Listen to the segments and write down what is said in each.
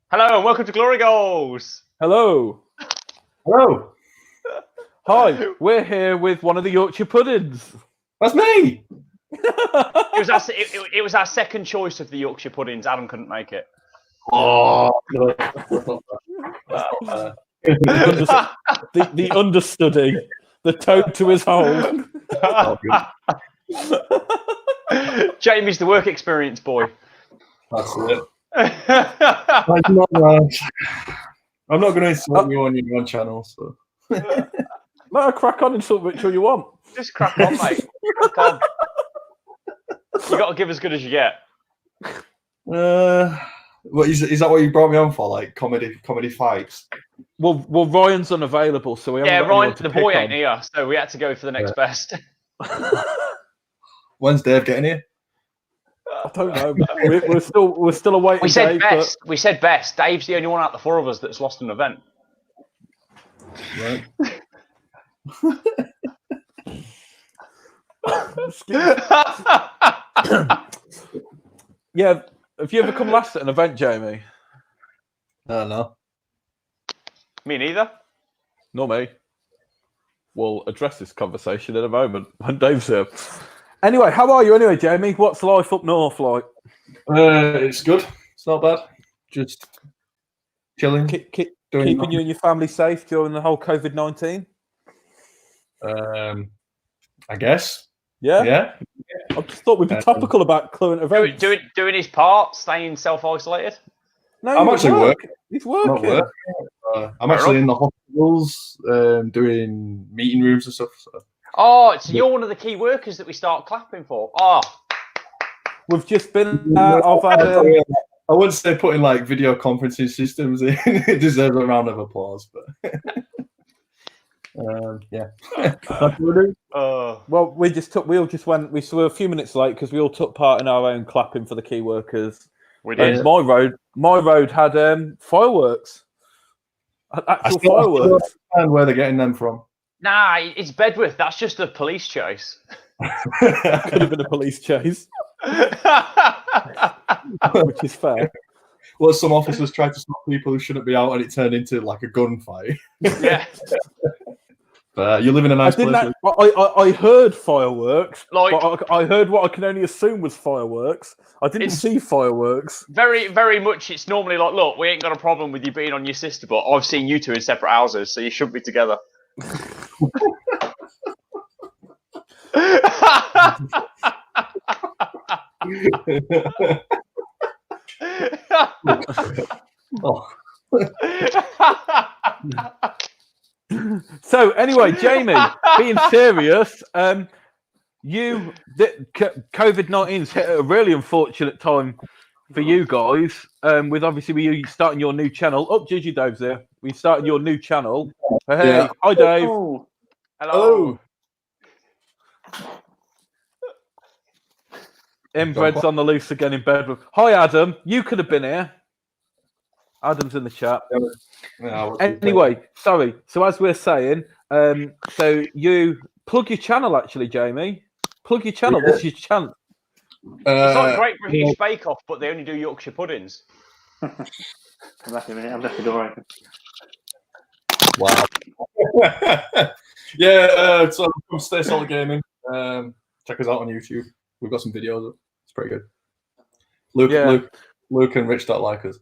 Hello and welcome to Glory Goals. Hello. Hello, Hi. We're here with one of the Yorkshire puddings. that's me. It was our second choice of the Yorkshire puddings. Adam couldn't make it. Oh, the understudy, the toad to his hole. Jamie's the work experience boy. that's it. I'm not going to insult you on your own channel, so. No, crack on and insult which one you want. Just crack on, mate. Crack on. You got to give as good as you get. What is that? What you brought me on for? Like comedy fights? Well, Ryan's unavailable, so we haven't got Ryan, anyone to the pick boy on. ain't here, so we had to go for the next best. When's Dave getting here? I don't know. We're still awaiting. We said Dave, best. We said best. Dave's the only one out of the four of us that's lost an event. Right. Yeah. Have you ever come last at an event, Jamie? I don't know. Me neither. Not me. We'll address this conversation in a moment when Dave's here. Anyway, how are you anyway, Jamie? What's life up north like? It's good. It's not bad. Just chilling. Keeping nothing. you and your family safe during the whole COVID-19? I guess. Yeah? Yeah. I just thought we'd be topical about current events. Doing his part, staying self-isolated. No, I'm actually working. He's I'm not working. working. I'm actually in the hospitals, doing meeting rooms and stuff. So. Oh, so you're one of the key workers that we start clapping for. Oh, We've just been. I've had. I wouldn't say putting like video conferencing systems in. It deserves a round of applause, but yeah. Well, we all just went. We were a few minutes late because we all took part in our own clapping for the key workers. we did. My road had fireworks. Actual fireworks. And where they're getting them from? Nah, it's Bedworth. That's just a police chase. Could have been a police chase, which is fair. Well, some officers tried to stop people who shouldn't be out, and it turned into like a gunfight. Yeah. But you live in a nice place. I heard fireworks. Like- but I heard what I can only assume was fireworks. I didn't see fireworks. Very, very much. It's normally like, look, we ain't got a problem with you being on your sister, but I've seen you two in separate houses, so you shouldn't be together. Oh. So anyway, Jamie, being serious, COVID-19's hit at a really unfortunate time for you guys. With obviously you starting your new channel. Oh, Gigi Dave's there. We started your new channel. Hey, Yeah. hi Dave. Hello. Oh. Inbred's on the loose again in Bedworth. Hi Adam, you could have been here. Adam's in the chat. Yeah, Anyway, sorry. So as we're saying, so you plug your channel actually, Jamie. Plug your channel. This is your channel. It's like Great British Bake Off, but they only do Yorkshire puddings. Come back in a minute. I've left the door open. Wow. Yeah, so from Stay Solid Gaming. Check us out on YouTube. We've got some videos. It's pretty good. Luke and Rich don't like us.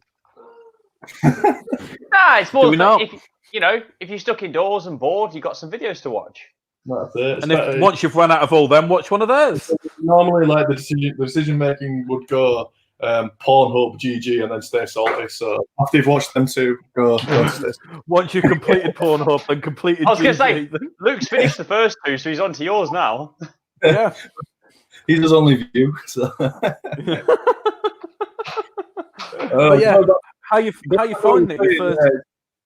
Nah, it's more. Do we not? If you're stuck indoors and bored, you've got some videos to watch. That's it. And if once you've run out of all them, watch one of theirs. Normally, like the decision making would go Pornhub, GG, and then Stay Salty. So after you've watched them two, go Stay. Once you've completed Pornhub and completed I was going to say, GG, Luke's finished the first two, so he's on to yours now. yeah. He does only view. So. But yeah, how you finding it? Your first...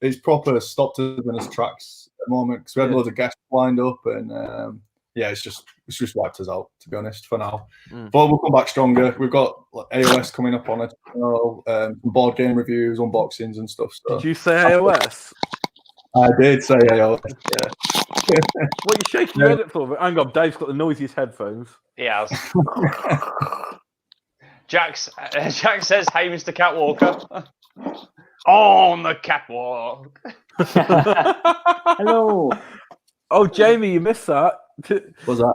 It's proper stopped in his tracks at the moment because we had loads of guests lined up, and it's just wiped us out, to be honest, for now. But we'll come back stronger. We've got AOS coming up on it, some board game reviews, unboxings, and stuff. So. Did you say AOS? I did say AOS. Yeah. What are you shaking your head at for? Hang on, Dave's got the noisiest headphones. He has. Jack says, "Hey, Mr. Catwalker." On the catwalk. Hello. Oh, Jamie, you missed that. What's that?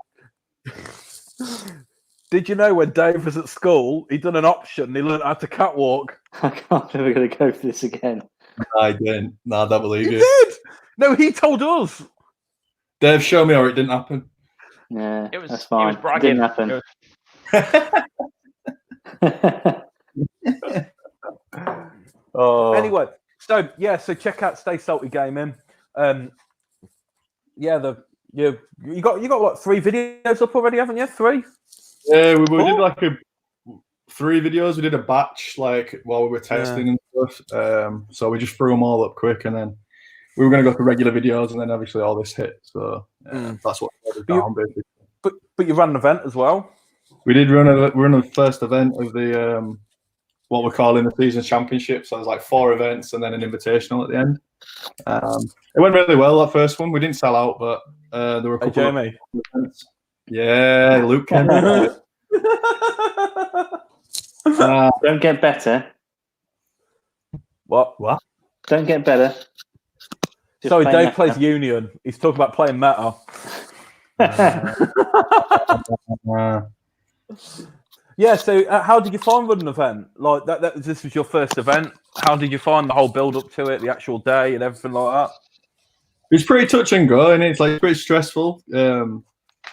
Did you know when Dave was at school, he'd done an option and he learned how to catwalk? I can't believe we're going to go for this again. I didn't. No, I don't believe He you. did! No, he told us. Dave, show me or it didn't happen. Yeah, It was. that's It fine. was bragging. Didn't happen. Oh. Anyway, so check out Stay Salty Gaming. You got like 3 videos up already, haven't you? 3? Yeah, we did like 3 videos. We did a batch like while we were testing and stuff. So we just threw them all up quick, and then we were going to go to regular videos, and then obviously all this hit. So that's what we down basically. But you ran an event as well. We did run the first event of the what we're calling the season championship. So there's like 4 events and then an invitational at the end. It went really well, that first one. We didn't sell out, but there were a couple Jamie. of events. Yeah, Luke came. Don't get better. What? Don't get better. Just Sorry, play Dave meta. plays Union. He's talking about playing meta. Yeah, so how did you find running an event? Like this was your first event. How did you find the whole build up to it, the actual day and everything like that? It's pretty touch and go, and it's like pretty stressful.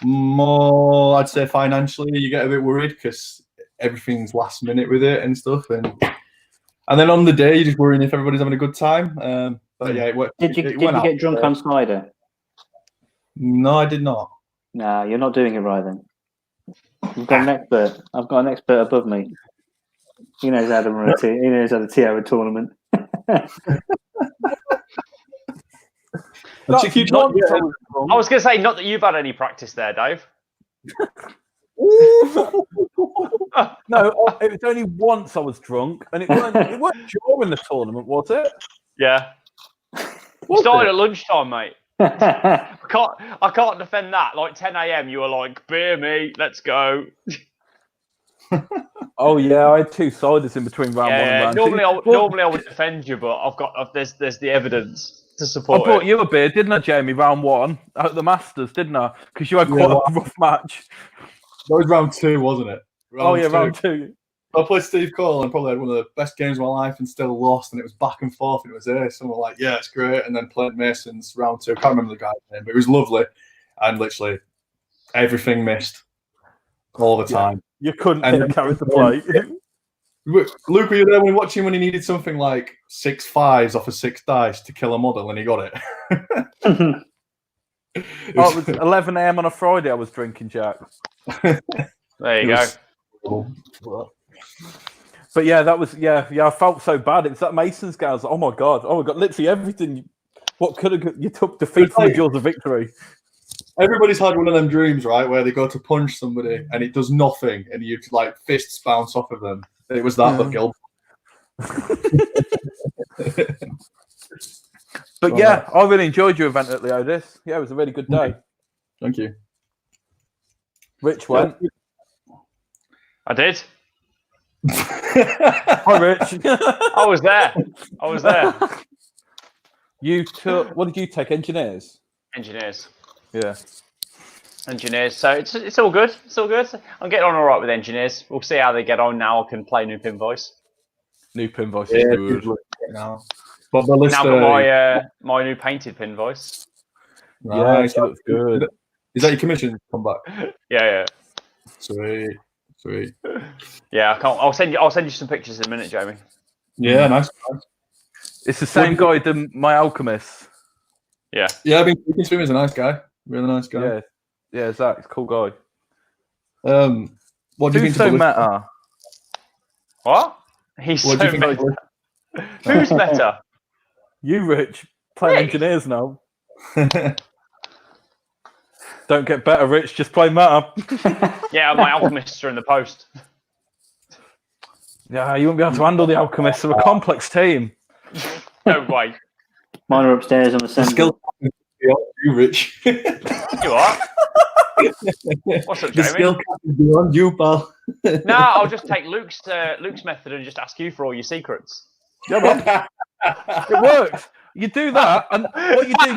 More, I'd say, financially, you get a bit worried because everything's last minute with it and stuff, and then on the day you're just worrying if everybody's having a good time. But yeah, it worked. Did you get drunk on cider? No, I did not. No, you're not doing it right then. You've got an expert. I've got an expert above me. He knows how to run a he knows how to tee out a tournament. I was going to say, not that you've had any practice there, Dave. No, it was only once I was drunk, and it weren't during the tournament, was it? Yeah. You started at lunchtime, mate. I can't defend that. Like 10 a.m, you were like, beer me, let's go. Oh yeah, I had 2 ciders in between round 1 and round 2. Normally I would defend you, but there's the evidence to I support bought it. you a beer, didn't I, Jamie? Round 1 at the Masters, didn't I? Because you had quite a rough match. That was round 2, wasn't it? Round 2. I played Steve Cole and probably had one of the best games of my life and still lost, and it was back and forth, and it was there. Someone like, yeah, it's great, and then played Mason's round 2. I can't remember the guy's name, but it was lovely, and literally everything missed all the time. You couldn't And hit a carry to play. Luke, were you there when watching when he needed something like 6 5s off of 6 dice to kill a model, and he got it? It was 11 a.m. on a Friday I was drinking, Jack. There you go. But yeah, that was I felt so bad. It was that Mason's guy. I was like, oh my god, literally everything. What could have you took defeat from the jaws of victory? Everybody's had one of them dreams, right, where they go to punch somebody and it does nothing, and you like fists bounce off of them. It was that, but Gilbert. But yeah, I really enjoyed your event at Leodis. Yeah, it was a really good day. Thank you. Rich went. I did. Hi, Rich. I was there. You took. What did you take? Engineers. Engineers. Yeah. Engineers. So it's all good. It's all good. I'm getting on all right with engineers. We'll see how they get on now. I can play new pin voice. New pin voice is good. Now, but the list, Now got my new painted pin voice. Yeah, she looks good. Is that your commission? Come back. Yeah. Sweet. Yeah, I can't. I'll send you some pictures in a minute, Jamie. Yeah, nice. It's the same guy that my alchemist. Yeah. Yeah, I've been speaking to him. He's a nice guy. Really nice guy. Yeah, Zach's a cool guy. What do you Who's think? so meta? What? He's What do so you think? meta. Who's better? You, Rich, play engineers now. Don't get better, Rich. Just play meta. Yeah, my alchemists are in the post. Yeah, you won't be able to handle the alchemists. They're a complex team. No way. Mine are upstairs on the The center. skill you, Rich. You are. What's up, The Jamie? skill cap is beyond you, pal. No, I'll just take Luke's method and just ask you for all your secrets. Yeah, man. It works. You do that, and what you do,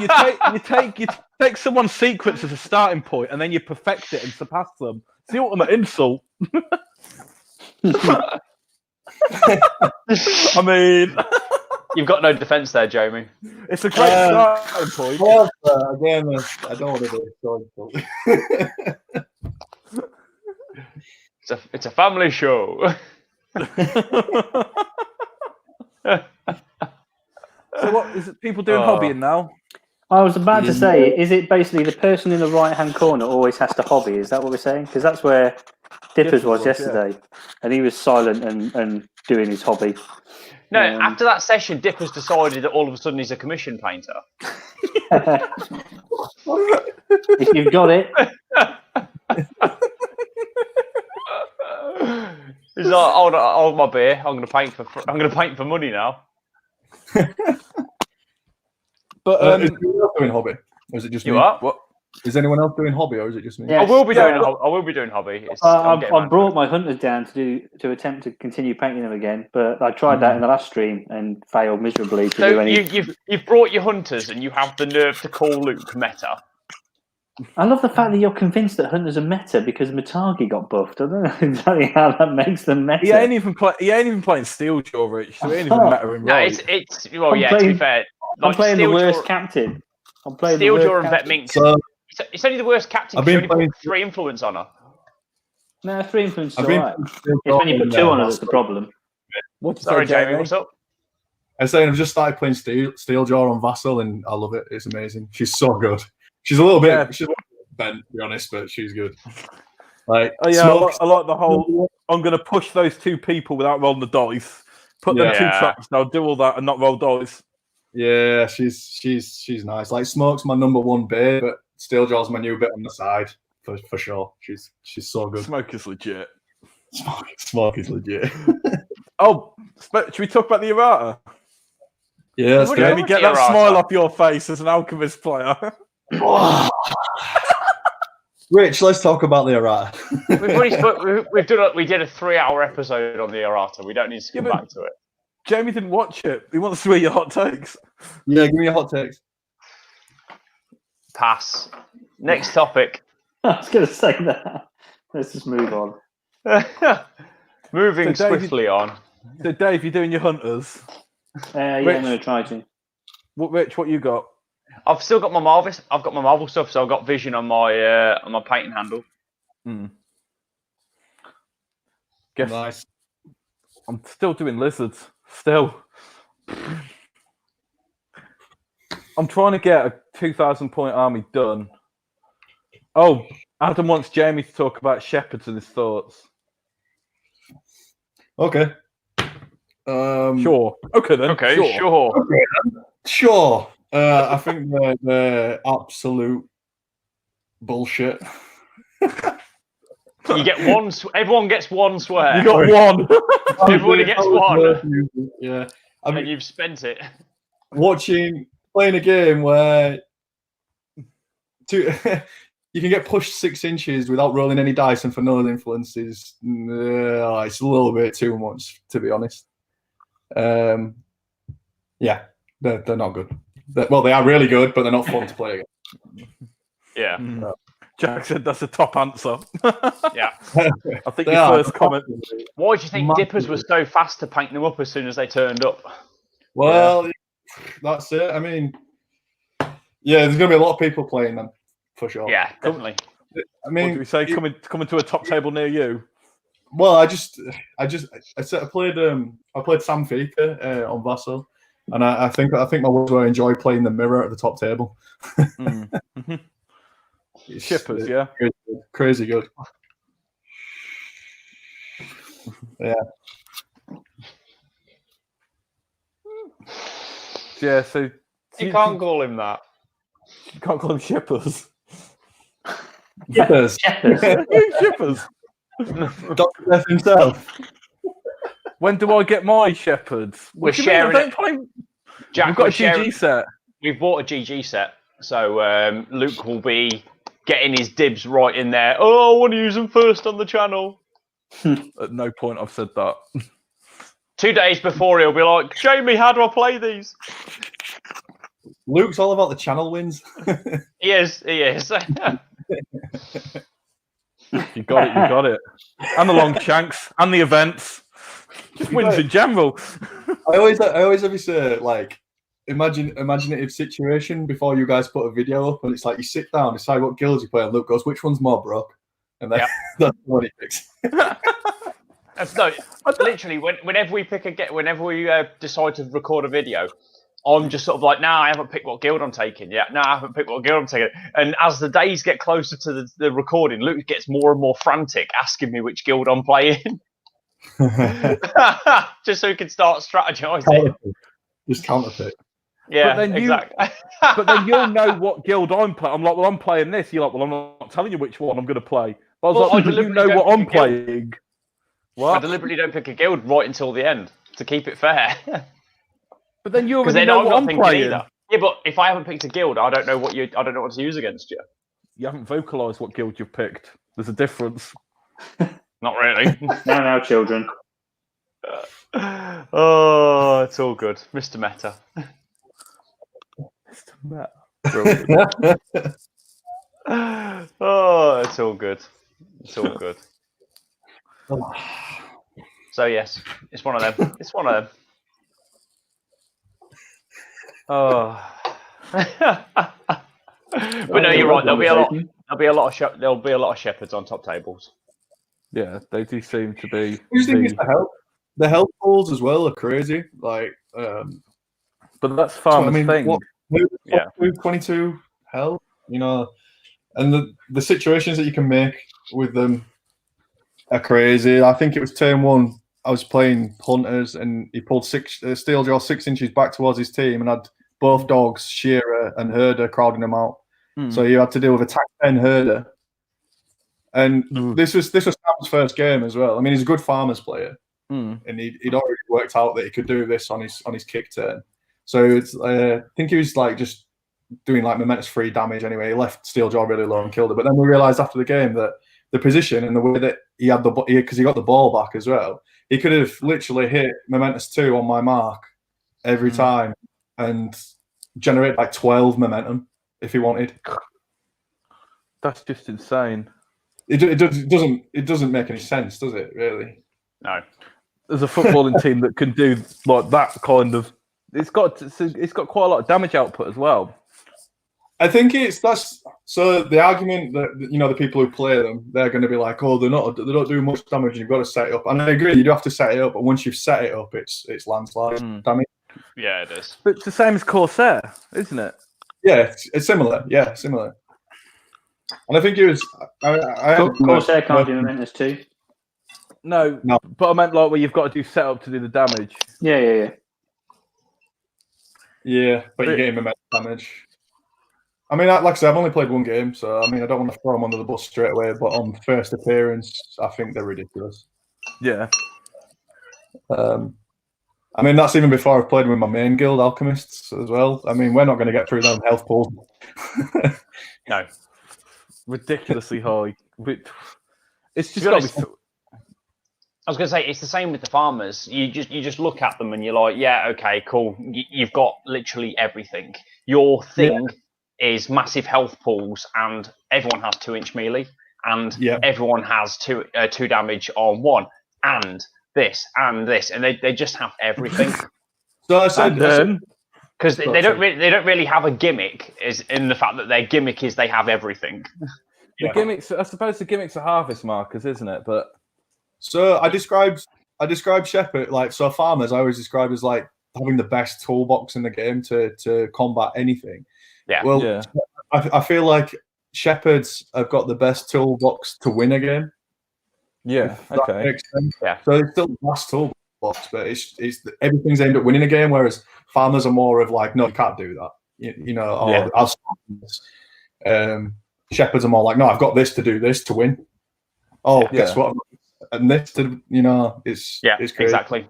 you take someone's secrets as a starting point, and then you perfect it and surpass them. It's the ultimate insult. I mean, You've got no defence there, Jamie. it's a great starting point. Well, again, I don't want to do it. It's a family show. So what is it? People doing hobbying now? I was about to say, is it basically the person in the right-hand corner always has to hobby? Is that what we're saying? Because that's where Dippers was yesterday, and he was silent and doing his hobby. No, after that session, Dippers decided that all of a sudden he's a commission painter. If you've got it. He's like, hold my beer. I'm going to paint for money now. But is anyone else doing hobby, or is it just You me? are? What? Is anyone else doing hobby, or is it just me? Yeah. I will be Yeah, doing hobby. I brought my hunters down to attempt to continue painting them again, but I tried that in the last stream and failed miserably to do So any. you've brought your hunters and you have the nerve to call Luke meta. I love the fact that you're convinced that hunters are meta because Matagi got buffed. I don't know exactly how that makes them meta. He ain't even playing Steeljaw, Rich. So he ain't even matter in No, right. it's well, I'm yeah. To playing- be fair, I'm playing the worst Steeljaw- captain. I'm playing the Steeljaw worst and Vet captain. Minx. So It's only the worst captain. I've Because you been only playing- put 3 influence on her. No, 3 influence is I've been. alright. It's when you put 2 on it that's the problem. What's Sorry, Jamie. What's up? I'm saying I've just started playing Steeljaw on Vassal, and I love it. It's amazing. She's so good. She's a little bit. Yeah. She's a little bit bent, to be honest, but she's good. Like, Oh yeah, Smokes- I like the whole. I'm going to push those 2 people without rolling the dice. Put them 2 Yeah. traps down, do all that, and not roll dice. Yeah, she's nice. Like, Smoke's my number 1 babe, but Steeljaw's my new bit on the side for sure. She's so good. Smoke is legit. Smoke is legit. Oh, should we talk about the errata? Yeah, let's What do do it. Jamie, get the that errata? smile off your face as an alchemist player. Rich, let's talk about the errata. We did a 3-hour episode on the errata. We don't need to come Yeah, but- back to it. Jamie didn't watch it. He wants to hear your hot takes. Yeah, give me a hot takes. Pass. Next topic. I was going to say that. Let's just move on. Moving So, David- swiftly on. So, Dave, you're doing your hunters. Yeah, Rich. I'm going to try to. Rich, what you got? I've still got my Marvel. I've got my Marvel stuff, so I've got Vision on my painting handle. Guess Nice. I'm still doing lizards. Still. I'm trying to get a 2,000 point army done. Oh, Adam wants Jamie to talk about shepherds and his thoughts. Okay. Sure. Okay then. Okay, Sure. sure. Sure. I think the absolute bullshit. You get one. Everyone gets one swear, You got one. Everybody gets one. Yeah. I and mean, you've spent it. playing a game where you can get pushed 6 inches without rolling any dice and for no influences. It's a little bit too much, to be honest. Yeah, they're not good. They are really good, but they're not fun to play against. Yeah, Jack said that's a top answer. yeah. I think They your are. first comment. Why do you think Massively. Dippers were so fast to paint them up as soon as they turned up? Well, that's it. I mean, yeah, there's going to be a lot of people playing them, for sure. Yeah, definitely. I What mean, do we say? Coming to a top table near you. well, I played Sam Fika on Vassal, and I think my words were I enjoy playing the mirror at the top table. It's- Shippers, yeah. Crazy good. Yeah. Yeah, so You can't call him that. you can't call them shippers. Yes. Shepherds. Shippers. Dr. Death himself. When do I get my shepherds? We're What do you mean? I sharing don't it. play- Jack, We've got we're a sharing- GG set. We've bought a GG set, so Luke will be getting his dibs right in there. Oh, I want to use them first on the channel. At no point I've said that. 2 days before, he'll be like, Jamie, how do I play these? Luke's all about the channel wins. He is. You got it. And the long shanks and the events. Just wins in general. I always have this like imaginative situation before you guys put a video up, and it's like you sit down, decide what guilds you play, and Luke goes, "Which one's more broke?" And then that's what he picks. No, literally, whenever we decide to record a video, I'm just sort of like, I haven't picked what guild I'm taking yet. I haven't picked what guild I'm taking. And as the days get closer to the recording, Luke gets more and more frantic, asking me which guild I'm playing. Just so he can start strategizing. Just counterpick. Yeah, but then exactly. But then you'll know what guild I'm playing. I'm like, well, I'm playing this. You're like, well, I'm not telling you which one I'm going to play. But I was like, but you know what I'm playing. What? I deliberately don't pick a guild right until the end to keep it fair. But then you already know what I'm playing. Either. Yeah, but if I haven't picked a guild, I don't know what to use against you. You haven't vocalised what guild you've picked. There's a difference. Not really. Now, children. Oh, it's all good, Mr. Meta. Mr. Meta. Oh, it's all good. It's all good. So yes, it's one of them. It's one of them. Oh. But no, you're right. There'll be a lot of shepherds on top tables. Yeah, they do seem to be. The health pools as well are crazy. Like, but that's farmers' thing. 22 health, and the situations that you can make with them are crazy. I think it was turn 1. I was playing hunters, and he pulled Steeljaw 6 inches back towards his team, and had both dogs, Shearer and Herder, crowding him out. So you had to deal with attack 10 Herder. And this was Sam's first game as well. I mean, he's a good farmers player, and he'd already worked out that he could do this on his kick turn. So it's I think he was like just doing like momentous free damage anyway. He left Steeljaw really low and killed it. But then we realised after the game that the position and the way that he had because he got the ball back as well, he could have literally hit momentous 2 on my mark every time and generate like 12 momentum if he wanted. That's just insane. It doesn't make any sense, does it? Really? No. There's a footballing team that can do like that kind of. It's got quite a lot of damage output as well. I think so. The argument that the people who play them, they're going to be like, oh, they don't do much damage. You've got to set it up, and I agree. You do have to set it up, but once you've set it up, it's landslide damage. Yeah, it is. But it's the same as Corsair, isn't it? Yeah, it's similar. Yeah, similar. And I think it was. Corsair can't do momentous 2. No, but I meant like where you've got to do setup to do the damage. Yeah. Yeah, but you're getting momentum damage. I mean, like I said, I've only played 1 game, so I mean, I don't want to throw them under the bus straight away. But on first appearance, I think they're ridiculous. Yeah. I mean, that's even before I've played with my main guild, Alchemists, as well. I mean, we're not going to get through them health pools. No. Ridiculously high. It's just got to be. I was going to say, it's the same with the farmers. You just look at them and you're like, yeah, okay, cool. You've got literally everything. Your thing is massive health pools, and everyone has 2-inch melee, and everyone has 2 damage on 1, and this, and they just have everything. So I said, because they don't really have a gimmick, is in the fact that their gimmick is they have everything. The gimmicks, I suppose, the gimmicks are harvest markers, isn't it? But so I described Shepherd like farmers. I always describe as like having the best toolbox in the game to combat anything. Yeah. Well, I feel like Shepherds have got the best toolbox to win a game. Yeah. Okay. Yeah. So it's still the last toolbox, but it's everything's aimed at winning a game. Whereas farmers are more of like, no, you can't do that. I'll stop this. Shepherds are more like, no, I've got this to do this to win. Oh, guess what? And this to it's crazy. Exactly.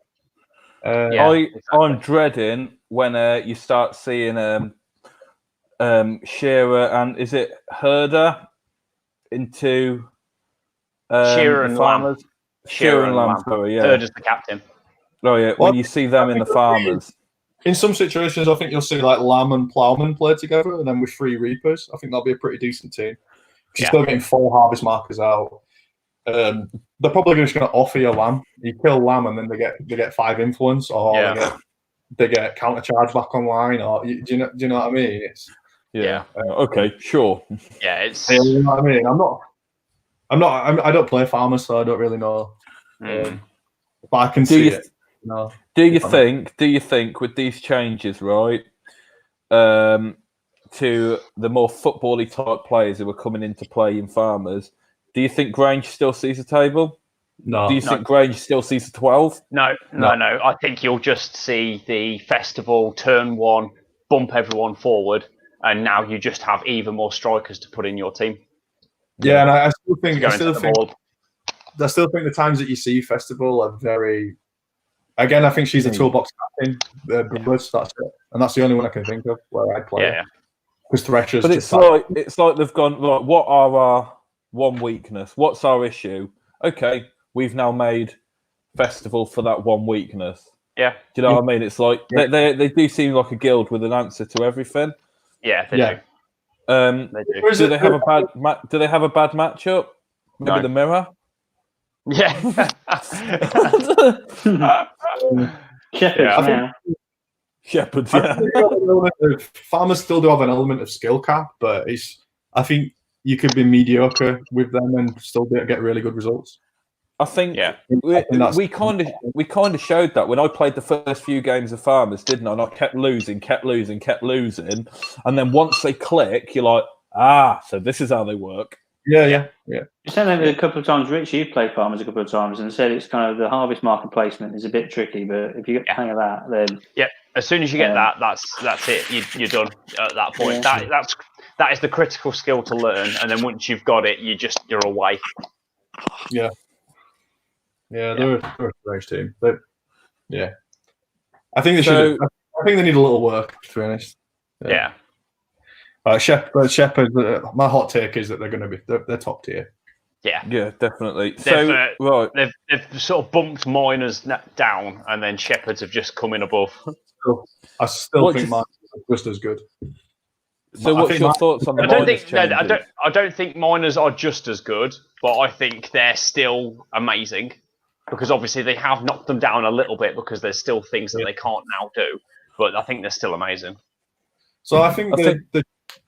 I'm dreading when you start seeing Shearer and is it Herder into Shearer and farmers? Lamb. Shearer and Lamb. Sorry, yeah. Herder's the captain. Oh yeah, Well, when you see them in the farmers. In some situations, I think you'll see like Lamb and Plowman play together, and then with 3 Reapers, I think that'll be a pretty decent team. You're still getting 4 Harvest Markers out. They're probably just going to offer you Lamb. You kill Lamb, and then they get 5 Influence, or they get counter charge back online, or do you know what I mean? Yeah. Okay. Sure. Yeah, it's. You know what I mean? I don't play Farmers, so I don't really know. But I can see it. No. Do you think with these changes, right, to the more football-y type players who are coming into play in Farmers, do you think Grange still sees a table? No. Do you think Grange still sees a 12? No. I think you'll just see the festival turn 1, bump everyone forward, and now you just have even more strikers to put in your team. Yeah, and I still think the times that you see festival are very. Again, I think she's a toolbox captain. That's it, and that's the only one I can think of where I'd play. Yeah. Because Threshers. But it's like they've gone. Like, what are our one weakness? What's our issue? Okay, we've now made festival for that one weakness. Yeah. Do you know what I mean? It's like they do seem like a guild with an answer to everything. Yeah, they do. They do. Do they have a bad matchup? Maybe the Mirror. Yeah. Shepherds. Farmers still do have an element of skill cap, but I think you could be mediocre with them and still get really good results. I think we kind of showed that when I played the first few games of Farmers, didn't I? And I kept losing, and then once they click, you're like, so this is how they work. Yeah. You said that a couple of times, Rich. You've played Farmers a couple of times and said it's kind of the harvest marker placement is a bit tricky, but if you get the hang of that, then as soon as you get that's it. You're done at that point. Yeah. That is the critical skill to learn, and then once you've got it, you're away. Yeah. They're a strange team. I think they should. I think they need a little work, to be honest. Yeah. Shepherd. My hot take is that they're top tier. Yeah, definitely. They've sort of bumped Miners down, and then Shepherds have just come in above. I still think Miners are just as good. So, what's your thoughts on the Miners changes? I don't think Miners are just as good, but I think they're still amazing because obviously they have knocked them down a little bit because there's still things that they can't now do. But I think they're still amazing. So I think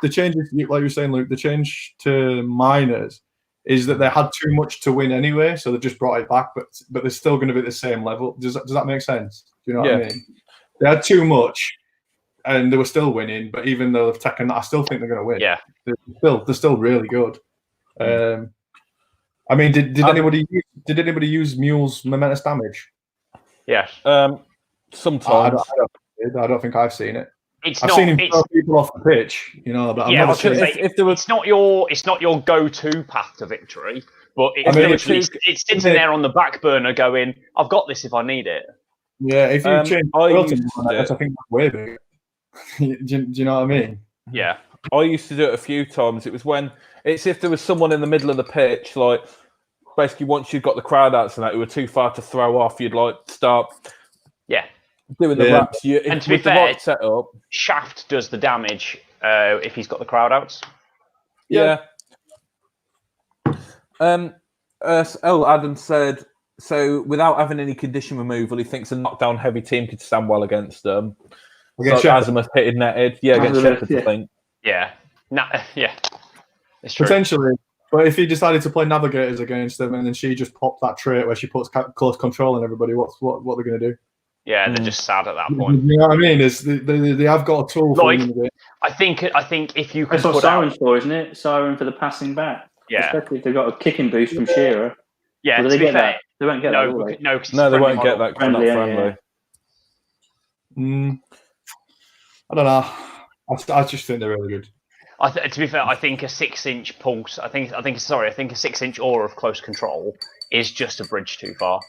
the changes, like you were saying, Luke, the change to Miners is that they had too much to win anyway, so they just brought it back, but they're still going to be at the same level. Does that make sense? Do you know what I mean? They had too much, and they were still winning. But even though they've taken that, I still think they're going to win. Yeah, they're still really good. I mean, did anybody use Mule's momentous damage? Yeah. Sometimes. I don't think I've seen it. I've seen him throw people off the pitch, but I've never seen it's not your go-to path to victory, but it's sitting there on the back burner going, I've got this if I need it. Yeah, if you change I think that's way big. do you know what I mean? Yeah. I used to do it a few times. It was when it's if there was someone in the middle of the pitch, like basically once you've got the crowd outs and that who were too far to throw off, you'd start doing the wraps. And to be fair, right setup, Shaft does the damage if he's got the crowd outs. Yeah. L. Adams said, so without having any condition removal, he thinks a knockdown heavy team could stand well against them. Against Azimuth hitting netted. Yeah, against Shepherd, I think. Yeah. It's true. Potentially. But if he decided to play Navigators against them and then she just popped that trait where she puts close control on everybody, what are they going to do? Yeah, they're just sad at that point. You know what I mean? They have got a tool for it. I think if you can put what Siren's for, isn't it? Siren for the passing back. Yeah. Especially if they've got a kicking boost from Shearer. Yeah, do they get that? They won't get that, no, will they? No, they won't get that. Friendly. I don't know. I just think they're really good. To be fair, I think a 6-inch pulse. I think a 6-inch aura of close control is just a bridge too far.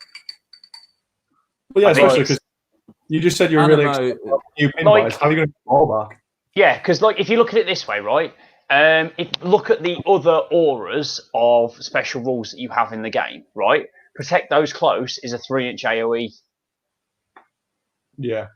Well, yeah, especially because you just said you're really excited about new pin buys. How are you going to get the ball back? Yeah, because if you look at it this way, right? Look at the other auras of special rules that you have in the game, right? Protect those close is a 3-inch AoE. Yeah.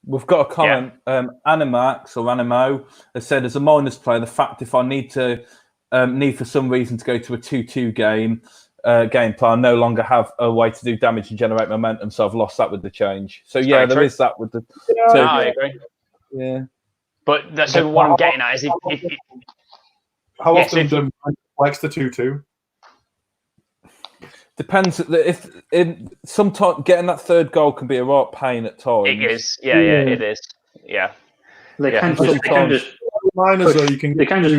We've got a comment. Animax or Animo has said, as a minors player, the fact if I need for some reason to go to a 2-2 game plan, I no longer have a way to do damage and generate momentum, so I've lost that with the change. So yeah, there is that with the. Yeah, no, I agree. Yeah, but so what I'm getting at is how often do you flex the 2-2? Depends. If sometimes getting that third goal can be a right pain at times. It is. Yeah, it is. Yeah. They can just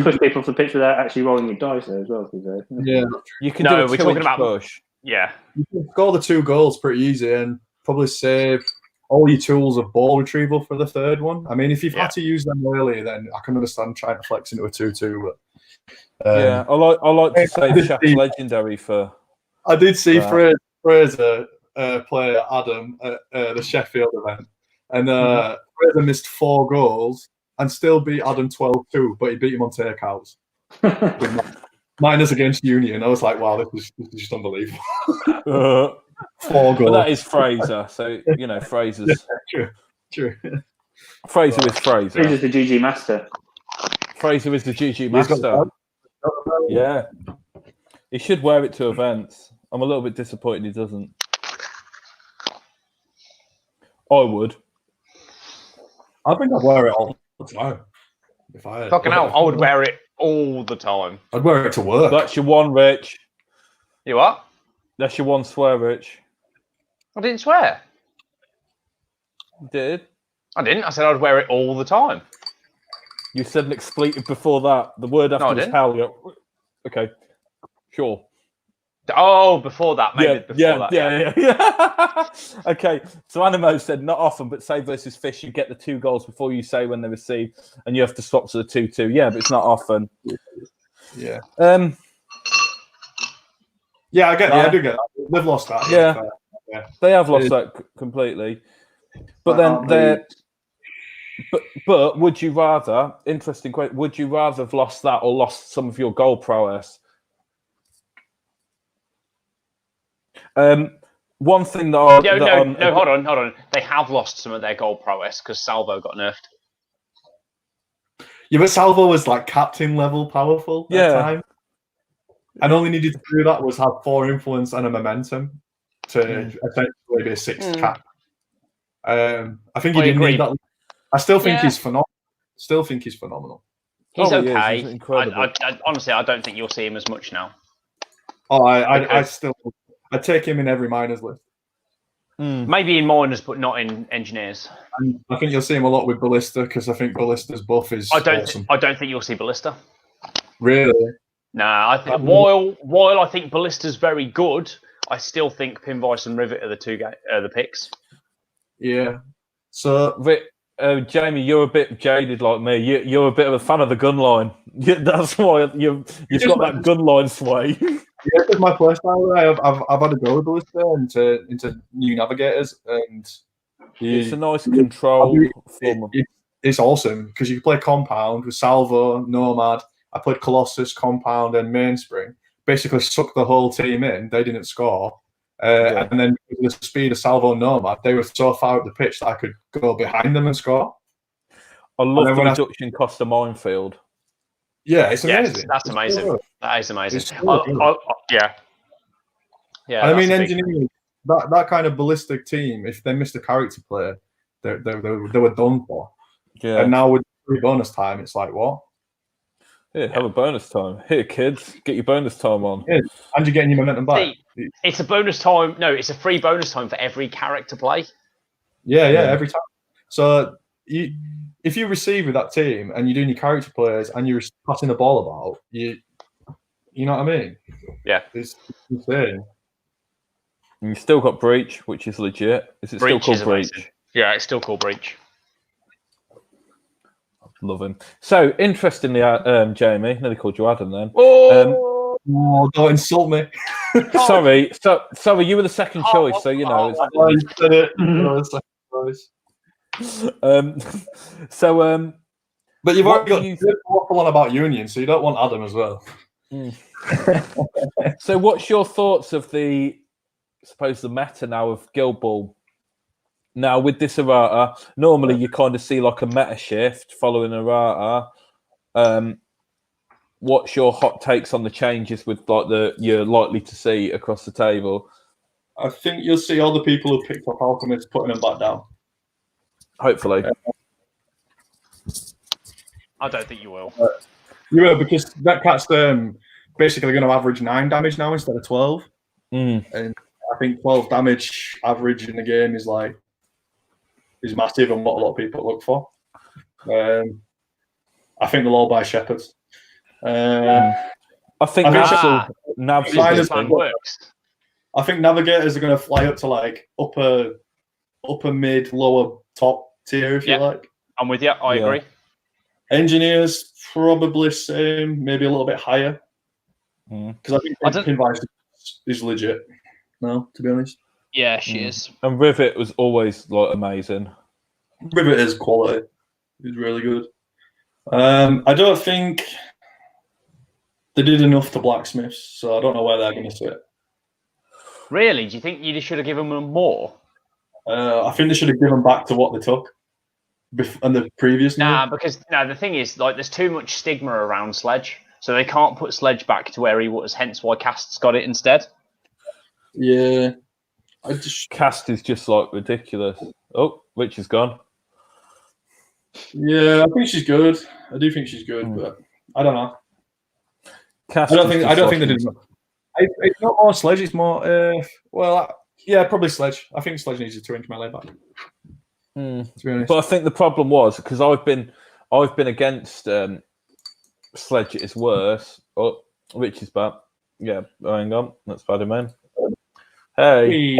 push people off the pitch without actually rolling your dice there as well. Yeah, you can do a 2-inch push. Yeah, you can score the 2 goals pretty easy and probably save all your tools of ball retrieval for the third one. I mean, if you've had to use them early, then I can understand trying to flex into a 2-2. But I like to say Chef's legendary for. I did see Fraser play Adam at the Sheffield event, and Fraser missed 4 goals and still beat Adam 12-2, but he beat him on takeouts. Minus against Union. I was like, wow, this is just unbelievable. 4 goals. But that is Fraser, so Fraser's. True. Fraser is Fraser. Fraser's the GG master. Fraser is the GG master. Yeah. He should wear it to events. I'm a little bit disappointed he doesn't. I would. I think I'd wear it all the time. If I fucking hell, I would wear it all the time. I'd wear it to work. That's your one, Rich. You what? That's your one swear, Rich. I didn't swear. You did? I didn't. I said I'd wear it all the time. You said an expletive before that. The word after was hell. Okay. Sure. Oh, before that, maybe. Yeah. Okay, so Animo said, not often, but say versus Fish, you get the 2 goals before you say when they're received, and you have to swap to the 2-2. Yeah, but it's not often. Yeah. Yeah, I get that. I do get that. They've lost that. Yeah. They have lost that completely. But then But would you rather, interesting question, would you rather have lost that or lost some of your goal prowess? One thing that hold on. They have lost some of their goal prowess because Salvo got nerfed. Yeah, but Salvo was like captain level powerful at the time. And all he needed to do that was have 4 influence and a momentum to essentially be a 6th cap. I think he didn't need that. I still think he's phenomenal. He's okay. He's incredible. Honestly, I don't think you'll see him as much now. Oh, I'd take him in every minors list. Maybe in minors, but not in engineers. And I think you'll see him a lot with Ballista because I think Ballista's buff is awesome. I don't think you'll see Ballista. Really? Nah, I think while I think Ballista's very good, I still think Pinvice and Rivet are the picks. Yeah. So, Jamie, you're a bit jaded like me. You're a bit of a fan of the gun line. That's why you've got that gun line sway. Yeah, because my playstyle, I've had a go with Ballista into new navigators, and it's a nice control. It's awesome because you can play compound with Salvo, Nomad. I played Colossus, compound, and Mainspring. Basically, sucked the whole team in. They didn't score. And then with the speed of Salvo and Nomad, they were so far up the pitch that I could go behind them and score. I love the reduction cost of minefield. Yeah, it's amazing. Yes, that's amazing. That is amazing. Yeah. I mean, engineering that kind of ballistic team, if they missed a character player, they were done for. Yeah. And now with 3 bonus time, it's like, what? Here, have a bonus time. Here, kids, get your bonus time on. Yeah, and you're getting your momentum back. It's a bonus time. No, it's a free bonus time for every character play. Yeah, every time. So if you receive with that team and you're doing your character players and you're passing the ball about, you know what I mean? Yeah. It's insane. And you've still got Breach, which is legit. Is it Breach still called Breach? Amazing. Yeah, it's still called Breach. Love him. So, interestingly, Jamie, nearly called you Adam then. Oh, don't insult me. Sorry, you were the second choice, so you know. But you've already got an awful lot about Union, so you don't want Adam as well. So, what's your thoughts of the meta now of Guild Ball Now with this errata, normally you kind of see like a meta shift following errata. What's your hot takes on the changes with like you're likely to see across the table? I think you'll see all the people who picked up Alchemist putting them back down. Hopefully. I don't think you will. You will, because that cat's basically going to average 9 damage now instead of 12. And I think 12 damage average in the game is massive and what a lot of people look for. I think they'll all buy Shepherds. I think Navigators works. I think Navigators are going to fly up to like upper mid, lower top tier, if you like. I'm with you. I agree. Engineers probably same, maybe a little bit higher. Because I think Pinvice is legit now, to be honest. Yeah, she is. And Rivet was always like amazing. Rivet is quality. He's really good. I don't think they did enough to blacksmiths, so I don't know where they're going to sit. Really? Do you think you should have given them more? I think they should have given back to what they took and the previous. Because the thing is, like, there's too much stigma around Sledge, so they can't put Sledge back to where he was. Hence, why Cast's got it instead. Yeah, Cast is just like ridiculous. Oh, Rich is gone. Yeah, I think she's good. I do think she's good, but I don't know. Cast I don't think they did enough. It's not more Sledge. It's more probably Sledge. I think Sledge needs a 2-inch melee back. To be honest, but I think the problem was because I've been against Sledge at its worst. Oh, Rich is back. Yeah, hang on, that's Spider-Man. Hey.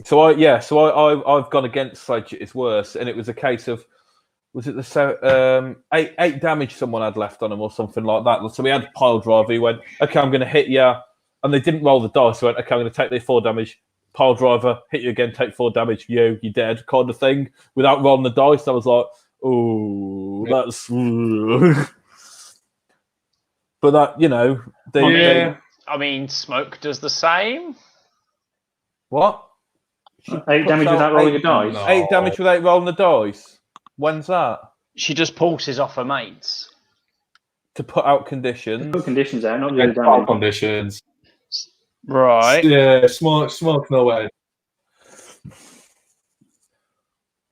So I've gone against Sledge at its worst, and it was a case of, was it the 8 damage someone had left on him or something like that? So we had pile driver. He went, okay, I'm going to hit you, and they didn't roll the dice. He went, okay, I'm going to take the 4 damage. Pile driver, hit you again, take 4 damage. You're dead, kind of thing, without rolling the dice. I was like, oh, that's. But that I mean, Smoke does the same. What? 8 damage without rolling a dice. No. 8 damage without rolling the dice. When's that? She just pulses off her mates To put out conditions. Put conditions out, not really power damage. conditions. Right. Yeah, smoke no way.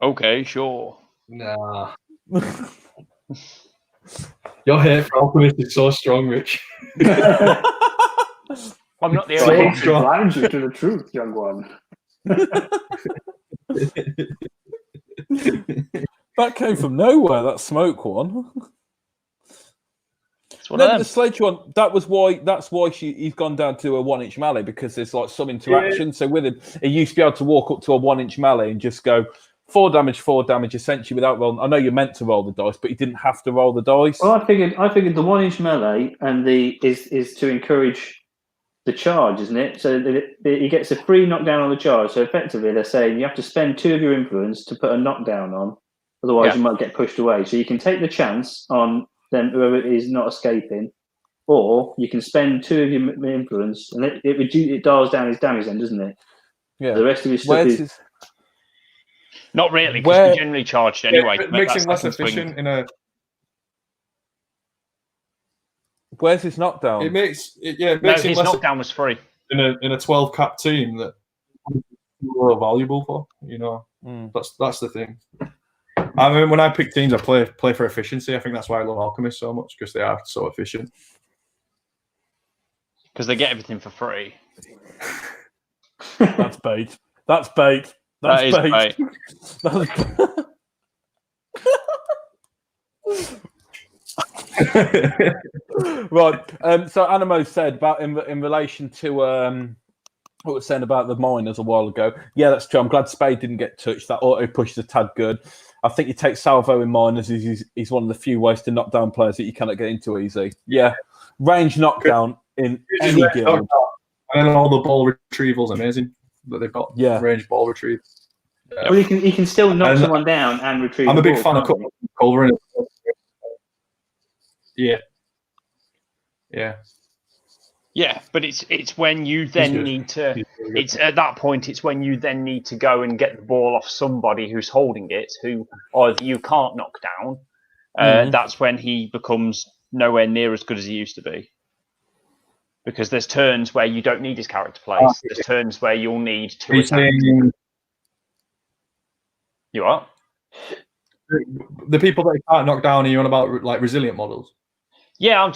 Okay, sure. Nah. Your hate for Alchemist is so strong, Rich. I'm not the only one. Sage blinds you to the truth, young one. That came from nowhere, that Smoke one. The Sledge one, that's why he's gone down to a 1-inch melee, because there's like some interaction. So with it, he used to be able to walk up to a 1-inch melee and just go 4 damage, essentially without rolling. I know you're meant to roll the dice, but you didn't have to roll the dice. Well, I figured the 1-inch melee and is to encourage the charge, isn't it? So that he gets a free knockdown on the charge. So effectively, they're saying you have to spend 2 of your influence to put a knockdown on, otherwise you might get pushed away. So you can take the chance on them, whoever is not escaping, or you can spend 2 of your influence, and it dials down his damage, then, doesn't it? Yeah. The rest of his stuff is. Not really, because we generally charged anyway. It makes him less efficient in a. Where's his knockdown? It makes him his less knockdown was free in a 12 cap team that more valuable for. That's the thing. I mean, when I pick teams, I play for efficiency. I think that's why I love Alchemist so much, because they are so efficient. Because they get everything for free. That's bait. That's bait. That is bait. Right. So Animo said about in relation to what was saying about the miners a while ago. Yeah, that's true. I'm glad Spade didn't get touched. That auto push is a tad good. I think you take Salvo in miners. He's one of the few ways to knock down players that you cannot get into easy. Yeah, range knockdown in any guild. And then all the ball retrievals, amazing that they've got. Yeah, range ball retrieve. Well, he can still knock someone down and retrieve. I'm a big fan of Culverin. Yeah. Yeah, but it's when you then need to. It's at that point. It's when you then need to go and get the ball off somebody who's holding it, who either you can't knock down. That's when he becomes nowhere near as good as he used to be. Because there's turns where you don't need his character plays. There's turns where you'll need to attack. You are? The people that you can't knock down, are you on about like resilient models? Yeah,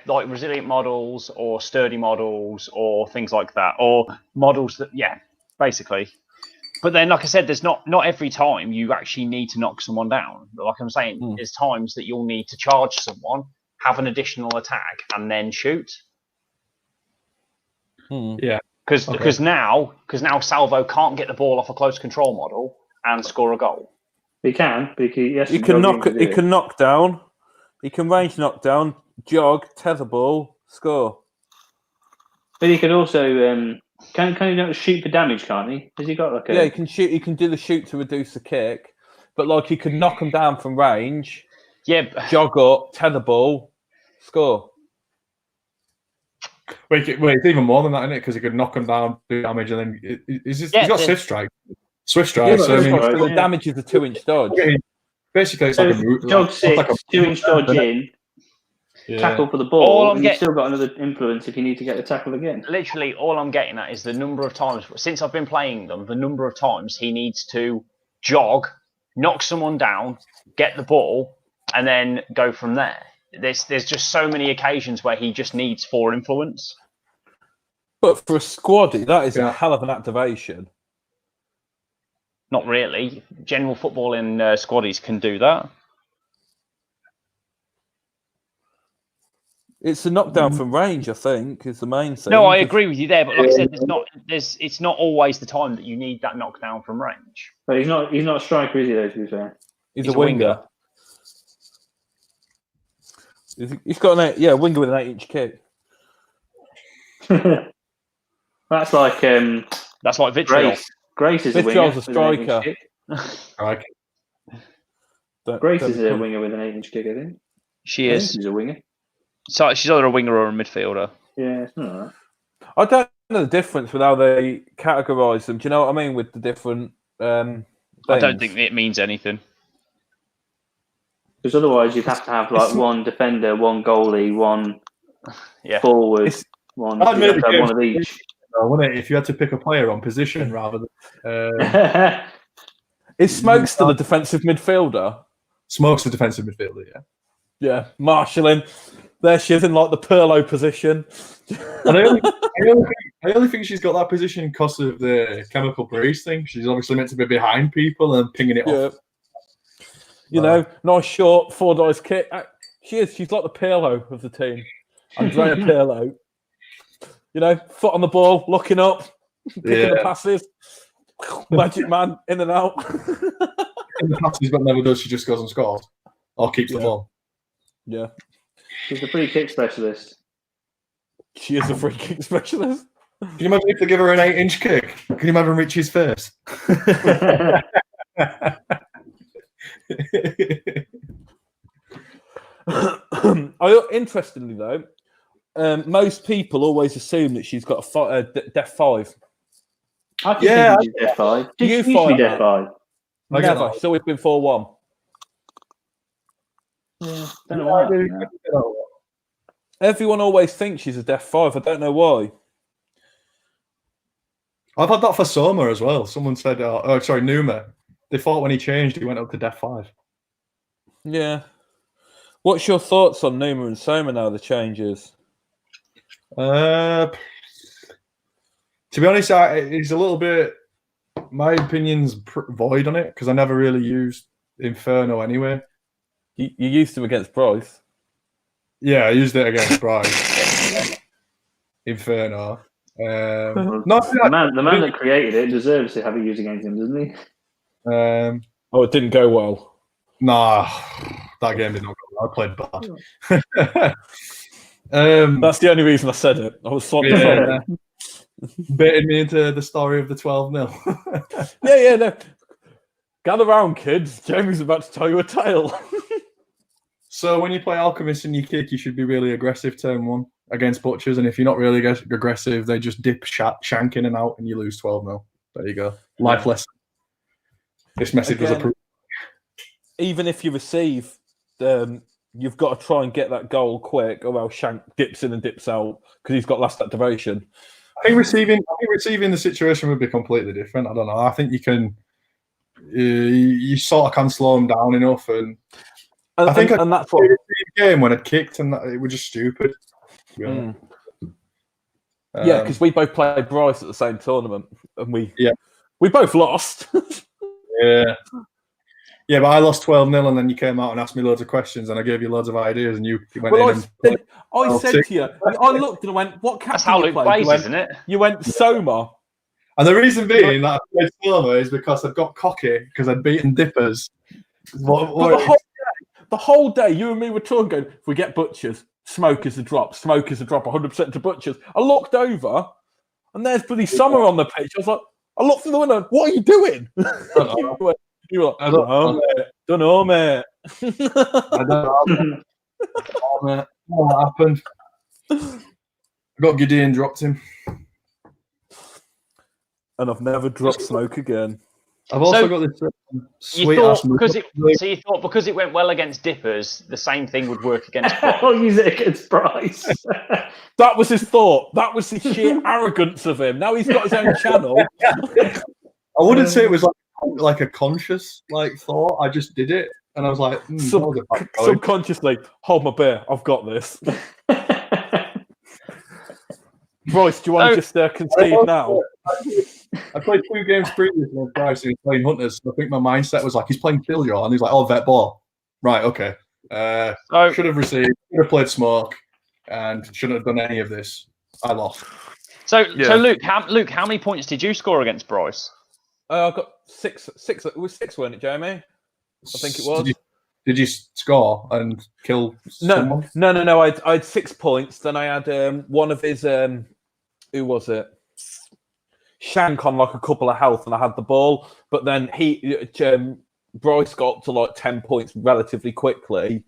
like resilient models or sturdy models or things like that, or models that, basically. But then, like I said, there's not every time you actually need to knock someone down. Like I'm saying, there's times that you'll need to charge someone, have an additional attack, and then shoot. Yeah, because now Salvo can't get the ball off a close control model and score a goal. He can, but he can knock down. He can range knock down, jog, tether ball, score. But he can also can he not shoot for damage? Can't he? Has he got like a? Yeah, he can shoot. He can do the shoot to reduce the kick, but like he can knock them down from range. Yeah, jog up, tether ball, score. Wait, it's even more than that, isn't it? Because he could knock them down, do damage, and then he's got Swift Strike. Swift Strike. Yeah, so the damage is a 2-inch dodge. Basically, it's jog 6, 2-inch dodge in. Yeah. Tackle for the ball. You've still got another influence if you need to get the tackle again. Literally, all I'm getting at is the number of times since I've been playing them, the number of times he needs to jog, knock someone down, get the ball, and then go from there. There's just so many occasions where he just needs 4 influence. But for a squaddy, that is a hell of an activation. Not really. General football in squaddies can do that. It's a knockdown from range, I think, is the main thing. No, I agree with you there, but like I said, it's not always the time that you need that knockdown from range. But he's not a striker, is he, though, to be fair? He's a winger. He's got a winger with an 8-inch kick. That's like Vitriol. Grace is a winger. Vitriol's a striker. Grace is a winger with an 8-inch kick, I think. She is. She's a winger. So she's either a winger or a midfielder. Yeah, it's not right. I don't know the difference with how they categorise them. Do you know what I mean with the different things? I don't think it means anything. Because otherwise you'd have to have like one defender, one goalie, one forward, one of each. Wouldn't it? If you had to pick a player on position rather than... Is Smoke still a defensive midfielder? Smoke's a defensive midfielder, yeah. Yeah, marshalling. There she is in like the Pirlo position. And I only think she's got that position because of the chemical breeze thing. She's obviously meant to be behind people and pinging it off. You know, nice short 4 dice kick. She is. She's like the Pirlo of the team. Andrea Pirlo. You know, foot on the ball, looking up, picking the passes. Magic man, in and out. In the passes, but never does. She just goes and scores or keeps the ball. Yeah. She's a free kick specialist. She is a free kick specialist. Can you imagine if they give her an 8-inch kick? Can you imagine Richie's face? Interestingly, though, most people always assume that she's got a Def 5. I think she's Def 5. Do you find Def 5? Never. It's always been 4-1. Yeah, don't know why. Everyone always thinks she's a Def 5. I don't know why. I've had that for Soma as well. Someone said, Numa. They thought when he changed, he went up to Def 5. Yeah. What's your thoughts on Numa and Soma now, the changes? To be honest, it's a little bit... My opinion's void on it because I never really used Inferno anyway. You used him against Bryce? Yeah, I used it against Bryce. Inferno. The man that created it deserves to have it used against him, doesn't he? It didn't go well. Nah, that game did not go well. I played bad. That's the only reason I said it. I was swapping. Baited me into the story of the 12-0. No. Gather round, kids. Jamie's about to tell you a tale. So when you play Alchemist and you kick, you should be really aggressive turn 1. against butchers, and if you're not really aggressive, they just dip shank in and out, and you lose 12-0. There you go. Life lesson. This message was approved. Even if you receive, you've got to try and get that goal quick, or else Shank dips in and dips out because he's got last activation. I think receiving the situation would be completely different. I don't know. I think you can. You sort of can slow him down enough, and I think that's what the game when it kicked, and it was just stupid. Yeah, because we both played Bryce at the same tournament, and we both lost. Yeah, but I lost 12-0, and then you came out and asked me loads of questions, and I gave you loads of ideas, and you went in. I said to you, I looked and I went, "What captain?" That's how Luke plays, isn't it? You went Soma. And the reason being that I played Soma is because I'd got cocky because I'd beaten Dippers. The whole day, you and me were talking, going, if we get butchers, smoke is a drop, 100% to butchers. I looked over, and there's bloody Summer on the pitch. I was like, I looked through the window, what are you doing? You were like, I don't know, mate. I don't know, mate. What happened? I got Gideon, dropped him. And I've never dropped smoke again. I've also got this sweet you thought because it went well against Dippers, the same thing would work against Bryce. I'll use it against Bryce. That was his thought. That was the sheer arrogance of him. Now he's got his own channel. I wouldn't say it was like a conscious thought. I just did it, and I was like, subconsciously, hold my beer. I've got this. Bryce, do you want to just concede now? I played 2 games previously with Bryce, and he's playing Hunters. So I think my mindset was like, he's playing Killjoy, and he's like, vet ball. Right, okay. Should have received, should have played Smoke, and shouldn't have done any of this. I lost. So Luke, how many points did you score against Bryce? I got 6. It was 6, weren't it, Jamie? I think it was. Did you score and kill someone? No. I had 6 points. Then I had one of his who was it? Shank on like a couple of health, and I had the ball. But then Bryce got up to 10 points relatively quickly,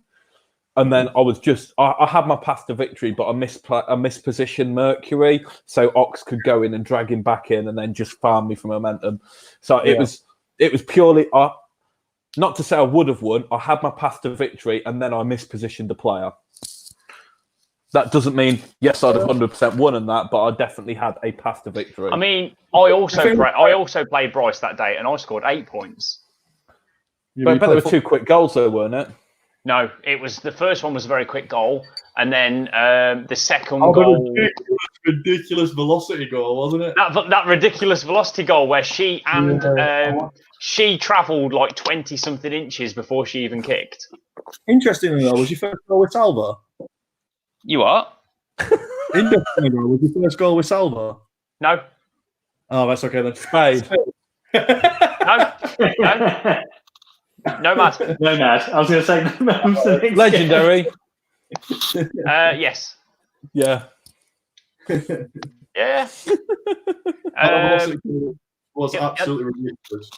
and then I had my path to victory, but I mispositioned Mercury, so Ox could go in and drag him back in, and then just farm me for momentum. So it was purely. Not to say I would have won. I had my path to victory, and then I mispositioned the player. That doesn't mean, yes, I'd have 100% won in that, but I definitely had a path to victory. I mean, I also played Bryce that day, and I scored 8 points. But there were 2 quick goals, though, weren't it? No, it was the first one was a very quick goal, and then the second goal, ridiculous velocity goal, wasn't it? That ridiculous velocity goal where she travelled 20-something inches before she even kicked. Interestingly, though, was your first goal with Salva? You are? Interestingly, though, was your first goal with Salva? No. Oh, that's okay then. Spade. No, Matt. No, Matt. I was going to say no. Legendary. Yes. Yeah. Yeah. Was absolutely ridiculous.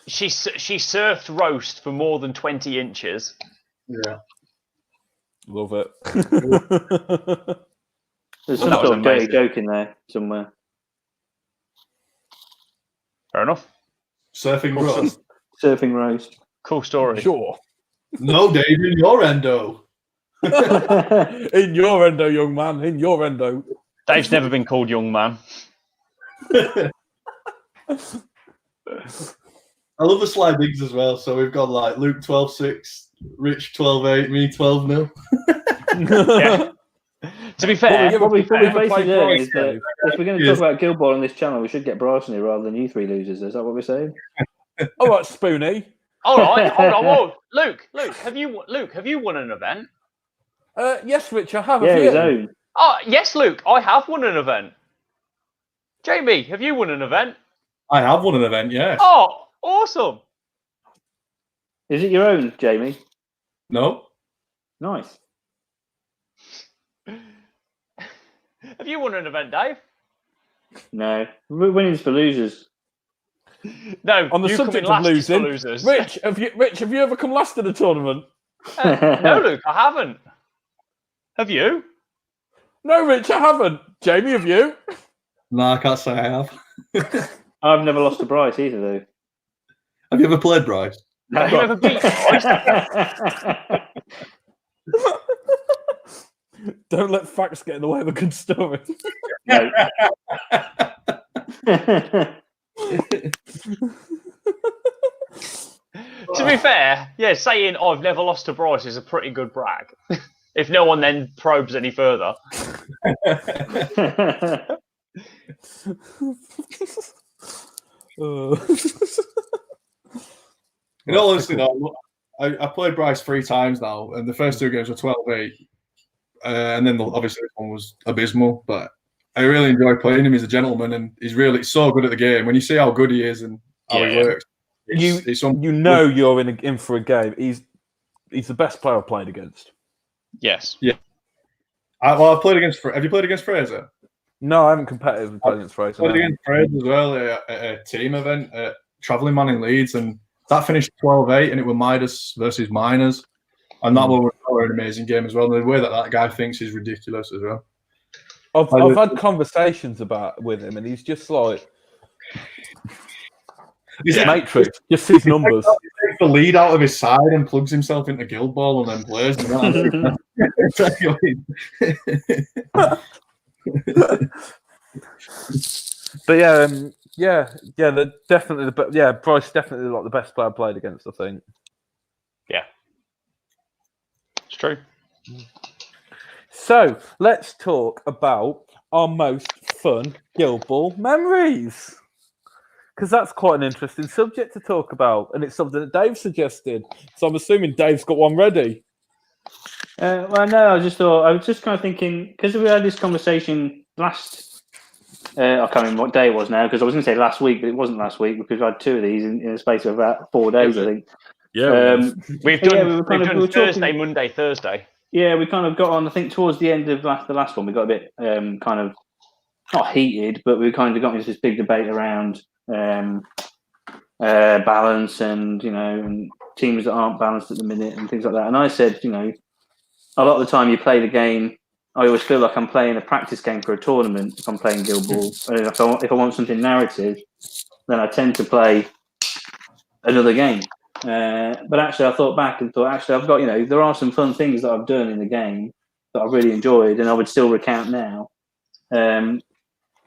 She surfed roast for more than 20 inches. Yeah. Love it. There's some sort of dirty joke in there somewhere. Fair enough. Surfing roast. Surfing roast. Cool story. Sure. No, Dave, in your endo. In your endo, young man. In your endo. Dave's never been called young man. I love the slide digs as well. So we've got Luke 12-6, Rich 12-8, me 12-0. Yeah. To be fair, what we basically do is that if we're going to talk about Guild Ball on this channel, we should get Bryson here rather than you 3 losers. Is that what we're saying? All right, Spoonie. All right, hold on. Whoa. Luke, have you won an event? Yes, Rich, I have. Yeah, his own. Oh, yes, Luke, I have won an event. Jamie, have you won an event? I have won an event, yes. Oh, awesome. Is it your own, Jamie? No. Nice. Have you won an event, Dave? No. Winning's for losers. No. On the subject of losing, Rich, have you ever come last in a tournament? No, Luke, I haven't. Have you? No, Rich, I haven't. Jamie, have you? No, I can't say I have. I've never lost to Bryce either, though. Have you ever played Bryce? Have you ever beat Bryce? Don't let facts get in the way of a good story. No. To be fair, yeah, saying I've never lost to Bryce is a pretty good brag. If no one then probes any further. In all honesty, though, I played Bryce 3 times now, and the first 2 games were 12-8. And then obviously this one was abysmal, but I really enjoy playing him. He's a gentleman, and he's really so good at the game. When you see how good he is and how he works, you know you're in for a game. He's the best player I've played against. Yes. Yeah. I've played against. Have you played against Fraser? No, I haven't competitively played against Fraser. Played against Fraser as well at a team event at Travelling Man in Leeds, and that finished 12-8, and it was Midas versus Miners. And that one was an amazing game as well. And the way that guy thinks is ridiculous as well. I've had conversations with him, and he's just like Matrix, just his numbers. He takes the lead out of his side and plugs himself into Guild Ball and then plays. But they're definitely Bryce definitely like the best player I played against, I think. Yeah. It's true. So let's talk about our most fun Guild Ball memories, because that's quite an interesting subject to talk about, and it's something that Dave suggested. So I'm assuming Dave's got one ready. Well, no, I was just kind of thinking, because we had this conversation last. I can't remember what day it was now, because I was going to say last week, but it wasn't last week because I had 2 of these in a space of about 4 days, I think. Yeah, we've done Thursday, Monday, Thursday. Yeah, we kind of got on. I think towards the end of the last one, we got a bit kind of not heated, but we kind of got into this big debate around balance and and teams that aren't balanced at the minute and things like that. And I said, a lot of the time you play the game, I always feel like I'm playing a practice game for a tournament if I'm playing Guild Ball. And if I want something narrative, then I tend to play another game. But actually, I thought back and thought, I've got, there are some fun things that I've done in the game that I really enjoyed, and I would still recount now. And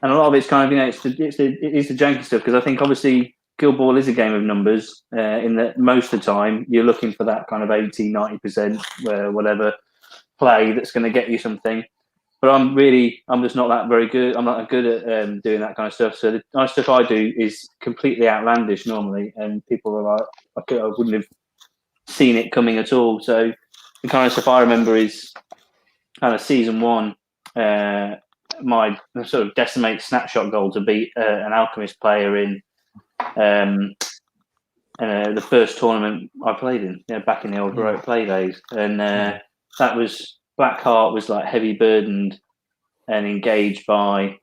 a lot of it's kind of, it is the janky stuff, because I think obviously Guild Ball is a game of numbers, in that most of the time you're looking for that kind of 80, 90%, whatever play that's going to get you something. But I'm just not that very good. I'm not that good at doing that kind of stuff. So the kind of stuff I do is completely outlandish normally, and people are like, I wouldn't have seen it coming at all. So the kind of stuff I remember is kind of season 1, my sort of decimate snapshot goal to beat an Alchemist player in the first tournament I played in, back in the old Heroic Play days, and that was Blackheart was like heavy burdened and engaged by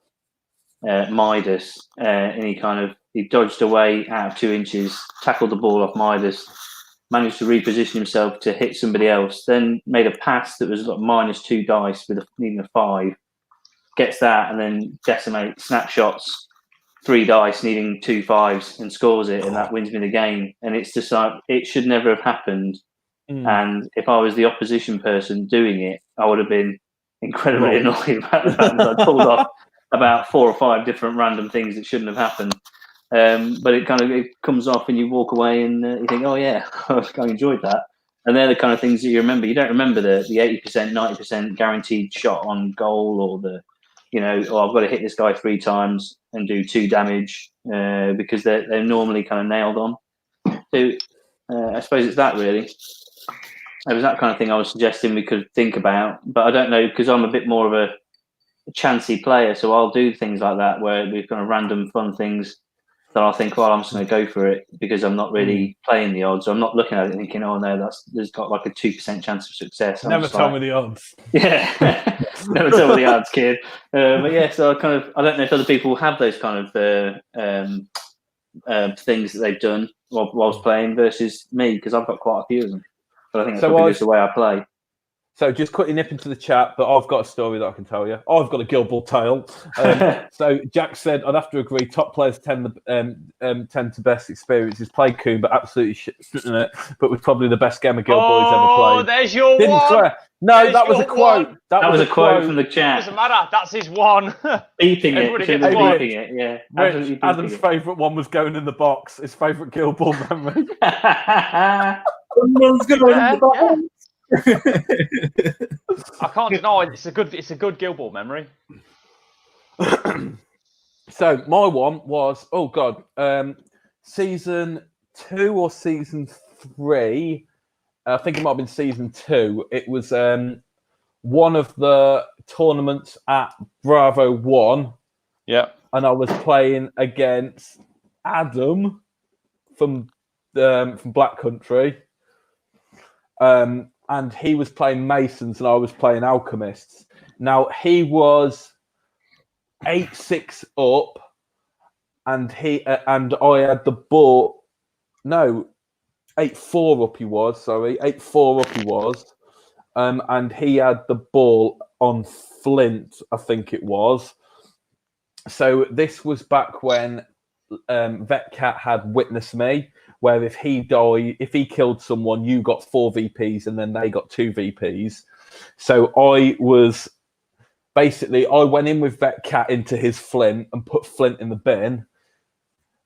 Midas, and he dodged away out of 2 inches, tackled the ball off Midas, managed to reposition himself to hit somebody else, then made a pass that was like -2 dice with needing a 5, gets that, and then decimate snapshots 3 dice needing 2 5s and scores it, and that wins me the game. And it's just like, it should never have happened. And if I was the opposition person doing it, I would have been incredibly annoyed about the fact that I pulled off about 4 or 5 different random things that shouldn't have happened. But it comes off, and you walk away and you think, oh yeah, I enjoyed that. And they're the kind of things that you remember. You don't remember the 80%, 90% guaranteed shot on goal, or the, I've got to hit this guy 3 times and do 2 damage, because they're normally kind of nailed on. So I suppose it's that really. It was that kind of thing I was suggesting we could think about, but I don't know, because I'm a bit more of a chancy player, so I'll do things like that where we've kind of random fun things that I'll think, well, I'm just going to go for it because I'm not really playing the odds. I'm not looking at it thinking, oh no, there's got like a 2% chance of success. Never tell me the odds. Yeah, never tell me the odds, kid. But yeah, so I don't know if other people have those kind of things that they've done whilst playing versus me, because I've got quite a few of them. But I think that's just the way I play. So just quickly nip into the chat, but I've got a story that I can tell you. I've got a Guild Ball tale. So Jack said, I'd have to agree, top players tend to best experiences. Played Coon, but absolutely shit in it. But was probably the best game of Guild Ball he's ever played. Oh, there's your Didn't one. swear. No, There's that was a your quote. one. That was a quote from the chat. Doesn't matter. That's his one. Beeping Everybody it. gets Beeping one. it. Yeah. Rich, Absolutely beeping Adam's it. favourite one was going in the box. His favourite Guild Ball memory. Someone's going Yeah, in the yeah. box. I can't deny it's a good Guild Ball memory. So my one was season 2 or season 3. I think it might have been season 2. It was one of the tournaments at Bravo 1. Yeah. And I was playing against Adam from Black Country. And he was playing Masons and I was playing Alchemists. Now he was 8-6 up, and I had the ball. No, 8-4 up. He was 8-4 up. He was, and he had the ball on Flint, I think it was. So this was back when Vetcat had Witness Me, where if he killed someone, you got 4 VPs and then they got 2 VPs. So I went in with Vetcat into his Flint and put Flint in the bin.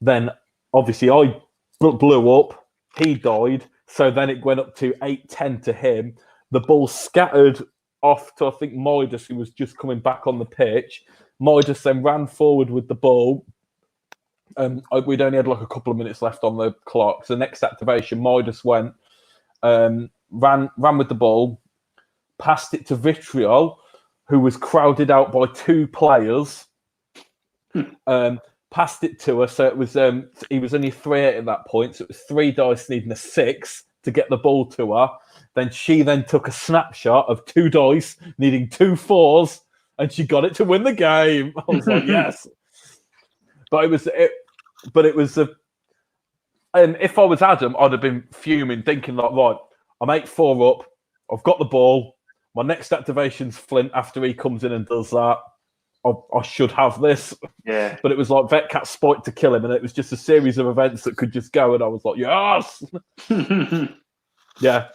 Then obviously I blew up. He died. So then it went up to 8-10 to him. The ball scattered off to, I think, Midas, who was just coming back on the pitch. Midas then ran forward with the ball. We'd only had like a couple of minutes left on the clock. So next activation, Midas went, ran with the ball, passed it to Vitriol, who was crowded out by 2 players. Passed it to her, so it was he was only 3-8 at that point, so it was 3 dice needing a 6 to get the ball to her. Then she took a snapshot of 2 dice needing 2 4s, and she got it to win the game. I was like, yes. But if I was Adam, I'd have been fuming, thinking like, right, I'm 8-4 up, I've got the ball, my next activation's Flint after he comes in and does that. I should have this. Yeah. But it was like Vetcat spiked to kill him, and it was just a series of events that could just go, and I was like, yes! Yeah.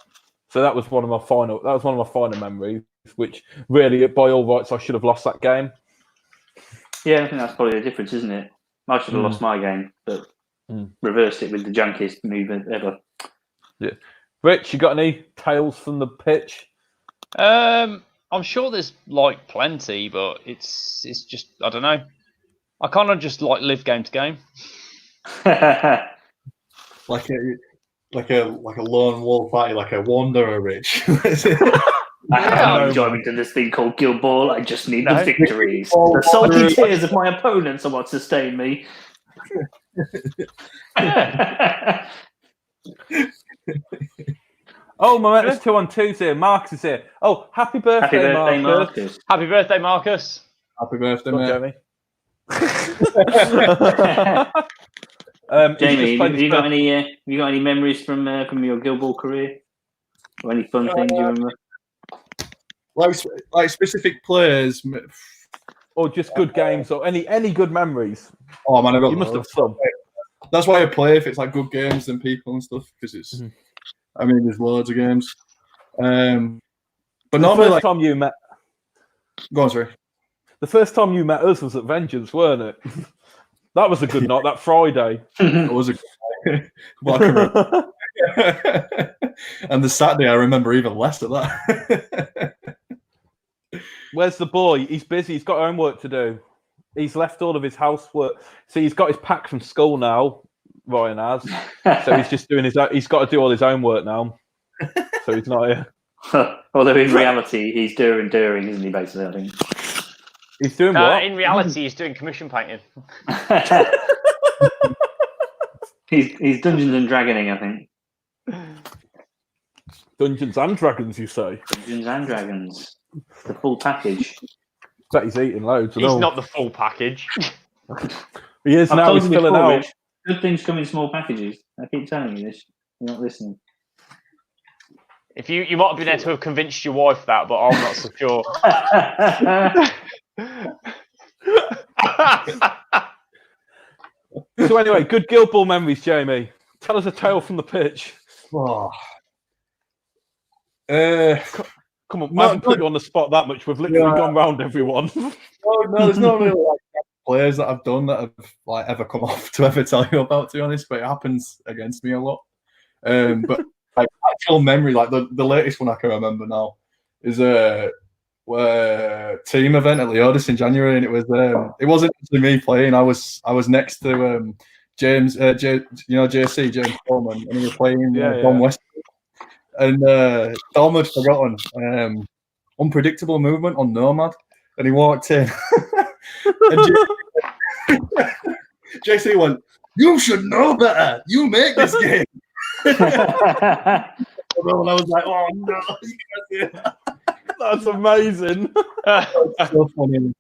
So that was one of my final memories, which really, by all rights, I should have lost that game. Yeah, I think that's probably the difference, isn't it? I should have lost my game, but reversed it with the junkiest movement ever. Yeah. Rich, you got any tales from the pitch? I'm sure there's like plenty, but it's just I don't know. I kind of just like live game to game. like a lone wolf party, like a wanderer, Rich. I have no enjoyment in this thing called Guild Ball. I just need the victories. The salty tears of my opponents are what sustain me. Oh, Momentous 2-on-2's here. Marcus is here. Oh, happy birthday, Marcus. Happy birthday, Marcus. Happy birthday, mate. Jamie, have you got any memories from your Guild Ball career? Or any fun things you remember? Like specific players, or just good games, or any good memories. Oh man, you must have some. That's why I play if it's like good games and people and stuff, because it's. I mean, there's loads of games. But normally, first time you met. Go on, sorry. The first time you met us was at Vengeance, weren't it? That was a good night. That Friday. It was a good night. And the Saturday, I remember even less of that. Where's the boy? He's busy. He's got homework to do. He's left all of his housework. See, he's got his pack from school now. Ryan has. So he's just doing he's got to do all his homework now. So he's not here. Although in reality, he's doing, isn't he, basically, I think. He's doing what? In reality, he's doing commission painting. He's Dungeons and Dragoning, I think. Dungeons and Dragons, you say? Dungeons and Dragons. The full package. Bet he's eating loads. He's not the full package. He is now. He's filling out. Rich, good things come in small packages. I keep telling you this. You're not listening. If you might have been able to have convinced your wife that, but I'm not so sure. So anyway, good Guild Ball memories, Jamie. Tell us a tale from the pitch. Oh. Come on, I haven't put you on the spot that much. We've literally gone round everyone. No, there's no real like, players that I've done that have like ever come off to ever tell you about, to be honest. But it happens against me a lot. But like actual memory, like the latest one I can remember now is a team event at Leodis in January, and it wasn't actually me playing. I was next to James, JC James Coleman, and we were playing Don West. And Dom had forgotten unpredictable movement on Nomad, and he walked in. And JC went, "You should know better. You make this game." And I was like, "Oh no, you can't do that." That's amazing. That's so funny.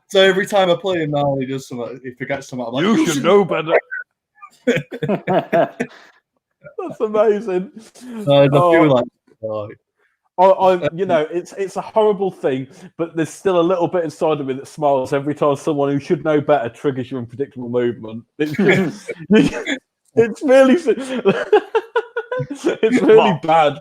So every time I play him now, he does something. He forgets something. I'm like, you should know better. That's amazing. It's a horrible thing, but there's still a little bit inside of me that smiles every time someone who should know better triggers your unpredictable movement. It's really bad.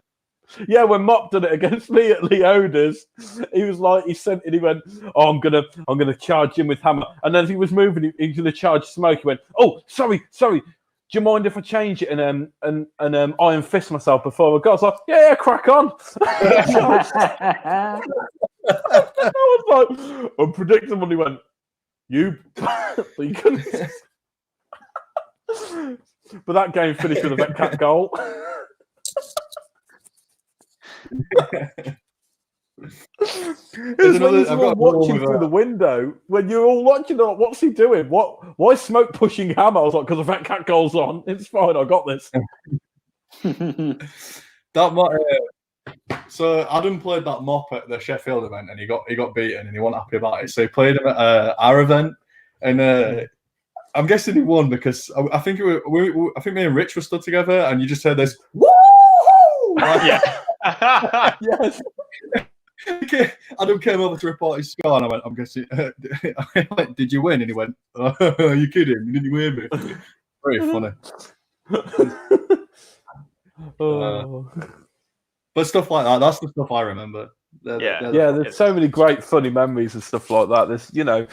Yeah, when Mop did it against me at Leoda's, he was like, he went, "Oh, I'm gonna charge him with hammer," and then as he was moving, he was gonna charge Smoke. He went, "Oh, sorry. Do you mind if I change it and Iron Fist myself before I go?" I was like, yeah, crack on. I was like, unpredictable. He went, but you couldn't. But that game finished with a Vetcat goal. It's when you're watching through the window, when you're all watching, like, what's he doing? Why is Smoke pushing hammer? I was like, because the Vetcat goal's on. It's fine, I got this. So Adam played that Mop at the Sheffield event, and he got beaten, and he wasn't happy about it. So he played him at our event, and I'm guessing he won because I think me and Rich were stood together, and you just heard this woo! Yeah. Yes. Adam came over to report his score, and I went, "I'm guessing." I went, "Did you win?" And he went, "Oh, are you kidding? Didn't you win me?" Very funny. But stuff like that—that's the stuff I remember. There's so many great funny memories and stuff like that. There's, the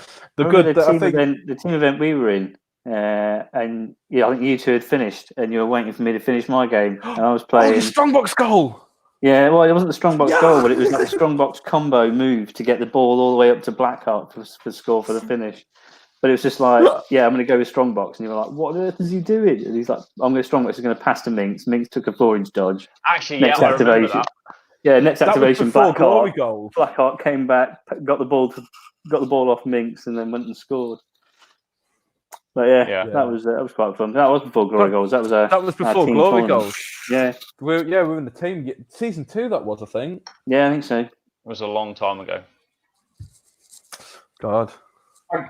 team event we were in, and I think you two had finished, and you were waiting for me to finish my game, and I was playing the Strongbox goal. Yeah, well, it wasn't the Strongbox goal, but it was like the Strongbox combo move to get the ball all the way up to Blackheart for score for the finish. But it was just like, yeah, I'm going to go with Strongbox. And you were like, what on earth is he doing? And he's like, I'm going to Strongbox. He's going to pass to Minx. Minx took a 4-inch dodge. Actually, next I remember that. Yeah, next activation, Blackheart. Blackheart came back, got the ball off Minx, and then went and scored. But that was quite fun. That was before Glory Goals. That was before Glory Goals. Yeah, we were in the team. Season 2, that was, I think. Yeah, I think so. It was a long time ago. God.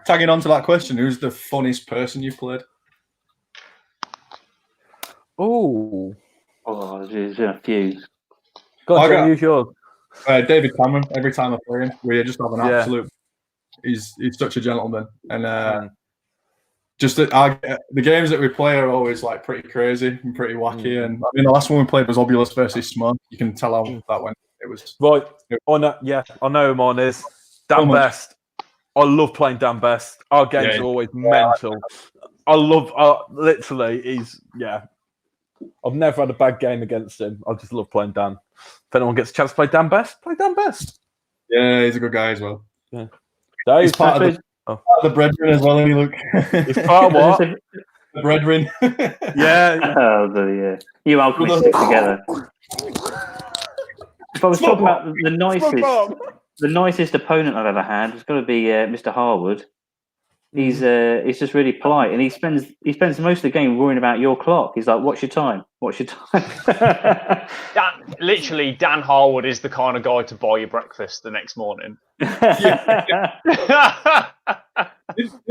Tagging on to that question, who's the funniest person you've played? There's a few. Go on, use yours. David Cameron. Every time I play him, we just have an absolute. He's such a gentleman, and the games that we play are always like pretty crazy and pretty wacky. And I mean, the last one we played was Obulus versus Smoke. You can tell how that went. It was right. I know who mine is. Dan Best. I love playing Dan Best. Our games are always mental. I've never had a bad game against him. I just love playing Dan. If anyone gets a chance to play Dan Best, play Dan Best. Yeah, he's a good guy as well. Yeah. He's part of the brethren as well, Luke. He's part of what? The brethren. Yeah. Oh, you alchemists stick together. If I was talking about the nicest opponent I've ever had, it's got to be Mr. Harwood. He's just really polite, and he spends most of the game worrying about your clock. He's like, "What's your time? What's your time?" Dan Harwood is the kind of guy to buy you breakfast the next morning. Didn't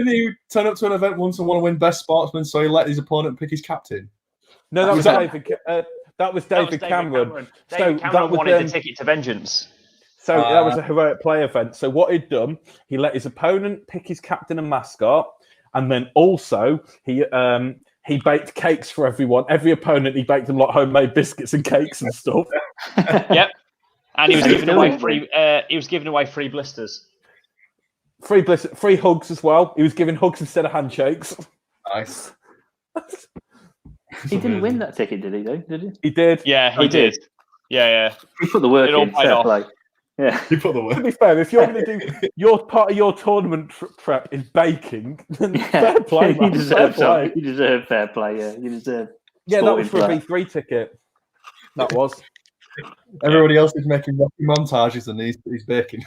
he turn up to an event once and want to win best sportsman, so he let his opponent pick his captain? No, that was David. That was David Cameron. David Cameron wanted the ticket to vengeance. So that was a heroic play event. So what he'd done, he let his opponent pick his captain and mascot, and then also he baked cakes for everyone. Every opponent, he baked them like homemade biscuits and cakes and stuff. Yep. And he was giving away free. He was giving away free blisters. Free hugs as well. He was giving hugs instead of handshakes. Nice. He didn't win that ticket, did he? Though, did he? He did. Yeah, he did. Yeah. He put the work in. Fair play. Yeah. You put the work. To be fair, if you're going to do your part of your tournament prep is baking, then fair play. You deserve fair play. You deserve fair play. Yeah, you deserve. Yeah, that was for a V3 ticket. That was. Everybody else is making Rocky montages and he's baking.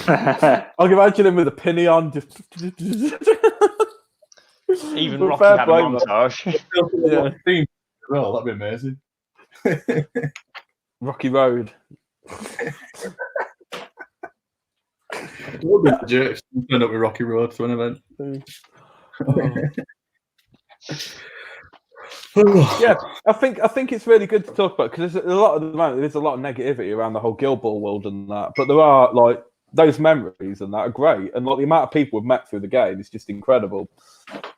I can imagine him with a penny on. Just... Even Rocky had a montage. Yeah. Well, that'd be amazing. Rocky Road. We'll be jerks. Turn up with Rocky Road to an event. Yeah, I think it's really good to talk about because there's a lot of negativity around the whole Guild Ball world and that, but there are like those memories and that are great, and like the amount of people we've met through the game is just incredible.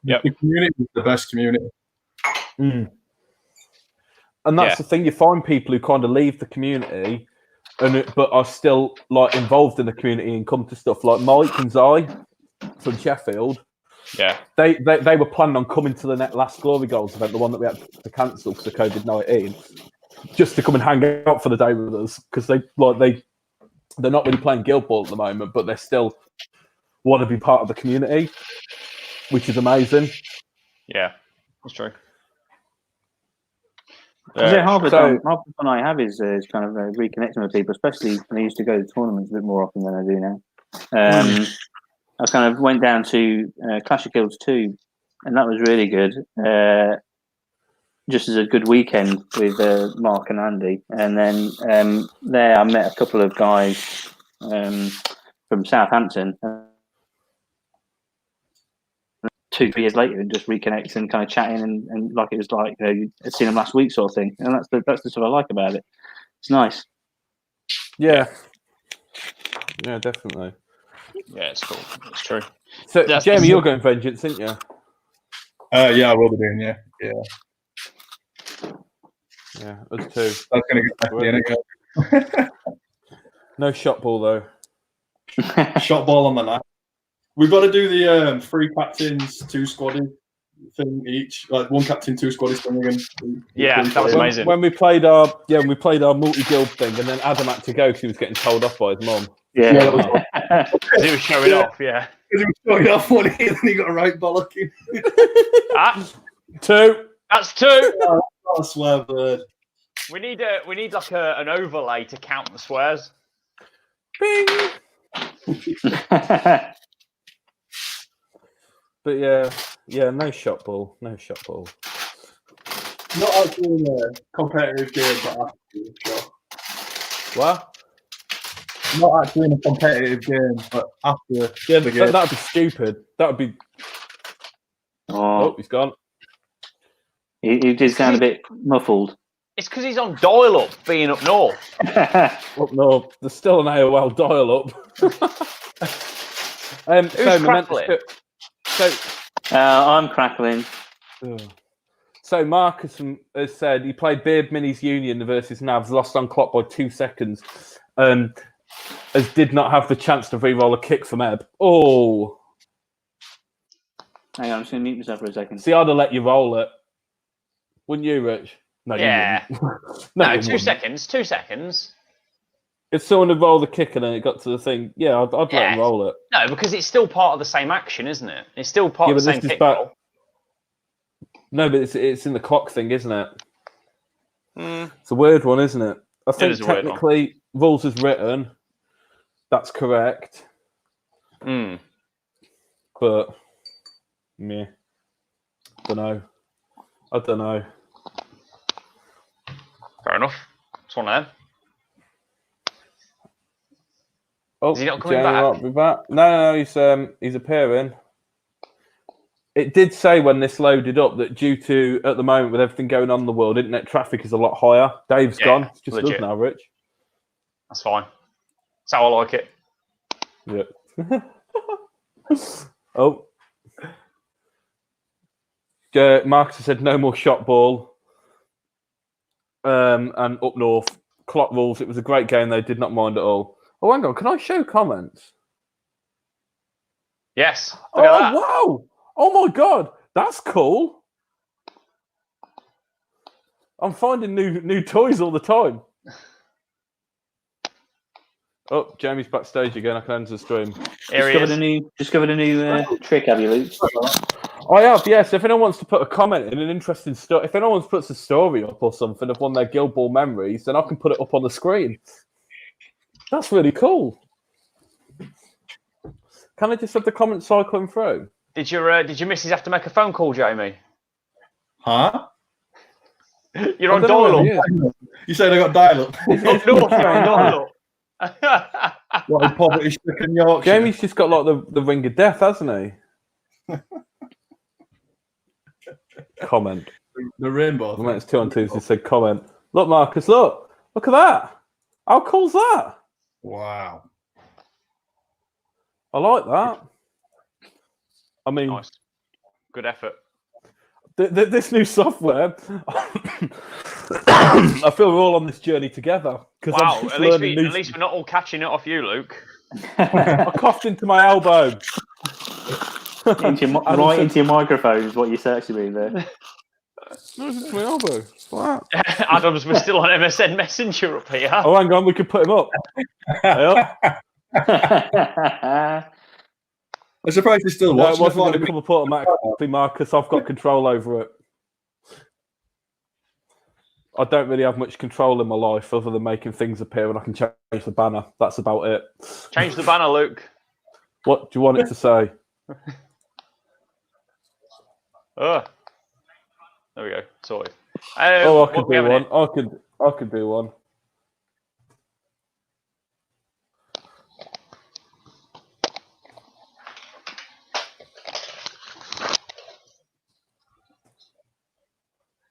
Yeah, the community is the best community. And that's the thing, you find people who kind of leave the community but are still like involved in the community and come to stuff like Mike and Zai from Sheffield. Yeah, they were planning on coming to the last Glory Goals event, the one that we had to cancel because of COVID-19, just to come and hang out for the day with us because they're not really playing Guild Ball at the moment, but they still want to be part of the community, which is amazing. Yeah, that's true. Half the fun I have is kind of reconnecting with people, especially when I used to go to tournaments a bit more often than I do now. I kind of went down to Clash of Guilds 2, and that was really good. Just as a good weekend with Mark and Andy. And then there I met a couple of guys from Southampton. 2-3 years later, and just reconnecting and kind of chatting and like it was like I'd seen them last week sort of thing. And that's the sort I like about it. It's nice. Yeah, definitely. Yeah, it's cool. It's true. So, Jamie, you're going Vengeance, aren't you? Yeah, I will be doing. Yeah. Yeah, us too. That's gonna get back in again. No shot ball though. Shot ball on the night. We've got to do the 3 captains, 2 squaddies thing each, like 1 captain, 2 squaddies thing again. Yeah, that was amazing. When we played our multi-guild thing, and then Adam had to go because he was getting told off by his mum. Yeah, he was showing off. Yeah, he was showing off one, and then he got a right bollocking. 2. That's 2. Oh, I swear, bird. We need like an overlay to count the swears. Bing. But yeah, no shot ball. Not actually a competitive game, but after sure. What? Not actually in a competitive game, but after the game. That'd be stupid. That would be. Oh, he's gone. He did sound a bit muffled. It's because he's on dial-up, being up north. Up north, there's still an AOL dial-up. Who's crackling? I'm crackling. So Marcus has said he played Beard Minis Union versus Navs, lost on clock by 2 seconds, as did not have the chance to re-roll a kick from Ebb. Oh. Hang on, I'm just going to mute myself for a second. See, I'd have let you roll it. Wouldn't you, Rich? No, yeah. No, 2 seconds. 2 seconds. If someone had rolled the kick and then it got to the thing, yeah, I'd let him roll it. No, because it's still part of the same action, isn't it? It's still part of the same kick roll. No, but it's in the clock thing, isn't it? It's a weird one, isn't it? I think technically, rules as written, that's correct. But, meh. I don't know. Fair enough. It's one of them. Oh, is he not coming back? No, he's appearing. It did say when this loaded up that due to, at the moment, with everything going on in the world, internet traffic is a lot higher. Dave's gone. It's just us now, Rich. That's fine. That's how I like it. Yeah. Oh. Marcus has said no more shot ball. And up north, clock rules. It was a great game, though. Did not mind at all. Oh, hang on. Can I show comments? Yes. Look at that. Wow. Oh, my God. That's cool. I'm finding new toys all the time. Oh, Jamie's backstage again. I can end the stream. Discovered a new trick, have you, Luke? I have, yes. If anyone wants to put a comment in an interesting story, if anyone puts a story up or something of one of their Guild Ball memories, then I can put it up on the screen. That's really cool. Can I just have the comments cycling through? Did your missus have to make a phone call, Jamie? Huh? You're on dial-up. You said I got dial-up. Up north, you're on dial-up. What a poverty-stricken Yorkshire. Jamie's just got like the ring of death, hasn't he? Comment. The rainbow. The mate's 2 on 2s. He said comment. Look, Marcus, look at that. How cool's that? Wow. I like that. I mean, Nice. Good effort. This new software, I feel we're all on this journey together. Wow, at least we're not all catching it off you, Luke. I coughed into my elbow. Right into your microphone is what you're searching me there. No, it's into my elbow. Wow. Adams, we're still on MSN Messenger up here. Oh, hang on, we could put him up. I'm surprised he's still watching. It wasn't going to come up automatically, Marcus. I've got control over it. I don't really have much control in my life other than making things appear, and I can change the banner. That's about it. Change the banner, Luke. What do you want it to say? There we go. Sorted. I could do one. I could do one.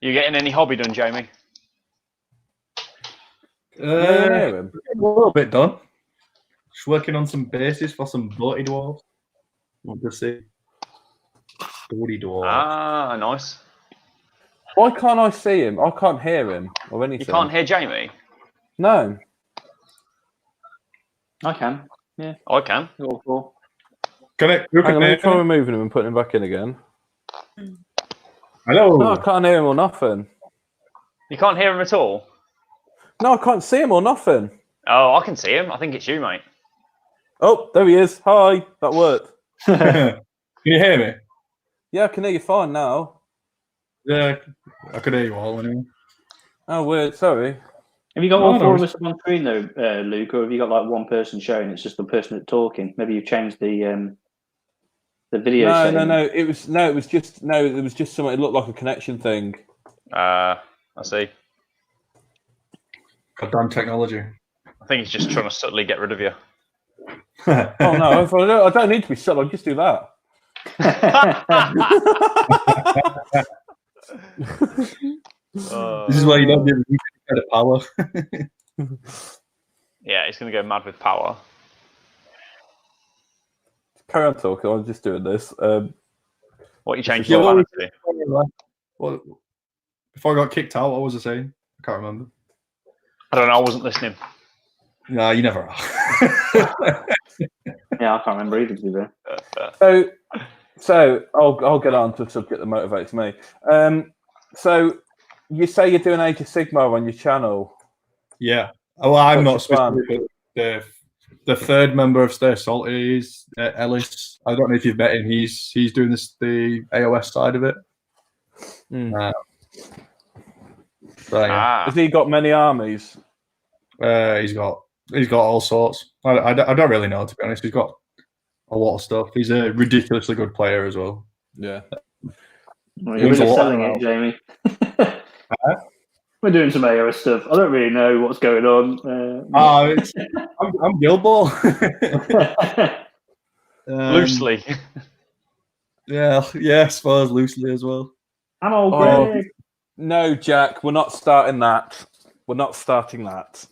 You getting any hobby done, Jamie? A little bit done. Just working on some bases for some bloated dwarves. Want to see? Bloody dwarf. Ah, nice. Why can't I see him? I can't hear him or anything. You can't hear Jamie? No. I can. Yeah. I can. Can I? Who Hang can on, hear try me? removing him and putting him back in again. Hello. No, I can't hear him or nothing. You can't hear him at all? No, I can't see him or nothing. Oh, I can see him. I think it's you, mate. Oh, there he is. Hi. That worked. Can you hear me? Yeah, I can hear you fine now. Yeah, I could hear you all anyway. Oh, weird. Sorry. Have you got all four of us on screen though, Luke, or have you got like one person showing? It's just the person that's talking. Maybe you've changed the video. No. It was just something. It looked like a connection thing. I see. Goddamn technology. I think he's just trying to subtly get rid of you. Oh no, I don't need to be subtle. I'll just do that. This is why you don't give me credit power. Yeah, he's going to go mad with power. Carry on talking. I'm just doing this. What you changed Yeah, your banner to? Well, before I got kicked out, what was I saying? I can't remember. I don't know. I wasn't listening. No, you never are. Yeah, I can't remember either. To be fair. So I'll get on to a subject that motivates me. So you say you're doing Age of Sigmar on your channel. Yeah. Well, I'm not What's your plan? specific. The third member of Stay Salty is Ellis. I don't know if you've met him. He's doing the AOS side of it. So, yeah. Has he got many armies? He's got all sorts. I don't really know, to be honest. He's got a lot of stuff. He's a ridiculously good player as well. Yeah. Well, you're really selling it, Jamie. We're doing some AOS stuff. I don't really know what's going on. I'm Guild Ball. Loosely. Yeah, I suppose loosely as well. I'm old Greg. No, Jack, we're not starting that. We're not starting that.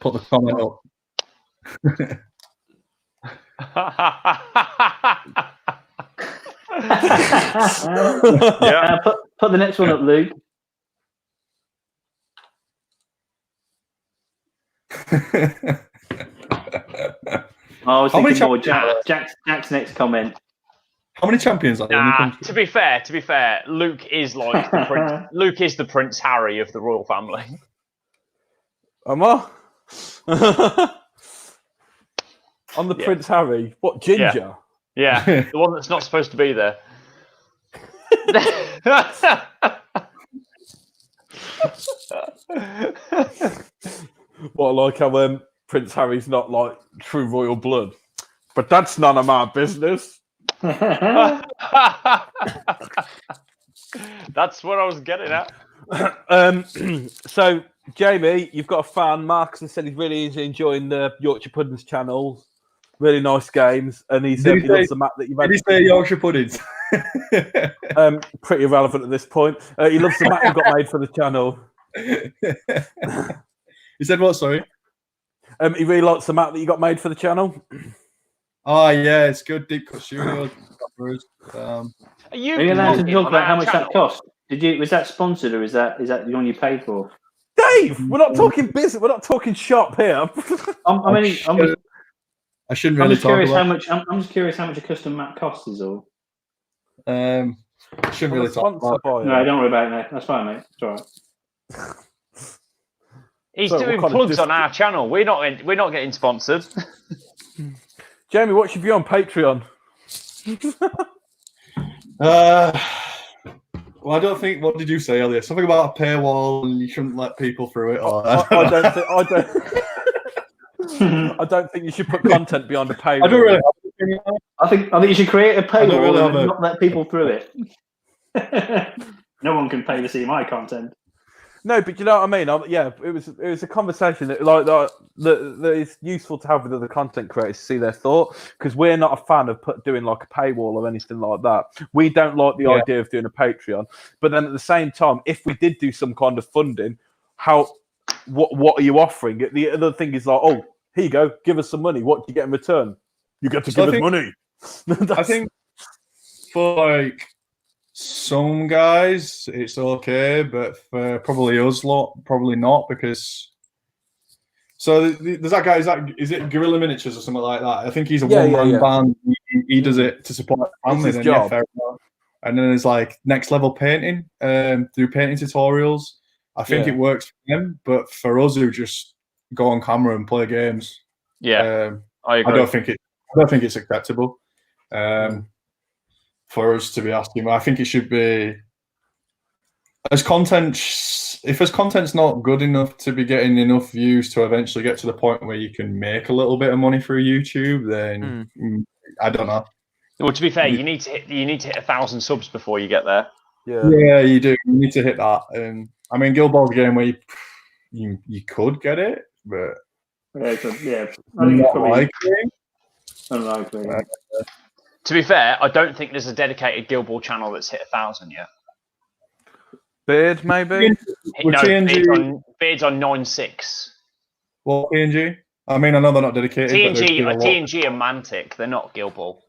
Put the comment up. Yeah. Put the next one up, Luke. I was thinking more Jack's next comment. How many champions are there in the country? To be fair, Luke is like the Prince. Luke is the Prince Harry of the royal family. Am I? I'm the Prince Harry. What, Ginger? Yeah, the one that's not supposed to be there. What, like how Prince Harry's not like true royal blood? But that's none of my business. That's what I was getting at. So, Jamie, you've got a fan. Markson said he really is enjoying the Yorkshire Puddings channel. Really nice games, and he said he loves the map that you've had. Did he say Yorkshire Puddings? Pretty irrelevant at this point. He loves the map you got made for the channel. He said what? Sorry. He really likes the map that you got made for the channel. Oh yeah, it's good. Deep Cut Studios. Are you allowed to talk about how much that cost? Was that sponsored or is that the one you paid for? Dave, we're not talking business. We're not talking shop here. I shouldn't really talk about. I'm just curious how much a custom map costs. Is all. I shouldn't really talk about. No, don't worry about it, mate. That's fine, mate. It's all right. He's doing plugs on our channel. We're not getting sponsored. Jamie, what's your view on Patreon? Well, I don't think. What did you say earlier? Something about a paywall and you shouldn't let people through it. Or I don't think you should put content beyond a paywall. I don't really. I think you should create a paywall and not let people through it. No one can pay to see my content. No, but you know what I mean. It was a conversation that is useful to have with other content creators to see their thought, because we're not a fan of doing like a paywall or anything like that. We don't like the idea of doing a Patreon, but then at the same time, if we did do some kind of funding, what are you offering? The other thing is like, oh, here you go, give us some money. What do you get in return? You get to give us money. I think for like some guys it's okay, but for probably us lot, probably not, because there's that guy, is it Guerrilla Miniatures or something like that? I think he's a one-man band. He does it to support the family. It's his job. Fair enough. And then there's like next level painting, through painting tutorials. I think it works for them, but for us who just go on camera and play games, I agree. I don't think it's acceptable. For us to be asking, I think it should be as content. If as content's not good enough to be getting enough views to eventually get to the point where you can make a little bit of money through YouTube, then I don't know. Well, to be fair, you need to hit 1,000 subs before you get there. Yeah, you do. You need to hit that. I mean, Guild Ball's a game where you could get it, but I think it's unlikely. To be fair, I don't think there's a dedicated Guild Ball channel that's hit 1,000 yet. Beard, maybe? Beard's on 9.6. Well, TNG? I mean, I know they're not dedicated. TNG and Mantic, they're not Guild Ball.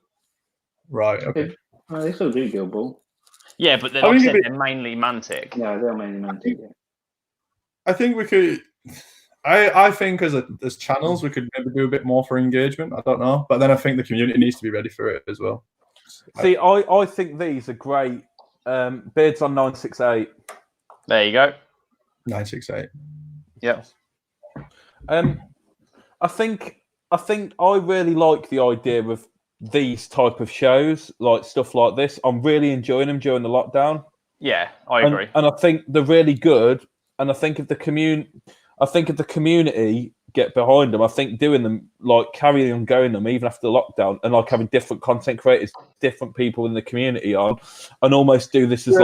Right, okay. They still do Guild Ball. Yeah, but they're mainly Mantic. Yeah, they're mainly Mantic. I think we could... I think as channels we could maybe do a bit more for engagement. I don't know, but then I think the community needs to be ready for it as well. See, I think these are great. Beard's on 968. There you go. 968. Yeah. I think I really like the idea of these type of shows, like stuff like this. I'm really enjoying them during the lockdown. Yeah, I agree. And I think they're really good. And I think if the community get behind them, I think doing them, like carrying on going them even after the lockdown, and like having different content creators, different people in the community on, and almost do this as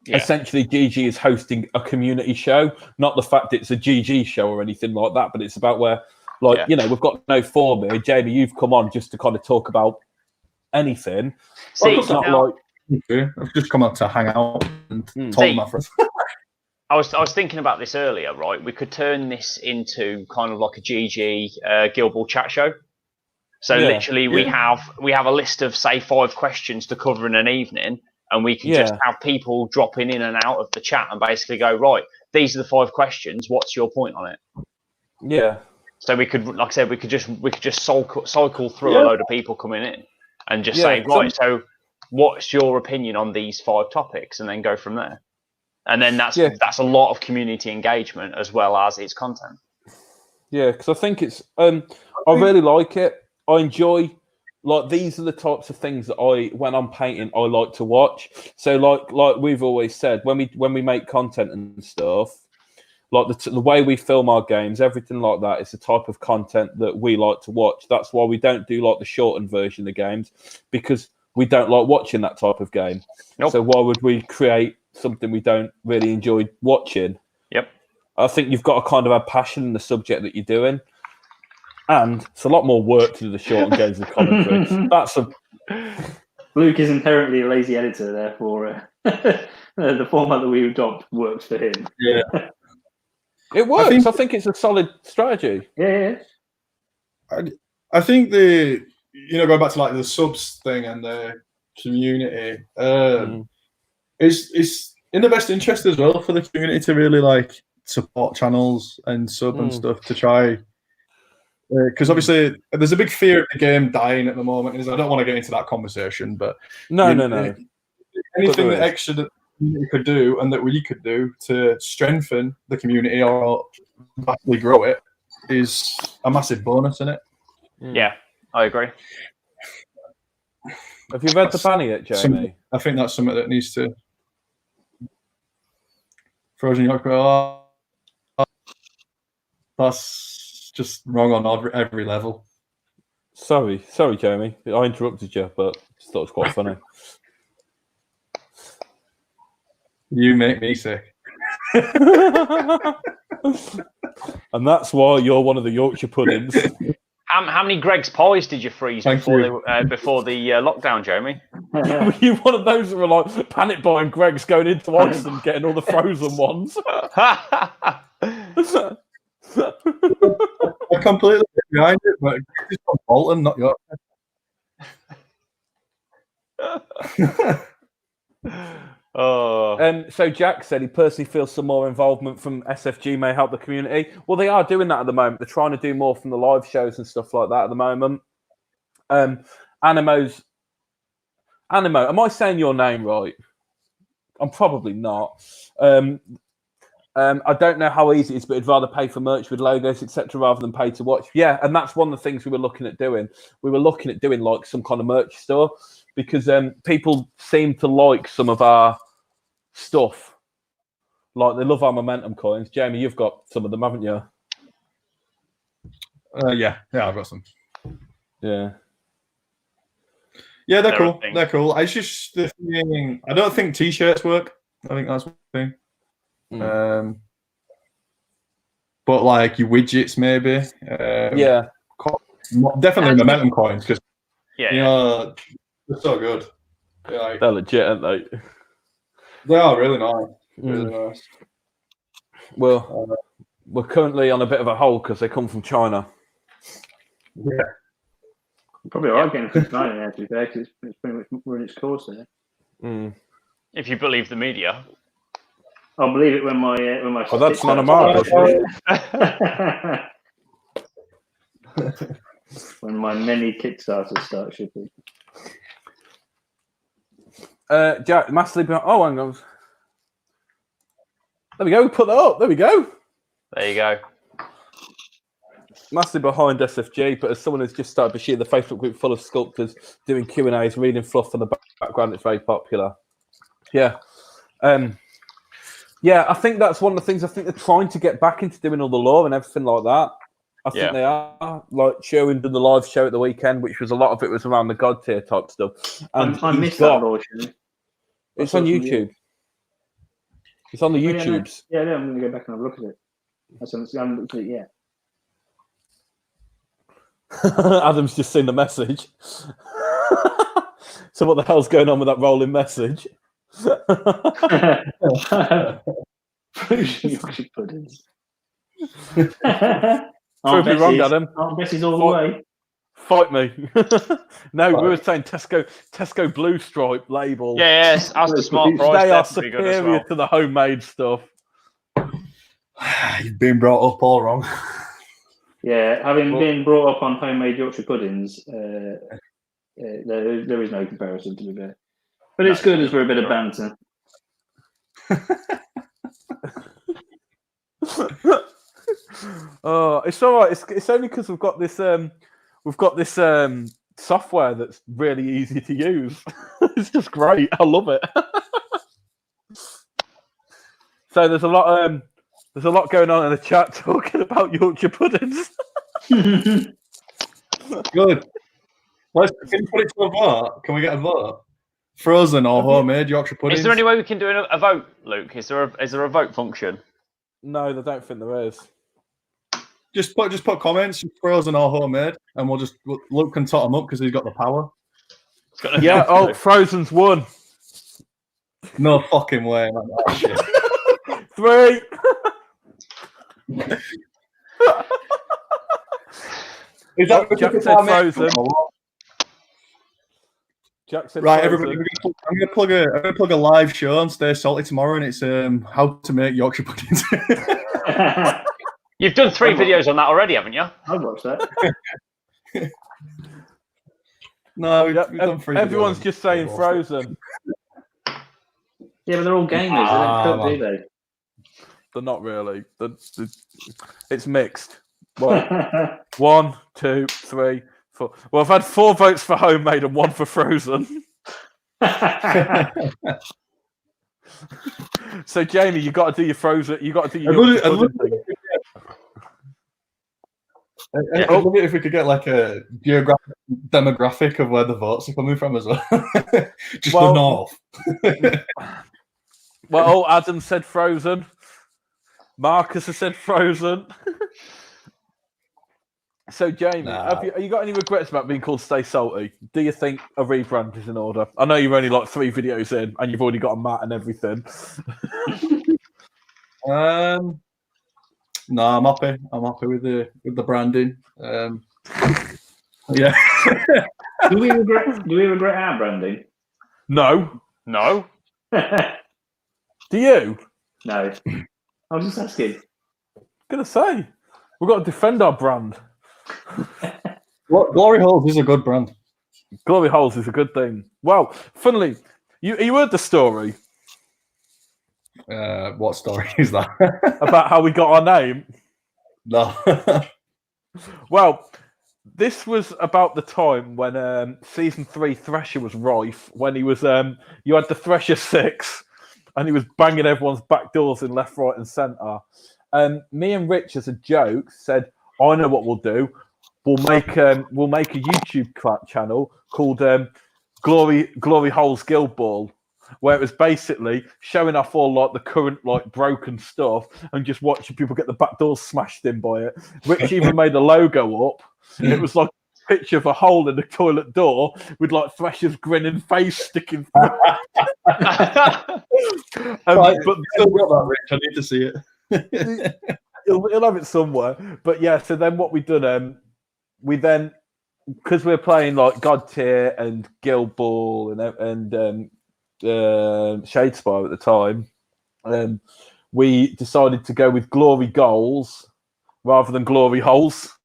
essentially GG is hosting a community show, not the fact it's a GG show or anything like that, but it's about where, we've got no form here. Jamie, you've come on just to kind of talk about anything. See, it's not now, like I've just come out to hang out and talk See, to my friends. I was thinking about this earlier, right? We could turn this into kind of like a GG Guild Ball chat show. So literally, we have a list of say 5 questions to cover in an evening, and we could just have people dropping in and out of the chat and basically go, right, these are the 5 questions. What's your point on it? Yeah. So we could, like I said, we could just cycle through a load of people coming in and just say, right, so what's your opinion on these 5 topics, and then go from there. And then that's a lot of community engagement as well as its content. Yeah, because I think it's I really like it. I enjoy, like, these are the types of things that when I'm painting, I like to watch. So like we've always said, when we make content and stuff, like the way we film our games, everything like that is the type of content that we like to watch. That's why we don't do like the shortened version of games, because we don't like watching that type of game. Nope. So why would we create something we don't really enjoy watching? Yep. I think you've got to kind of have passion in the subject that you're doing. And it's a lot more work to do the shortened games of commentary. Luke is inherently a lazy editor, therefore the format that we adopt works for him. Yeah. It works. I think it's a solid strategy. Yeah. I think going back to like the subs thing and the community, it's in the best interest as well for the community to really like support channels and sub and stuff to try. Because obviously there's a big fear of the game dying at the moment. I don't want to get into that conversation, but no. Anything extra that you could do and that we could do to strengthen the community or vastly grow it is a massive bonus in it. Yeah, I agree. Have you read the banner yet, Jamie? I think that's something that needs to. Frozen York, that's just wrong on every level. Sorry, Jamie. I interrupted you, but just thought it was quite funny. You make me sick. And that's why you're one of the Yorkshire puddings. How many Greg's pies did you freeze before the lockdown, Jamie? Were you one of those that were like panic buying Greg's, going into Iceland, getting all the frozen ones? I completely behind it, but it's from Bolton, not Yorkshire. So Jack said he personally feels some more involvement from SFG may help the community. Well, they are doing that at the moment. They're trying to do more from the live shows and stuff like that at the moment. Animo, am I saying your name right? I'm probably not. I don't know how easy it is, but I'd rather pay for merch with logos, etc., rather than pay to watch. Yeah, and that's one of the things we were looking at doing. We were looking at doing like some kind of merch store, because people seem to like some of our stuff. Like, they love our Momentum coins. Jamie, you've got some of them, haven't you? Yeah, I've got some. Yeah, they're cool. They're cool. It's just the thing. I don't think t-shirts work. I think that's the thing. But like your widgets, maybe. Definitely Momentum coins, because they're so good. They're legit, aren't they? They are really nice. Really nice. Well, we're currently on a bit of a hold because they come from China. Yeah. Probably are getting from China now, to be fair, because it's pretty much run its course there. If you believe the media. I'll believe it when my Oh, that's not a mark. When my many Kickstarters start shipping. Jack, massively behind. Oh, hang on. There we go. Put that up. There we go. There you go. Massively behind SFG, but as someone who's just started pursuing the Facebook group full of sculptors doing Q&As, reading fluff in the background, it's very popular. Yeah. I think that's one of the things. I think they're trying to get back into doing all the lore and everything like that. I think they are. Like, Sherwin did the live show at the weekend, which was a lot of it was around the God tier type stuff. And I missed that lore show. It's on YouTube. It's on the YouTubes. Yeah, I'm going to go back and have a look at it. I haven't looked at it yet. Adam's just seen the message. So what the hell's going on with that rolling message? Frozen Yorkshire puddings. Prove me wrong, Adam. Aunt Bessie's all the way. Fight me. No, we were saying Tesco Blue Stripe label. Yes, as the smart price. They are superior to the homemade stuff. You've been brought up all wrong. Yeah, having been brought up on homemade Yorkshire puddings, there is no comparison, to be fair. But it's good as for a bit of banter. Oh, it's all right. It's only because we've got this software that's really easy to use. It's just great. I love it. So there's a lot going on in the chat talking about Yorkshire puddings. Good. Can you put it to a vote? Can we get a vote? Frozen or homemade Yorkshire puddings? Is there any way we can do a vote, Luke? Is there a vote function? No, I don't think there is. Just put comments, frozen or homemade, and Luke can tot them up because he's got the power. Yeah. Oh, Frozen's won. No fucking way, man. Oh, shit. 3. Is that Jack said Frozen. Jack said right, Frozen. everybody. I'm gonna plug a live show on Stay Salty tomorrow, and it's how to make Yorkshire puddings. You've done 3 videos on that already, haven't you? I've watched that. No, we've done 3. Everyone's videos. just saying Frozen. Yeah, but they're all gamers. They don't cook, do they? They're not really. It's mixed. Well, 1, 2, 3, 4. Well, I've had 4 votes for homemade and 1 for Frozen. So, Jamie, you got to do your Frozen. You got to do your Yorkshire pudding thing. I'd love it if we could get like a geographic demographic of where the votes are coming from as well. Just the north. Well, Adam said Frozen. Marcus has said Frozen. So, Jamie, have you got any regrets about being called Stay Salty? Do you think a rebrand is in order? I know you're only like 3 videos in and you've already got a mat and everything. No, I'm happy. I'm happy with the branding. Yeah. Do we regret our branding? No. No. Do you? No. I was just asking. I'm gonna say we've got to defend our brand. Glory Holes is a good brand. Glory Holes is a good thing. Well, funnily, you heard the story. What story is that? About how we got our name? No. Well, this was about the time when season 3 Thresher was rife. When he was, you had the Thresher 6, and he was banging everyone's back doors in left, right, and centre. Me and Rich, as a joke, said, "I know what we'll do. We'll make a YouTube channel called Glory Holes Guild Ball." Where it was basically showing off all like the current like broken stuff and just watching people get the back doors smashed in by it. Rich even made a logo up. It was like a picture of a hole in the toilet door with like Thresher's grinning face sticking through. Right, but still got that, Rich. I need to see it. He'll have it somewhere. But yeah, so then what we done, we then, because we were playing like God Tier and Guild Ball and Shadespire at the time, we decided to go with Glory Goals rather than Glory Holes.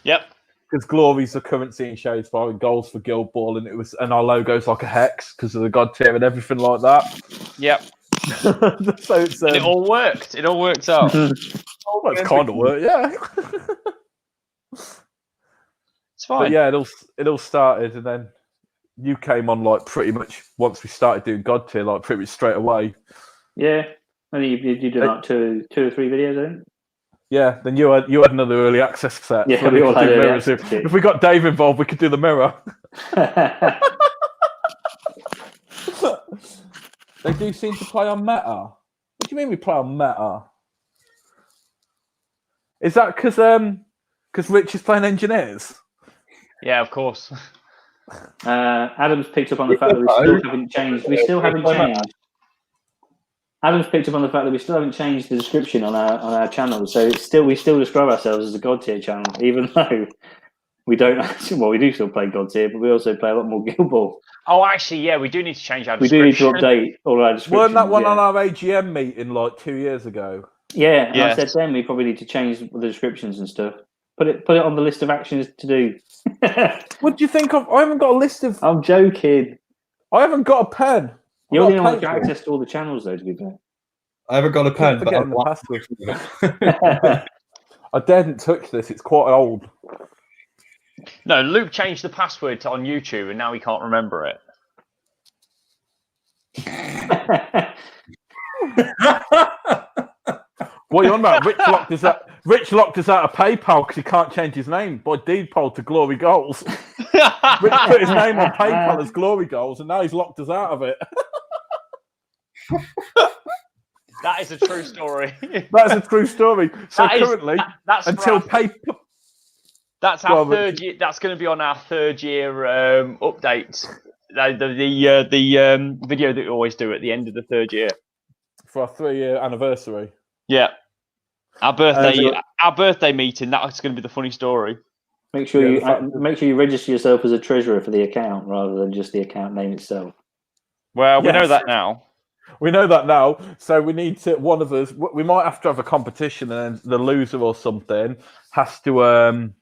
Yep. Because Glory's the currency in Shadespire and goals for Guild Ball, and and our logo's like a hex because of the God Tier and everything like that. Yep. So it's and it all worked. It all worked out. Well, it's kind of worked, yeah. It's fine. But yeah, it all started, and then you came on like pretty much once we started doing God Tier, like pretty much straight away. Yeah, I think you did like two or 3 videos, I think. Yeah, then you had another early access set. Yeah, we all had early access. If we got Dave involved, we could do the mirror. They do seem to play on meta. What do you mean we play on meta? Is that because Rich is playing engineers? Yeah, of course. Adam's picked up on the fact that we still haven't changed. We still haven't changed. Adam's picked up on the fact that we still haven't changed the description on our channel. So we still describe ourselves as a God tier channel, even though we don't. Well, we do still play God tier, but we also play a lot more Guild Ball. Oh, actually, yeah, we do need to change our description. We description. do need to update all our descriptions. Weren't that one on our AGM meeting like 2 years ago? Yeah, and I said then we probably need to change the descriptions and stuff. Put it on the list of actions to do. What do you think of? I haven't got a list of. I'm joking. I haven't got a pen. You're the only one who has access to all the channels, though. To be fair, I haven't got a pen. But the password. I daren't touch this. It's quite old. No, Luke changed the password on YouTube, and now he can't remember it. What are you on about? Rich locked us out of PayPal because he can't change his name by deed poll to Glory Goals. Rich put his name on PayPal as Glory Goals, and now he's locked us out of it. That is a true story. That's a true story. So currently, that's until PayPal. That's our third year. That's going to be on our third year updates. The video that we always do at the end of the third year for our 3-year anniversary. Yeah, our birthday meeting. That's going to be the funny story. Make sure you register yourself as a treasurer for the account rather than just the account name itself. Well, we know that now. We know that now. So we need to. One of us. We might have to have a competition, and then the loser or something has to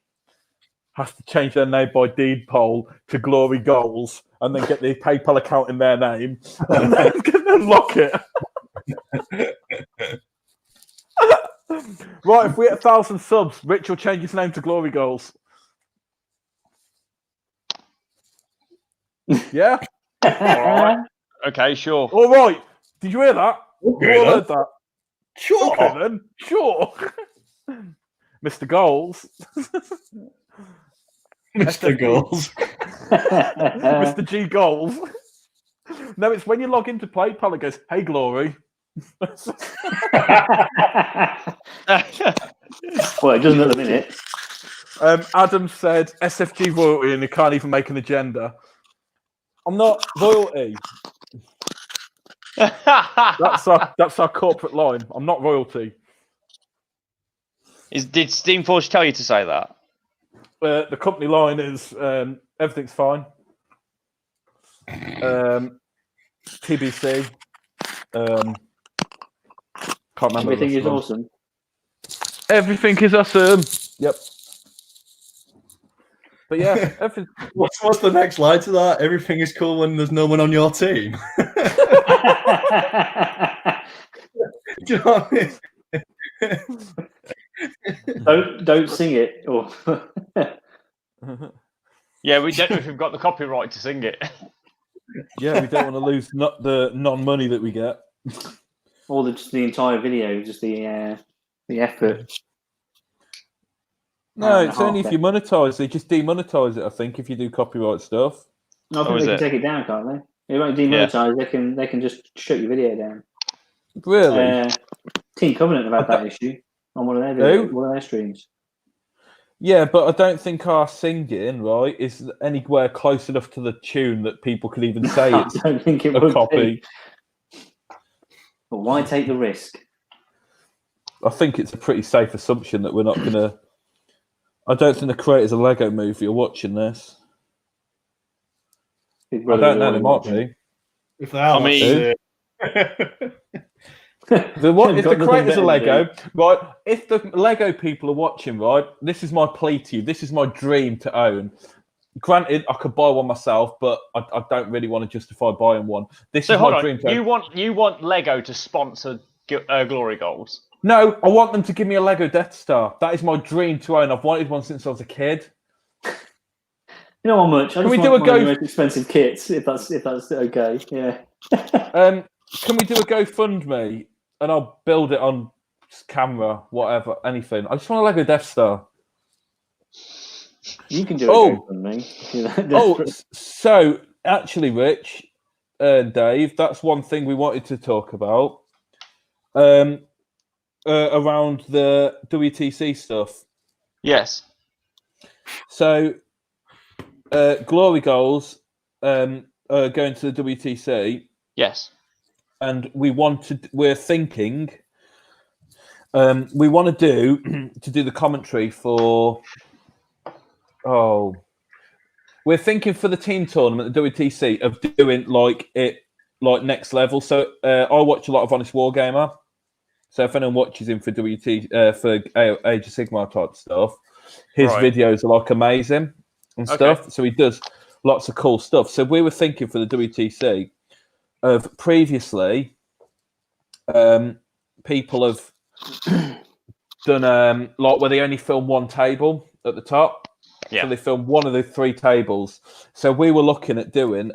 change their name by deed poll to Glory Goals, and then get the PayPal account in their name, and then unlock it. Right, if we hit 1,000 subs, Rich will change his name to Glory Goals. Yeah? All right. Okay, sure. All right. Did you hear that? Okay, you all heard that? Sure. Okay, then. Sure. Mr. Goals. Mr. Goals. Mr. G Goals. No, it's when you log into PayPal, it goes, "Hey, Glory." Well, it doesn't at the minute. Adam said SFG royalty, and he can't even make an agenda. I'm not royalty. That's our corporate line. I'm not royalty. Did Steamforge tell you to say that? The company line is everything's fine. TBC. Can't remember. Everything is awesome. Everything is awesome. Yep. But yeah, everything. What's the next line to that? Everything is cool when there's no one on your team. Do you know what I mean? Don't sing it. Or yeah, we don't know if we've got the copyright to sing it. Yeah, we don't want to lose the non-money that we get. Or just the entire video, just the effort. No, it's only if you monetize. They just demonetize it, I think, if you do copyright stuff. No, I think they can take it down, can't they? They won't demonetize. Yeah. They can just shut your video down. Really? Team Covenant have had that issue on one of their videos, one of their streams. Yeah, but I don't think our singing, right, is anywhere close enough to the tune that people could even say it's I don't think it a would copy. Be. But why take the risk? I think it's a pretty safe assumption that we're not going to... I don't think the creators of Lego Movie are watching this. I don't know, they might be. If they are, if the creators of Lego, right? If the Lego people are watching, right? This is my plea to you. This is my dream to own. Granted, I could buy one myself, but I don't really want to justify buying one. This is my dream to own. You want Lego to sponsor Glory Goals? No, I want them to give me a Lego Death Star. That is my dream to own. I've wanted one since I was a kid. You know how much? I just want one of the most expensive kits, if that's okay. Yeah. Can we do a GoFundMe and I'll build it on camera, whatever, anything. I just want a Lego Death Star. You can do a GoFundMe. So actually, Rich and Dave, that's one thing we wanted to talk about. Around the WTC stuff. Yes. So Glory Goals going to the WTC. Yes. And we're thinking we want to do the commentary for we're thinking for the team tournament, the WTC, of doing like next level. So I watch a lot of Honest Wargamer. So if anyone watches him for for Age of Sigmar type stuff, his videos are like amazing and stuff. So he does lots of cool stuff. So we were thinking for the WTC of previously, people have done like where they only film one table at the top. Yeah. So they film one of the 3 tables. So we were looking at doing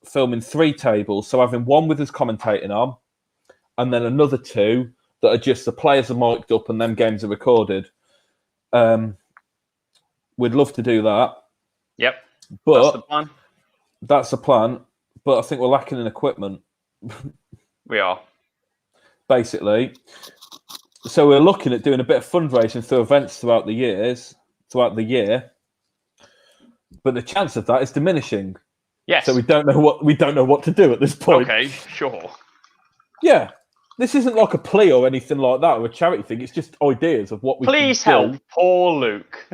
filming 3 tables. So having one with us commentating on, and then another 2 that are just the players are mic'd up and them games are recorded. We'd love to do that. Yep. But that's the plan. That's the plan. But I think we're lacking in equipment. We are. Basically. So we're looking at doing a bit of fundraising through events throughout the year. But the chance of that is diminishing. Yes. So we don't know what to do at this point. Okay, sure. Yeah. This isn't like a plea or anything like that, or a charity thing. It's just ideas of what we Please can help do. poor Luke.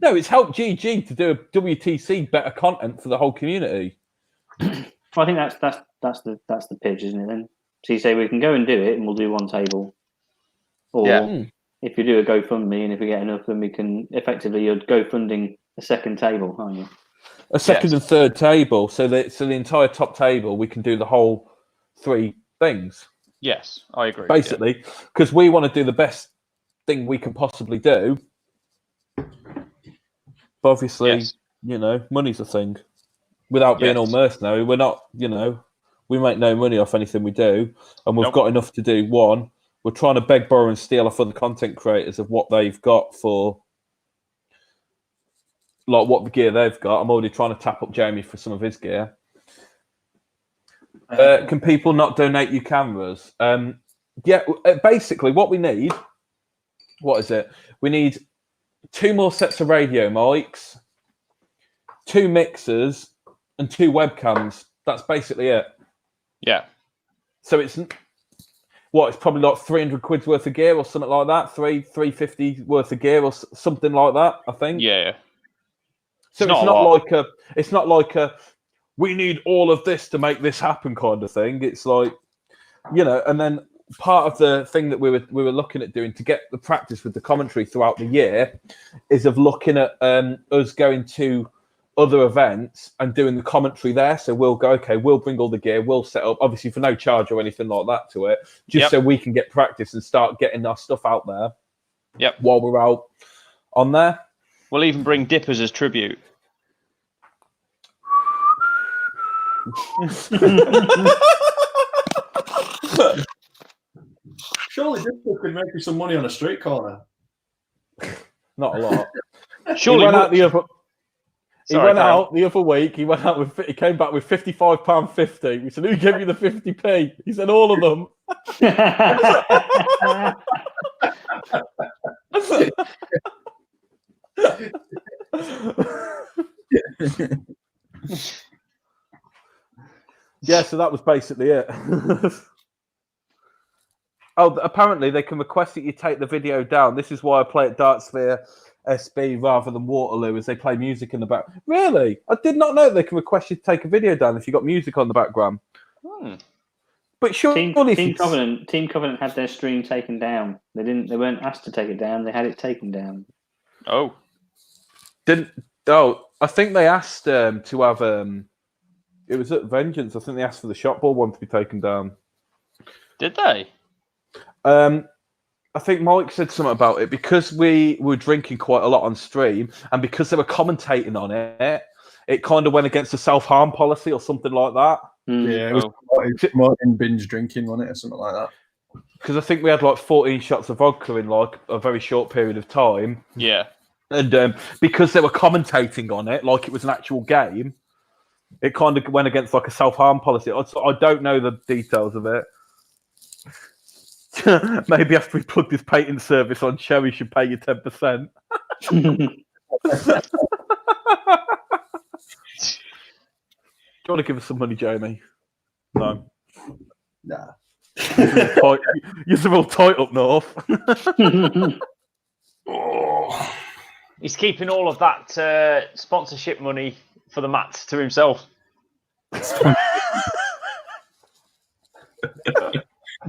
No, it's helped GG to do a WTC better content for the whole community. Well, I think that's the pitch, isn't it? Then so you say we can go and do it, and we'll do one table, or if you do a GoFundMe, and if we get enough, then we can effectively you're GoFunding a second table, aren't you? A second and third table, so the entire top table we can do the whole 3 things. Yes, I agree. Basically, because we want to do the best thing we can possibly do. But obviously, money's a thing. Without being all mercenary, we're not, we make no money off anything we do. And we've got enough to do. One, we're trying to beg, borrow, and steal off other content creators of what they've got for, like, what the gear they've got. I'm already trying to tap up Jamie for some of his gear. Can people not donate you cameras? Basically, what we need, what is it? We need 2 more sets of radio mics, 2 mixers, and 2 webcams. That's basically it. Yeah. So it's probably like 300 quid's worth of gear or something like that. 350 worth of gear or something like that, I think. Yeah. So it's not like a we need all of this to make this happen kind of thing. It's like, and then part of the thing that we were looking at doing to get the practice with the commentary throughout the year is of looking at us going to other events and doing the commentary there. So we'll go, okay, we'll bring all the gear, we'll set up, obviously for no charge or anything like that to it, just so we can get practice and start getting our stuff out there. Yep. While we're out on there. We'll even bring dippers as tribute. Surely Dipper could make you some money on a street corner. Not a lot. Surely he went out the other week. He came back with £55.50. We said, "Who gave you the 50p?" He said, "All of them." Yeah, so that was basically it. Apparently they can request that you take the video down. This is why I play at Dartsphere SB rather than Waterloo, as they play music in the back. Really? I did not know they can request you to take a video down if you got music on the background. But sure, Team Covenant had their stream taken down. They weren't asked to take it down. They had it taken down. Oh. I think they asked to have it was at Vengeance. I think they asked for the shot ball one to be taken down. Did they? I think Mike said something about it because we were drinking quite a lot on stream, and because they were commentating on it, it kind of went against the self-harm policy or something like that. Yeah, it was more in binge drinking, wasn't it, or something like that? Because I think we had like 14 shots of vodka in like a very short period of time. Yeah. And because they were commentating on it like it was an actual game, it kind of went against like a self-harm policy. I don't know the details of it. Maybe after we plug this patent service on, Sherry should pay you 10%. you want to give us some money, Jamie? No. Nah. You're all tight up north. He's keeping all of that sponsorship money for the mats to himself.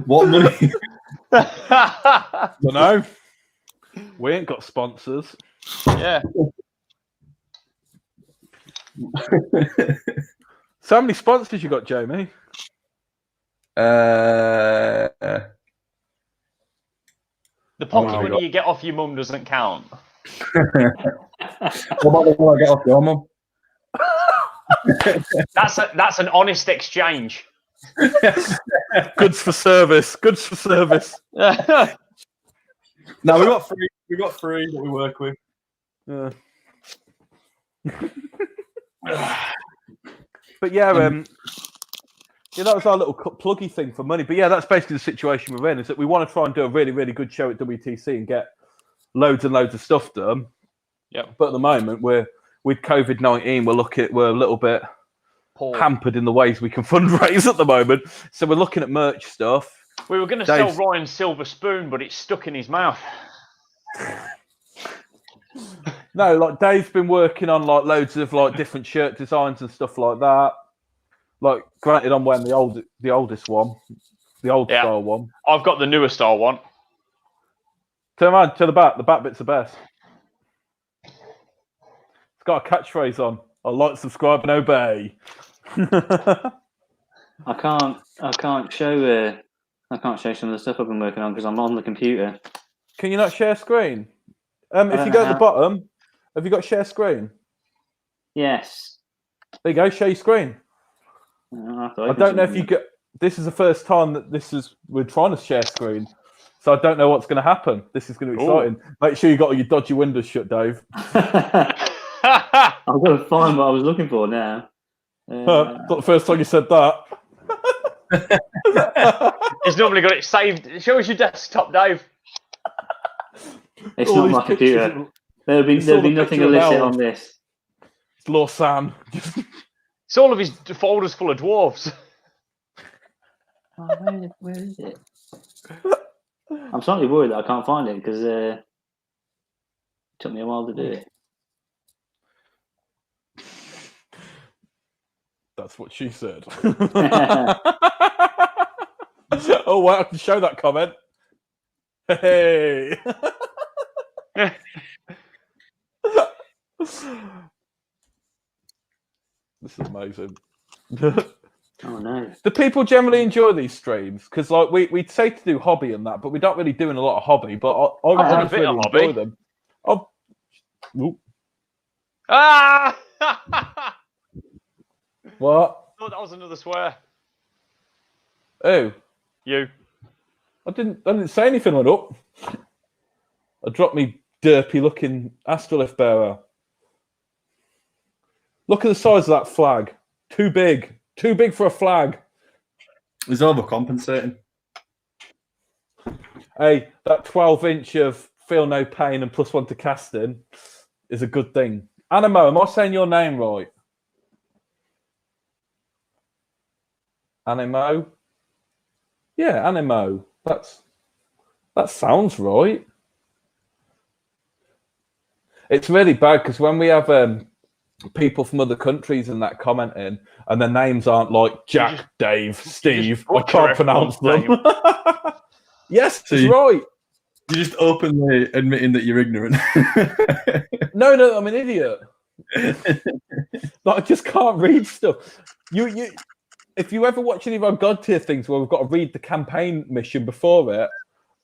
What money? I don't know. We ain't got sponsors. Yeah. So how many sponsors you got, Jamie? The pocket my money God. you get off your mum doesn't count. What about the one I get off your mum? That's an honest exchange. Goods for service. Goods for service. No, we got three. We got three that we work with. Yeah. But yeah, that was our little pluggy thing for money. But yeah, that's basically the situation we're in. Is that we want to try and do a really, really good show at WTC and get loads and loads of stuff done. Yeah. But at the moment, with COVID-19, we're a little bit hampered in the ways we can fundraise at the moment. So we're looking at merch stuff. We were going to sell Ryan's silver spoon, but it's stuck in his mouth. No, like Dave's been working on like loads of like different shirt designs and stuff like that. Like, granted, I'm wearing the oldest one, the old style one. I've got the newer style one. Turn around to the back. The back bit's the best. It's got a catchphrase on. I like, subscribe, and obey. I can't show some of the stuff I've been working on because I'm on the computer. Can you not share screen? If you go at the bottom, have you got share screen? Yes. There you go. Share your screen. I don't know if you get. This is the first time that we're trying to share screen, so I don't know what's going to happen. This is going to be exciting. Make sure you got all your dodgy windows shut, Dave. I've got to find what I was looking for now. Not the first time you said that. He's normally got it saved. Show us your desktop, Dave. It's not my computer. There'll be nothing illicit on this. It's Lawsan. It's all of his folders full of dwarves. Oh, where is it? I'm slightly worried that I can't find it because it took me a while to do it. That's what she said. Oh, wow, I can show that comment. Hey. This is amazing. Oh no! Do people generally enjoy these streams? Because like we say to do hobby and that, but we're not really doing a lot of hobby. But I a bit really of enjoy hobby. them. Ah! What? I thought that was another swear. Oh, You. I didn't say anything. Went up. I dropped me derpy looking astrolift bearer. Look at the size of that flag. Too big for a flag. He's overcompensating. Hey, that 12-inch of feel no pain and +1 to casting is a good thing. Animo, am I saying your name right? Animo? Yeah, Animo. That sounds right. It's really bad because when we have people from other countries and that commenting, and their names aren't like Jack, Dave, Steve, I can't pronounce them. Yes, so it's right. You're just openly admitting that you're ignorant. No, I'm an idiot. Like, I just can't read stuff. You, if you ever watch any of our God tier things where we've got to read the campaign mission before it,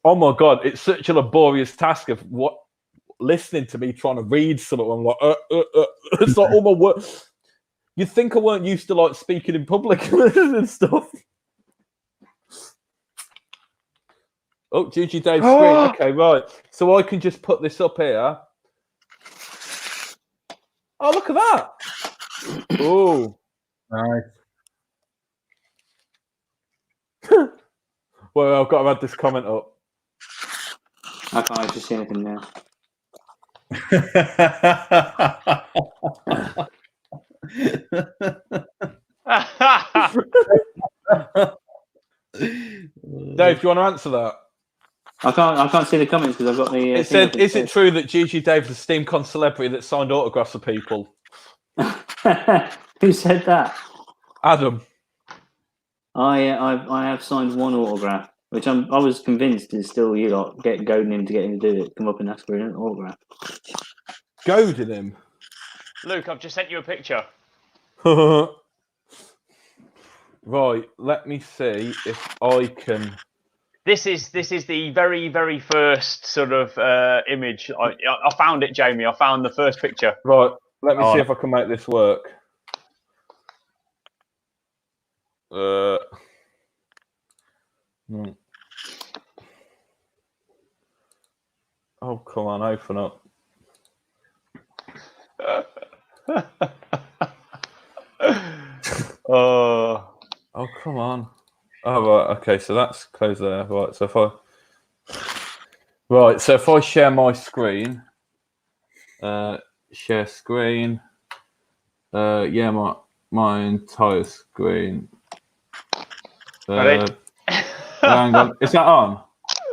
oh my God, it's such a laborious task of listening to me trying to read something. I'm like, it's like all my work. You'd think I weren't used to like speaking in public and stuff. Oh, GG Dave's screen. Okay, right. So I can just put this up here. Oh, look at that. Oh, Nice. Well, I've got to add this comment up. I can't actually see anything now. Dave, do you want to answer that? I can't see the comments because I've got the. It said, "Is it true that Gigi Davis is a SteamCon celebrity that signed autographs for people?" Who said that? Adam. I have signed one autograph, which I was convinced is still you lot goading him to get him to do it. Come up and ask for an autograph. Goading him. Luke, I've just sent you a picture. Right, let me see if I can. This is the very, very first sort of image. I found it, Jamie. I found the first picture. Right, let me see if I can make this work. Oh, come on, open up. Oh, come on. Oh, right. Okay, so that's close there. Right, so if I share my screen, share screen, yeah, my entire screen. Hang on, is that on?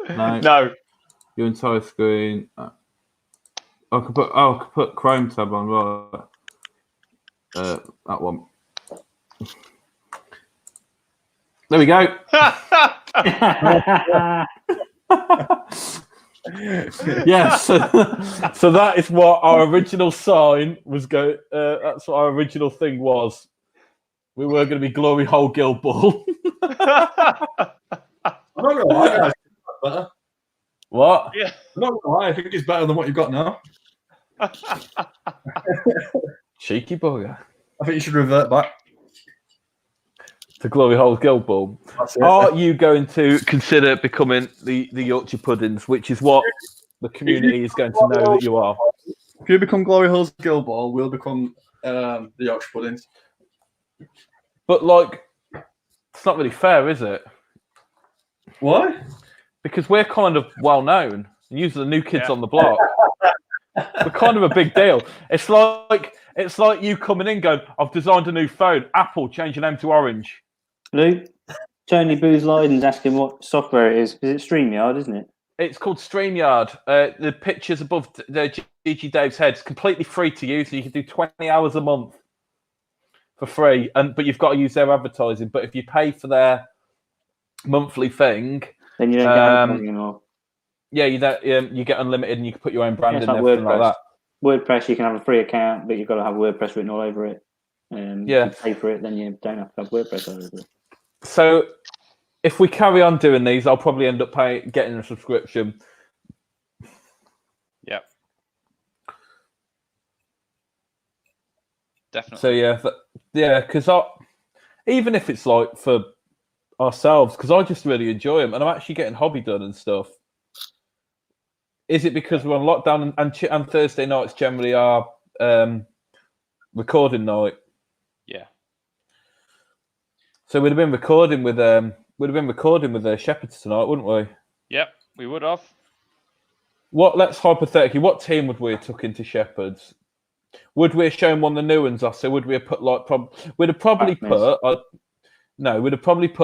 No. No. Your entire screen. I could put Chrome tab on, right? That one. There we go. Yes. So that is what our original sign was. That's what our original thing was. We were going to be Glory Hole Guild Ball. I don't know why, guys. Better. What? Yeah. I'm not gonna lie, I think it's better than what you've got now. Cheeky bugger. I think you should revert back to Glory Hole Guild Ball. Are you going to consider becoming the Yorkshire Puddings, which is what the community is going to know that you are? If you become Glory Holes Guild Ball, we'll become the Yorkshire Puddings. But like, it's not really fair, is it? Why? Because we're kind of well known. Usually the new kids on the block. We're kind of a big deal. It's like you coming in going, I've designed a new phone. Apple, change your name to Orange. Luke, Tony Booth Lyden's asking what software it is. Is it StreamYard, isn't it? It's called StreamYard. The pictures above the Gigi Dave's head is completely free to use. So you can do 20 hours a month for free. But you've got to use their advertising. But if you pay for their monthly thing, then you don't get anything anymore. Yeah, you get unlimited and you can put your own brand in like and everything like that. WordPress, you can have a free account, but you've got to have WordPress written all over it. If you pay for it, then you don't have to have WordPress all over it. So if we carry on doing these, I'll probably end up getting a subscription. Yeah. Definitely. So because even if it's like for ourselves, because I just really enjoy them and I'm actually getting hobby done and stuff. Is it because we're on lockdown and Thursday nights generally our recording night? Yeah. So we'd have been recording with Shepherds tonight, wouldn't we? Yep, we would have. Let's hypothetically, what team would we have took into Shepherds? Would we have shown one of the new ones off? So would we have put we'd have probably put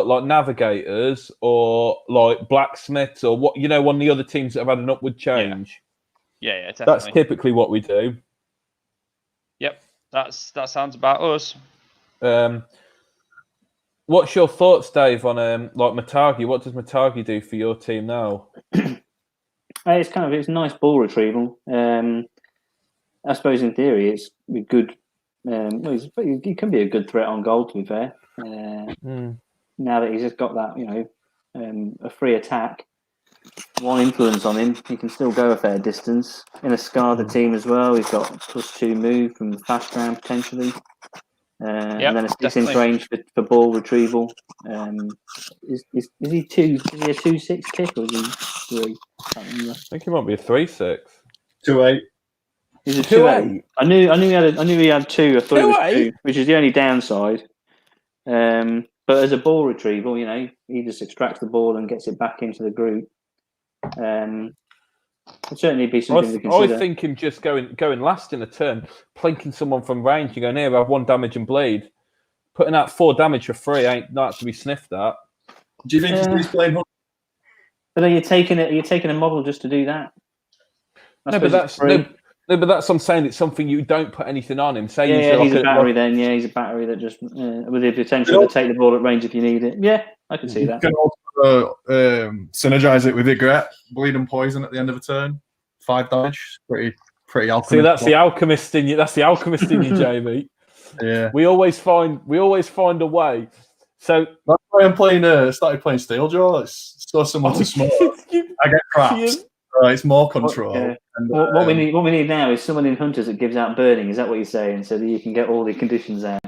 like Navigators or like Blacksmiths or what, one of the other teams that have had an upward change. Yeah, definitely. That's typically what we do. Yep, that sounds about us. What's your thoughts, Dave, on like Matagi? What does Matagi do for your team now? It's a nice ball retrieval. I suppose in theory it's a good. He can be a good threat on goal. To be fair, now that he's just got that, a free attack, one influence on him, he can still go a fair distance. In a SCADA team as well, he's got +2 move from the fast round potentially. And then a 6-inch range for ball retrieval. Is he a 2.6 kick or is he 3? I think he might be a 3.6. 2.8. He's a 2.8. I knew he had 2. I thought it was 2, which is the only downside. But as a ball retrieval, he just extracts the ball and gets it back into the group. It'd certainly be something to I consider. think him just going last in a turn, plinking someone from range, you go, here, have 1 damage and bleed. Putting out 4 damage for free ain't not to be sniffed at. Do you think he's playing Hunter? But are you taking a model just to do that? No, but that's what I'm saying. It's something you don't put anything on him. Say he's a battery then. Yeah, he's a battery that just with the potential to take the ball at range if you need it. Yeah, I can see that. You can also synergize it with Igret, bleed and poison at the end of a turn. 5 damage. Pretty alchemist. See, that's the alchemist in you. That's the alchemist in you, Jamie. Yeah. We always find a way. So that's why I'm started playing Steeljaw. It's so similar to Smoke. I get traps. It's more control. And, what we need now is someone in Hunters that gives out burning. Is that what you're saying? So that you can get all the conditions out.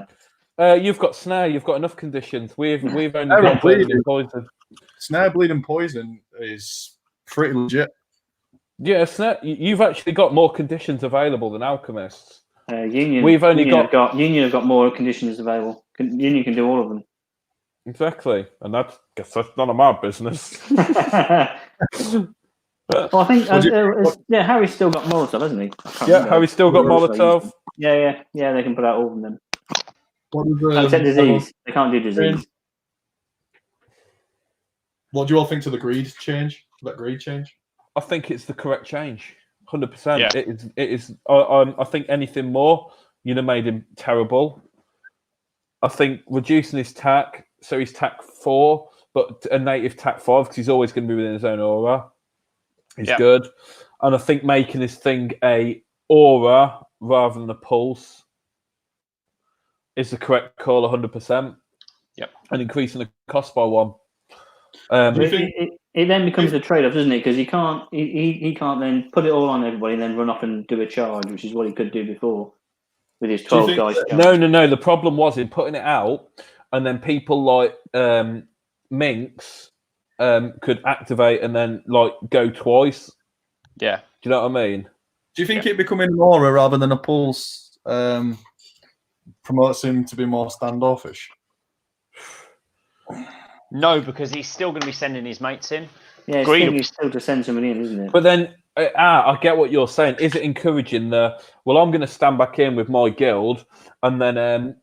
You've got snare. You've got enough conditions. We've only got bleed and poison. Snare, bleed and poison is pretty legit. Yeah, snare. You've actually got more conditions available than alchemists. Union. Union have got more conditions available. Union can do all of them. Exactly, and guess that's none of my business. Well, I think Harry's still got Molotov, hasn't he? Harry's still got Molotov. Yeah. They can put out all of them. What except disease. They can't do disease. What do you all think to the greed change? That greed change? I think it's the correct change. 100%. Yeah. It is. I think anything more, you'd have made him terrible. I think reducing his tack, so he's tack 4, but a native tack 5 because he's always going to be within his own aura. He's good. And I think making his thing a aura rather than a pulse is the correct call 100%. Yep. And increasing the cost by 1. It then becomes a trade-off, doesn't it? Because he can't then put it all on everybody and then run off and do a charge, which is what he could do before with his 12 guys. No. The problem was in putting it out, and then people like Minx could activate and then go twice. Yeah. Do you know what I mean? Do you think it becoming an aura rather than a pulse promotes him to be more standoffish? No, because he's still going to be sending his mates in. Yeah, it's still to send somebody in, isn't it? But then, I get what you're saying. Is it encouraging I'm going to stand back in with my guild, and then,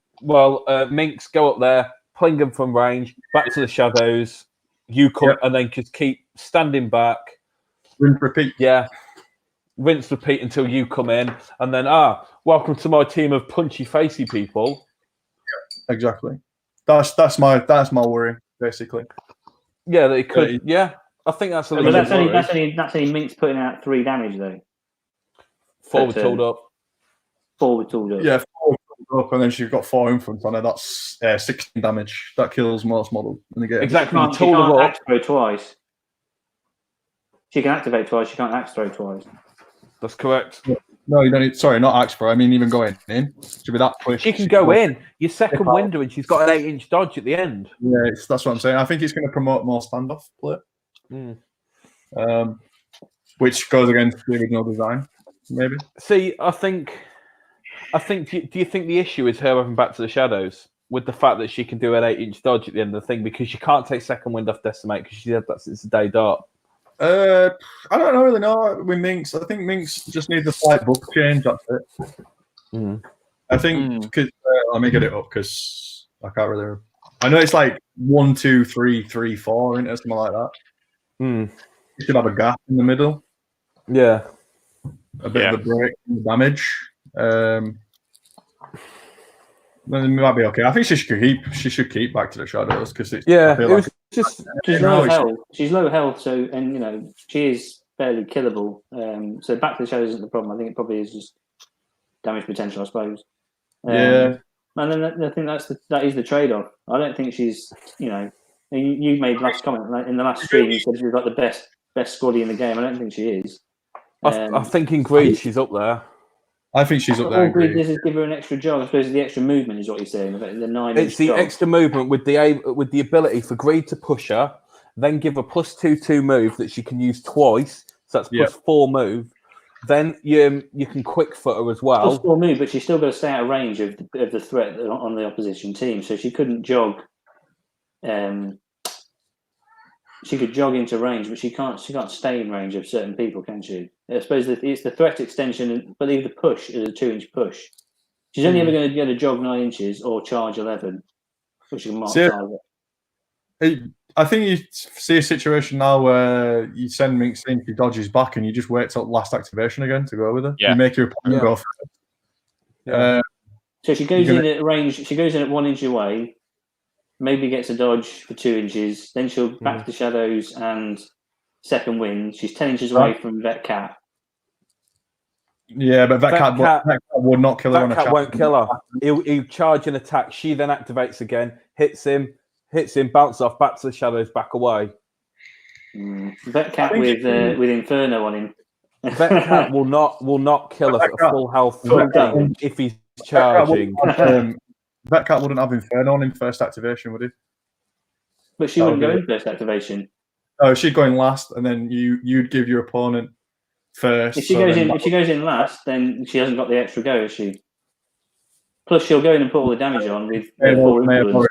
Minx, go up there, pling them from range, back to the shadows, you come, and then just keep standing back. Rinse, repeat. Yeah. Rinse, repeat until you come in, and then, welcome to my team of punchy, facey people. Yeah, exactly. That's my worry, basically. Yeah, they could. Yeah, I think that's a. But that's only Minx putting out 3 damage though. 4 with tooled up. 4 with tooled up. Yeah, 4 with tooled up, and then she's got 4 influence on her. That's 16 damage. That kills most models in the game. Exactly. She can't axe throw twice. She can activate twice. She can't axe throw twice. That's correct. No, you don't need. Sorry, not axe throw. I mean, even going in. Should be that quick. She can go in. Your second window, and she's got an 8-inch dodge at the end. Yeah, that's what I'm saying. I think it's going to promote more standoff play. Which goes against the original design, maybe. See, I think. Do you think the issue is her having Back to the Shadows with the fact that she can do an 8-inch dodge at the end of the thing because she can't take second wind off Decimate because she had that since the day dart? I don't really know with Minx. I think Minx just needs a slight book change. That's it. I think because let me get it up because I can't really. I know it's like 1, 2, 3, 3, 4, isn't it? Something like that. You should have a gap in the middle. Yeah, a bit of a break in the damage. Then it might be okay. I think she should keep Back to the Shadows because it's she's low health. She's low health, so she is fairly killable. So Back to the Shadows isn't the problem. I think it probably is just damage potential, I suppose. And then I think that is the trade-off. I don't think she's you made last comment in the last stream. You said she's like the best squaddy in the game. I don't think she is. I think in greed she's up there. I think she's up there. This is give her an extra jog. I suppose the extra movement is what you're saying. The 9. It's the extra movement with the ability for greed to push her, then give a +2/2 move that she can use twice. So that's +4 move. Then you can quick foot her as well. +4 move, but she's still got to stay out of range of the threat on the opposition team. So she couldn't jog. she could jog into range, but she can't stay in range of certain people, can she? I suppose that it's the threat extension, and believe the push is a 2-inch push. She's only ever going to get a jog 9 inches or charge 11, which she can mark target. I think you see a situation now where you send Minx in, she dodges back, and you just wait till last activation again to go with her. Yeah. You make your opponent go first. Yeah. So she goes in at range. She goes in at 1 inch away. Maybe gets a dodge for 2 inches. Then she'll back to shadows and second wind. She's 10 inches away from Vet Cat. Yeah, but Vet Cat would not kill her on a Vet Cat charge. won't kill her. He'll charge an attack. She then activates again, hits him, bounce off, back to the shadows, back away. Vet Cat with Inferno on him. Vet Cat will not kill us at full health if he's charging. Vet Cat wouldn't have Inferno on in first activation, would he? But she wouldn't go in first activation. Oh, she'd go in last, and then you'd give your opponent first. If she goes in last, then she hasn't got the extra go, has she? Plus, she'll go in and put all the damage on with 4 influence.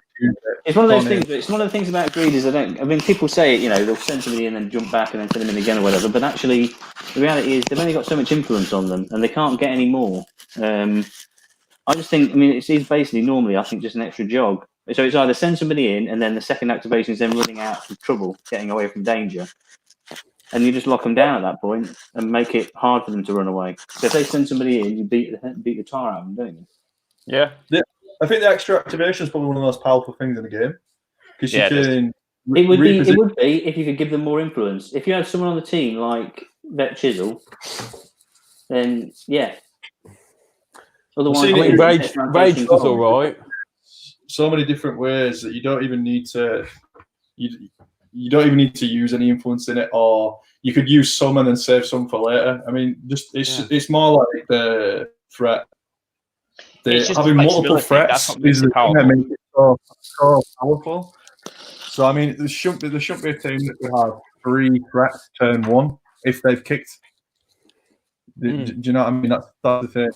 It's one of those things. It's one of the things about greed is people say they'll send somebody in and jump back and then send them in again or whatever. But actually, the reality is they've only got so much influence on them, and they can't get any more. I just think. It's basically normally I think just an extra jog. So it's either send somebody in and then the second activation is them running out of trouble, getting away from danger, and you just lock them down at that point and make it hard for them to run away. So if they send somebody in, you beat the tar out of them, don't you? Yeah. I think the extra activation is probably one of the most powerful things in the game because It would be if you could give them more influence. If you had someone on the team like Vet Chisel, then yeah. Otherwise, Rage is all right. So many different ways that you don't even need to. You don't even need to use any influence in it, or you could use some and then save some for later. It's more like the threat. Having multiple threats is the thing that makes it so powerful. So there shouldn't be a team that would have 3 threats turn 1 if they've kicked. Do you know what I mean? That's the thing.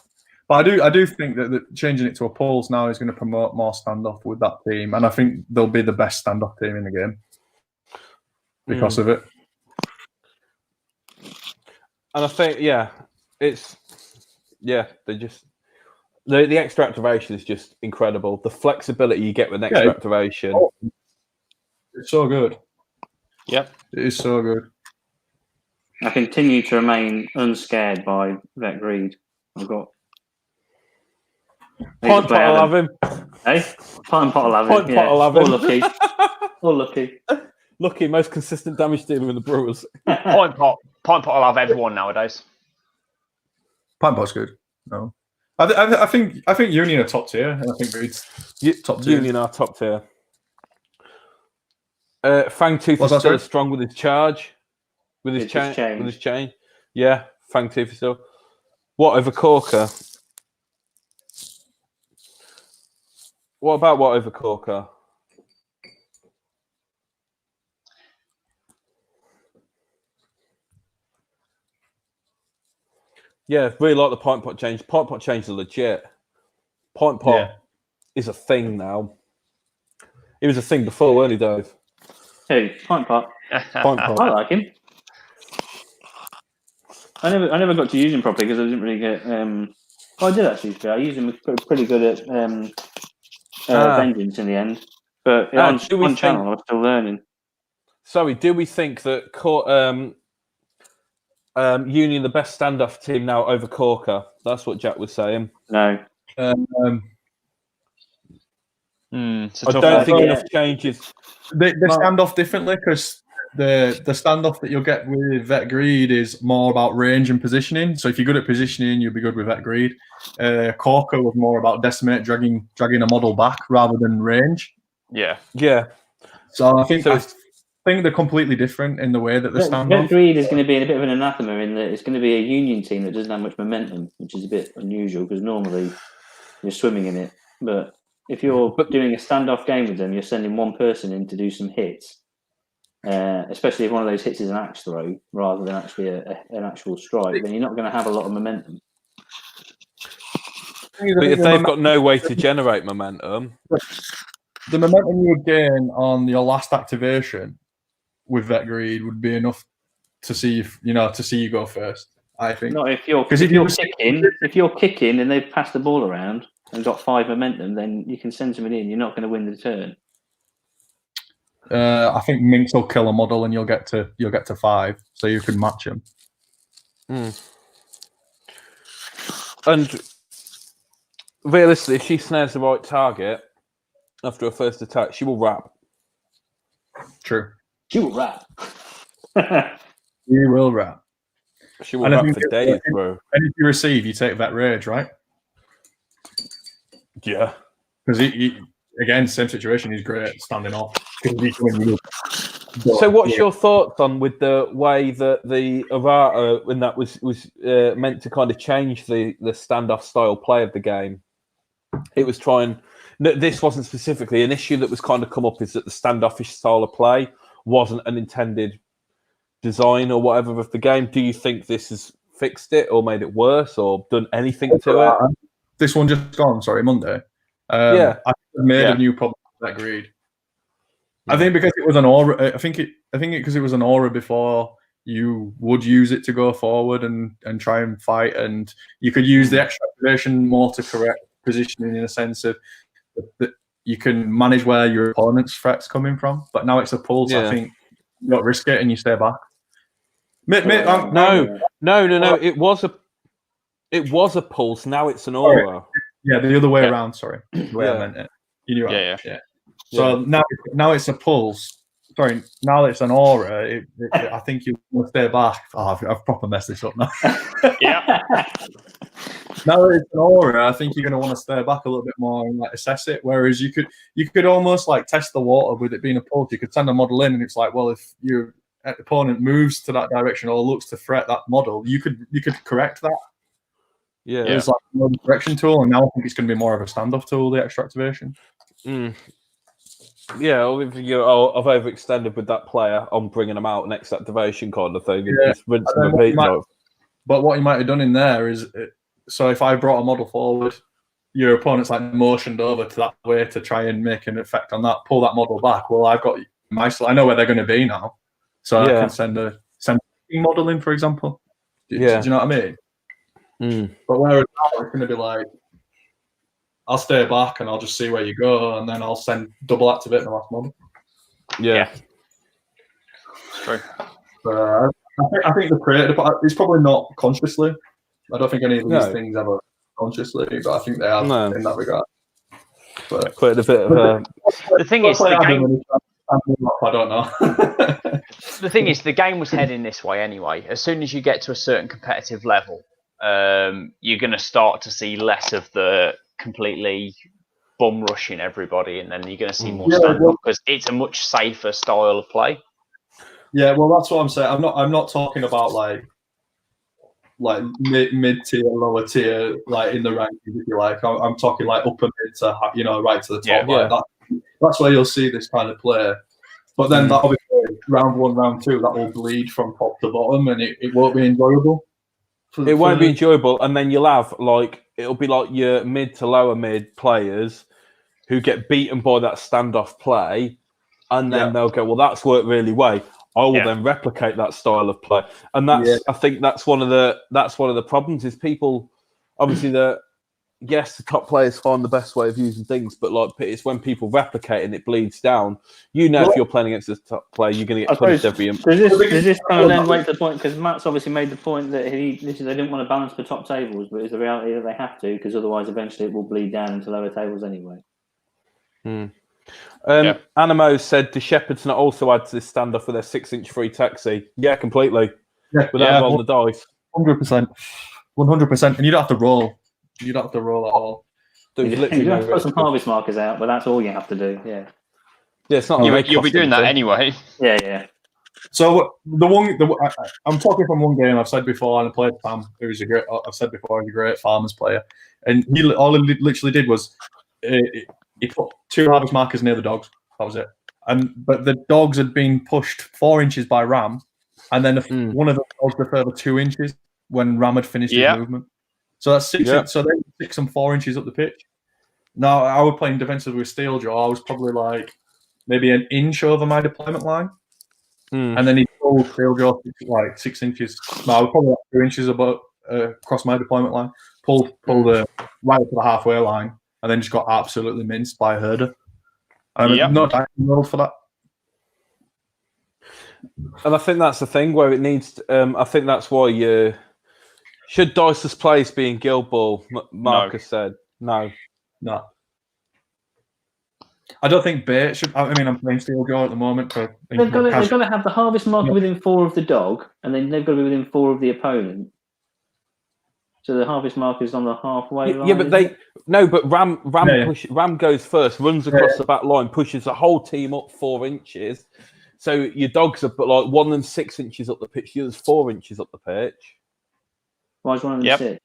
But I do think that changing it to a pulse now is going to promote more standoff with that team, and I think they'll be the best standoff team in the game because of it. And I think the extra activation is just incredible. The flexibility you get with an extra activation. It's so good. Yep. It is so good. I continue to remain unscared by Vet Greed. I've got Pint pot 11. Hey? Pint pot 11. Pint pot 11. All lucky. Lucky, most consistent damage dealer in the Brewers. Pint pot will have everyone nowadays. Pint pot's good. No. I think Union are top tier, and I think Greed's top tier. Union are top tier. Fangtooth is still strong with his charge, with his chain. Yeah, Fangtooth is still. What over Corker? What about what over Corker? Yeah, really like the pint pot change. Pint pot change is legit. Pint pot is a thing now. It was a thing before, weren't he, Dave? Who? Pint pot. Pint pot. I like him. I never got to use him properly because I didn't really get. I did actually. I used him pretty good at Vengeance in the end, but on channel I was still learning. Sorry, do we think that Union the best standoff team now over Corker? That's what Jack was saying. No. I don't think enough changes. They stand off differently because the standoff that you'll get with Vet Greed is more about range and positioning. So if you're good at positioning, you'll be good with Vet Greed. Corker was more about Decimate, dragging a model back rather than range. Yeah. So I think they're completely different in the way that they stand off. Vet Greed is going to be in a bit of an anathema in that it's going to be a Union team that doesn't have much momentum, which is a bit unusual because normally you're swimming in it. But if you're doing a standoff game with them, you're sending one person in to do some hits, especially if one of those hits is an axe throw rather than actually an actual strike, then you're not going to have a lot of momentum. But if they've got no way to generate momentum... The momentum you would gain on your last activation with vet greed would be enough to see you go first. I think. Not if you're kicking and they've passed the ball around and got 5 momentum, then you can send someone in. You're not going to win the turn. I think Minx will kill a model and you'll get to 5, so you can match him. And realistically, if she snares the right target after her first attack, she will wrap. True. She will wrap. You will wrap. She will wrap for days, bro. And if you receive, you take that rage, right? Yeah. Because he again, same situation. He's great at standing off. So, what's your thoughts on with the way that the errata, when that was meant to kind of change the standoff style play of the game? It was trying. This wasn't specifically an issue that was kind of come up. Is that the standoffish style of play wasn't an intended design or whatever of the game? Do you think this has fixed it or made it worse or done anything to it? This one just gone. Sorry, Monday. Yeah, I made a new problem with that greed. I think because it was an aura. I think because it was an aura before, you would use it to go forward and try and fight, and you could use the extra activation more to correct positioning in a sense of that you can manage where your opponent's threat's coming from. But now it's a pulse. I think you don't risk it and you stay back. No. It was a pulse. Now it's an aura. Yeah, the other way around. Sorry, the way I meant it. You knew. Yeah. So now it's a pulse. Sorry, now it's an aura. I think you want to stay back. Oh, I've proper messed this up now. Yeah. Now that it's an aura, I think you're going to want to stay back a little bit more and like assess it. Whereas you could almost like test the water with it being a pulse. You could send a model in, and it's like, well, if your opponent moves to that direction or looks to threat that model, you could correct that. Yeah, it's like a correction tool, and now I think it's going to be more of a standoff tool. The extra activation. Yeah, I've overextended with that player on bringing them out next activation kind of thing. Yeah. Just rinse and repeat. But what you might have done in there is, so if I brought a model forward, your opponent's like motioned over to that way to try and make an effect on that, pull that model back. Well, I've got I know where they're going to be now, so I can send a model in, for example. Do you know what I mean? But whereas now it's going to be like, I'll stay back and I'll just see where you go, and then I'll send double activate the last model. Yeah. True. I think the creator, it's probably not consciously. I don't think any of these things ever consciously, but I think they are in that regard. But quite a bit of the thing is, the game. I don't know. The thing is, the game was heading this way anyway. As soon as you get to a certain competitive level, you're going to start to see less of the completely bum rushing everybody, and then you're going to see more stand-up because it's a much safer style of play. Yeah, well, that's what I'm saying. I'm not talking about like mid tier, lower tier, like in the rankings, if you like. I'm talking like upper mid to right to the top. Like that. That's where you'll see this kind of play. But then that'll be round 1, round 2. That will bleed from top to bottom, and it won't be enjoyable. It won't be enjoyable, and then you'll have it'll be like your mid to lower mid players who get beaten by that standoff play, and then they'll go, well, that's worked really well. I will then replicate that style of play, and that's I think that's one of the problems is people obviously the top players find the best way of using things, but it's when people replicate and it bleeds down. If you're playing against this top player, you're going to get punished every. Does this kind of then wait to the point? Because Matt's obviously made the point that they didn't want to balance the top tables, but it's the reality that they have to, because otherwise, eventually, it will bleed down into lower tables anyway. Animo said, "Do Shepherds not also add to this standoff with their 6-inch free taxi?" Yeah, completely. Without rolling the dice. 100%, 100%, and you don't have to roll. You don't have to roll at all. You have to put some harvest markers out, but that's all you have to do. Yeah. Yeah, it's not. You'll be doing that anyway. Yeah. So I'm talking from one game. I've said before, and I played Sam, who's a great farmers player, and he literally did was he put 2 harvest markers near the dogs. That was it. But the dogs had been pushed 4 inches by Ram, and then one of the dogs a further 2 inches when Ram had finished his movement. So that's 6. So they were 6 and 4 inches up the pitch. Now I was playing defensive with Steeljaw. I was probably like maybe an inch over my deployment line. and then he pulled Steeljaw like 6 inches. No, probably like 2 inches above across my deployment line. Pulled right up to the halfway line, and then just got absolutely minced by a herder. Not rolled for that. And I think that's the thing where it needs. I think that's why you should Dice's place be in Guild Ball. Marcus said no. I don't think bait should. I mean, I'm playing Steeljaw at the moment. They've got to have the harvest marker within 4 of the dog, and then they've got to be within 4 of the opponent. So the harvest marker is on the halfway line. Yeah, but Ram goes first, runs across the back line, pushes the whole team up 4 inches. So your dogs are like one of them 6 inches up the pitch, the other's 4 inches up the pitch. Why is one of them 6?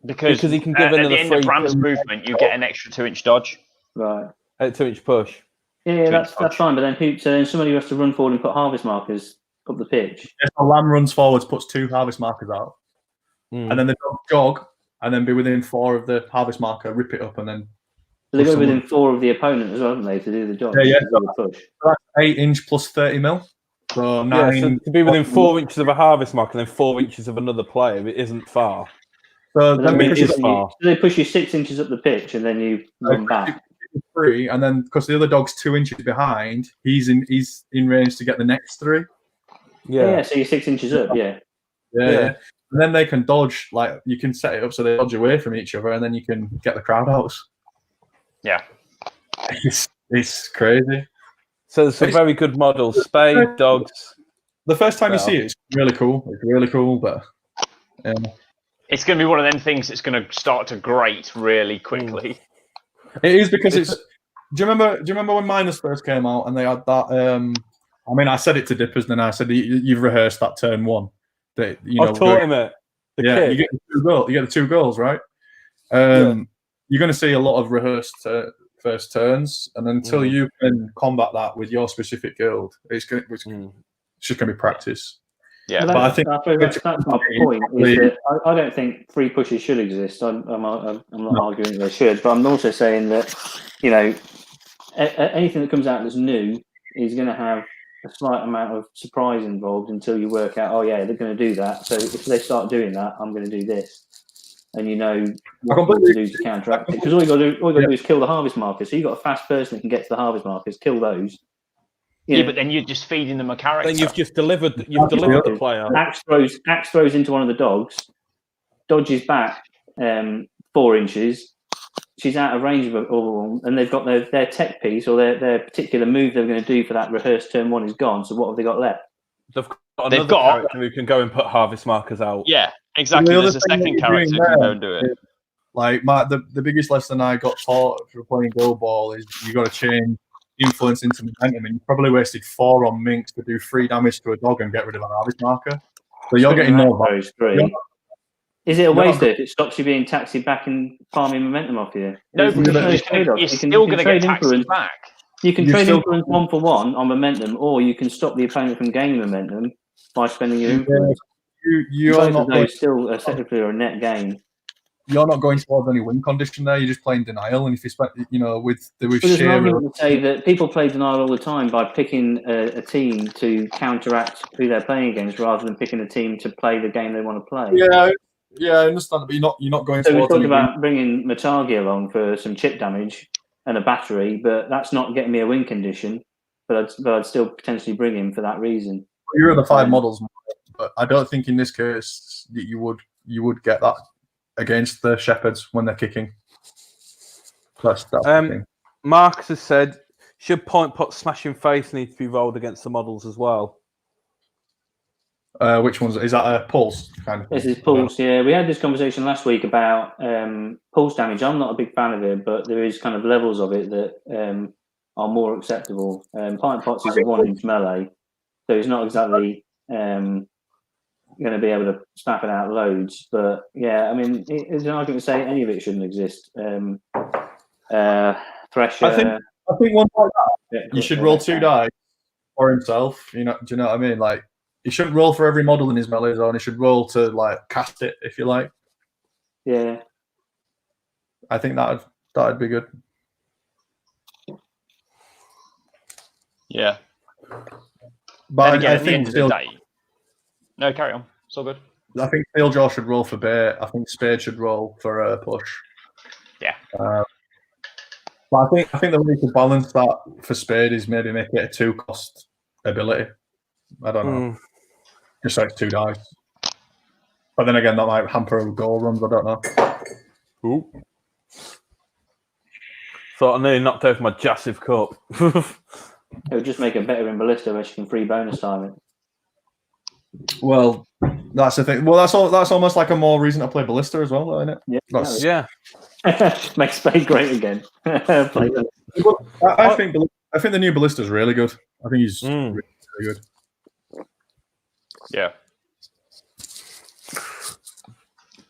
Because he can give at the end of Ram's movement, you get an extra 2-inch dodge. Right. A 2-inch push. Yeah, that's fine. But then somebody who has to run forward and put harvest markers up the pitch. If the Ram runs forwards, puts 2 harvest markers out. And then the dog jog, and then be within 4 of the harvest marker, rip it up, and then. So they go within 4 of the opponent as well, haven't they, to do the jog? Yeah. Push. So that's 8 inch plus 30 mil. So 9. So to be within 4 inches of a harvest marker and then 4 inches of another player, it isn't far. So then it is far. They push you 6 inches up the pitch, and then you run back. 3, and then because the other dog's 2 inches behind, he's in range to get the next 3. Yeah. So you're 6 inches up. Yeah. And then they can dodge, like you can set it up so they dodge away from each other, and then you can get the crowd out. Yeah, it's crazy. So there's some very good models: spade, dogs. The first time you see it, it's really cool. It's really cool, but it's going to be one of them things that's going to start to grate really quickly. It is because it's. Do you remember when Miners first came out and they had that? I mean, I said it to Dippers, then I said you've rehearsed that turn 1. That I taught him it. You get the 2 goals. You get the 2 goals, right? You're going to see a lot of rehearsed first turns, and until you can combat that with your specific guild, it's just going to be practice. Yeah, but I think that's my point. Is that I don't think free pushes should exist. I'm not arguing they should, but I'm also saying that anything that comes out that's new is going to have a slight amount of surprise involved until you work out, oh yeah, they're going to do that. So if they start doing that, I'm going to do this, and what to do to counteract it. Because all you got to do is kill the harvest markers. So you've got a fast person that can get to the harvest markers, kill those. But then you're just feeding them a character. Then you've just delivered. The player. Axe throws into one of the dogs, dodges back 4 inches. She's out of range of all, and they've got their tech piece or their particular move they're going to do for that rehearsed turn 1 is gone. So what have they got left? They've got character who can go and put harvest markers out. Yeah, exactly. There's a second character who can go and do it. Like the biggest lesson I got taught for playing Guild Ball is you got to change influence into momentum, and you probably wasted 4 on Minx to do 3 damage to a dog and get rid of an harvest marker. So you're getting no those 3. Is it a waste if it stops you being taxied back and farming momentum off you? No, because you're still going to get taxied back. You can trade influence 1 for 1 on momentum, or you can stop the opponent from gaining momentum by spending your influence. You're not still technically a net gain. You're not going towards any win condition there. You're just playing denial, and if you spend, with there's an argument to say that people play denial all the time by picking a team to counteract who they're playing against, rather than picking a team to play the game they want to play. Yeah, I understand, but you're not going. So we talked about bringing Matagi along for some chip damage and a battery, but that's not getting me a win condition. But I'd still potentially bring him for that reason. You're the 5 models, but I don't think in this case that you would get that against the Shepherds when they're kicking. Plus, Marcus has said, should point pot smashing face need to be rolled against the models as well? Which ones? Is that a pulse kind of? This is pulse, yeah. We had this conversation last week about pulse damage. I'm not a big fan of it, but there is kind of levels of it that are more acceptable. Pint pots is a 1-inch melee, so it's not exactly going to be able to snap it out loads. But yeah, I mean, there's an argument to say any of it shouldn't exist. Thresher. I think one like that, you should roll 2 dice for himself. Do you know what I mean? Like, he shouldn't roll for every model in his melee zone. He should roll to cast it, if you like. Yeah, I think that'd be good. Yeah. But Then again, I at the end think of the day. No, carry on. It's all good. I think Steeljaw should roll for bait. I think Spade should roll for a push. Yeah. But I think the way to balance that for Spade is maybe make it a 2-cost ability. I don't know. Just like 2 dice. But then again, that might hamper goal runs. I don't know. Ooh. Thought I nearly knocked over my Jassive Cup. It would just make it better in Ballista where she can free bonus time it. Well, that's the thing. Well, that's almost like a more reason to play Ballista as well, though, isn't it? Yeah. That's, Yeah. Make Spade great again. Play them. I think the new Ballista is really good. I think he's really, really good. Yeah.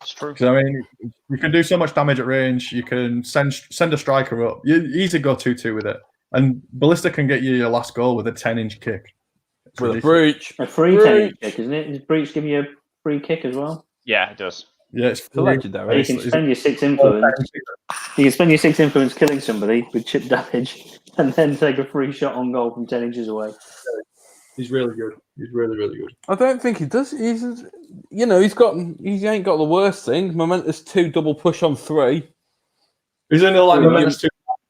It's true. 'Cause, I mean, you can do so much damage at range. You can send a striker up. You easily go 2-2 with it. And Ballista can get you your last goal with a 10-inch kick. It's With a ridiculous. breach. A free 10 kick, isn't it? Does Breach give you a free kick as well? Yeah, it does. Yeah, it's It's a legendary. You can spend your 6 influence. You can spend your 6 influence killing somebody with chip damage, and then take a free shot on goal from 10 inches away. He's really good. He's really, really good. I don't think he does. He ain't got the worst thing. Momentous 2 double push on 3. He's only like Yeah. Momentous 2.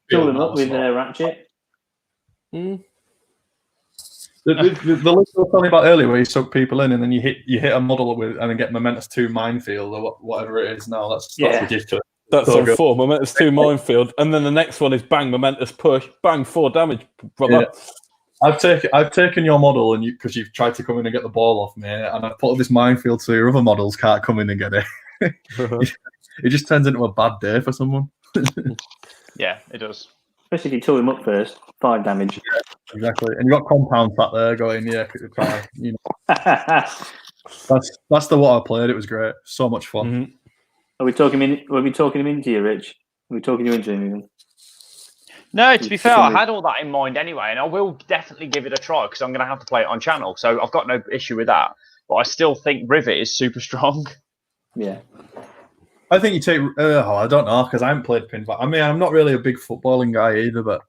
Fill him up with Ratchet. The list I was telling you about earlier, where you suck people in, and then you hit a model with, and then get Momentous 2 minefield or whatever it is. Now that's ridiculous. That's So on good. 4. Momentous 2 minefield, and then the next one is bang momentous push, bang 4 damage, brother. Yeah. I've taken your model, and because you've tried to come in and get the ball off me, and I've put this minefield so your other models can't come in and get it. It just turns into a bad day for someone. Yeah, it does. Especially if you tool him up first. 5 damage. Exactly, and you got compound sat there going, you know. That's the what I played. It was great, so much fun. Mhm. Are we talking him into you, Rich? Are we talking you into him even? No, to be fair, I had all that in mind anyway, and I will definitely give it a try because I'm going to have to play it on channel, so I've got no issue with that. But I still think Rivet is super strong. Yeah. I think you take. I don't know because I haven't played pinball. I mean, I'm not really a big footballing guy either, but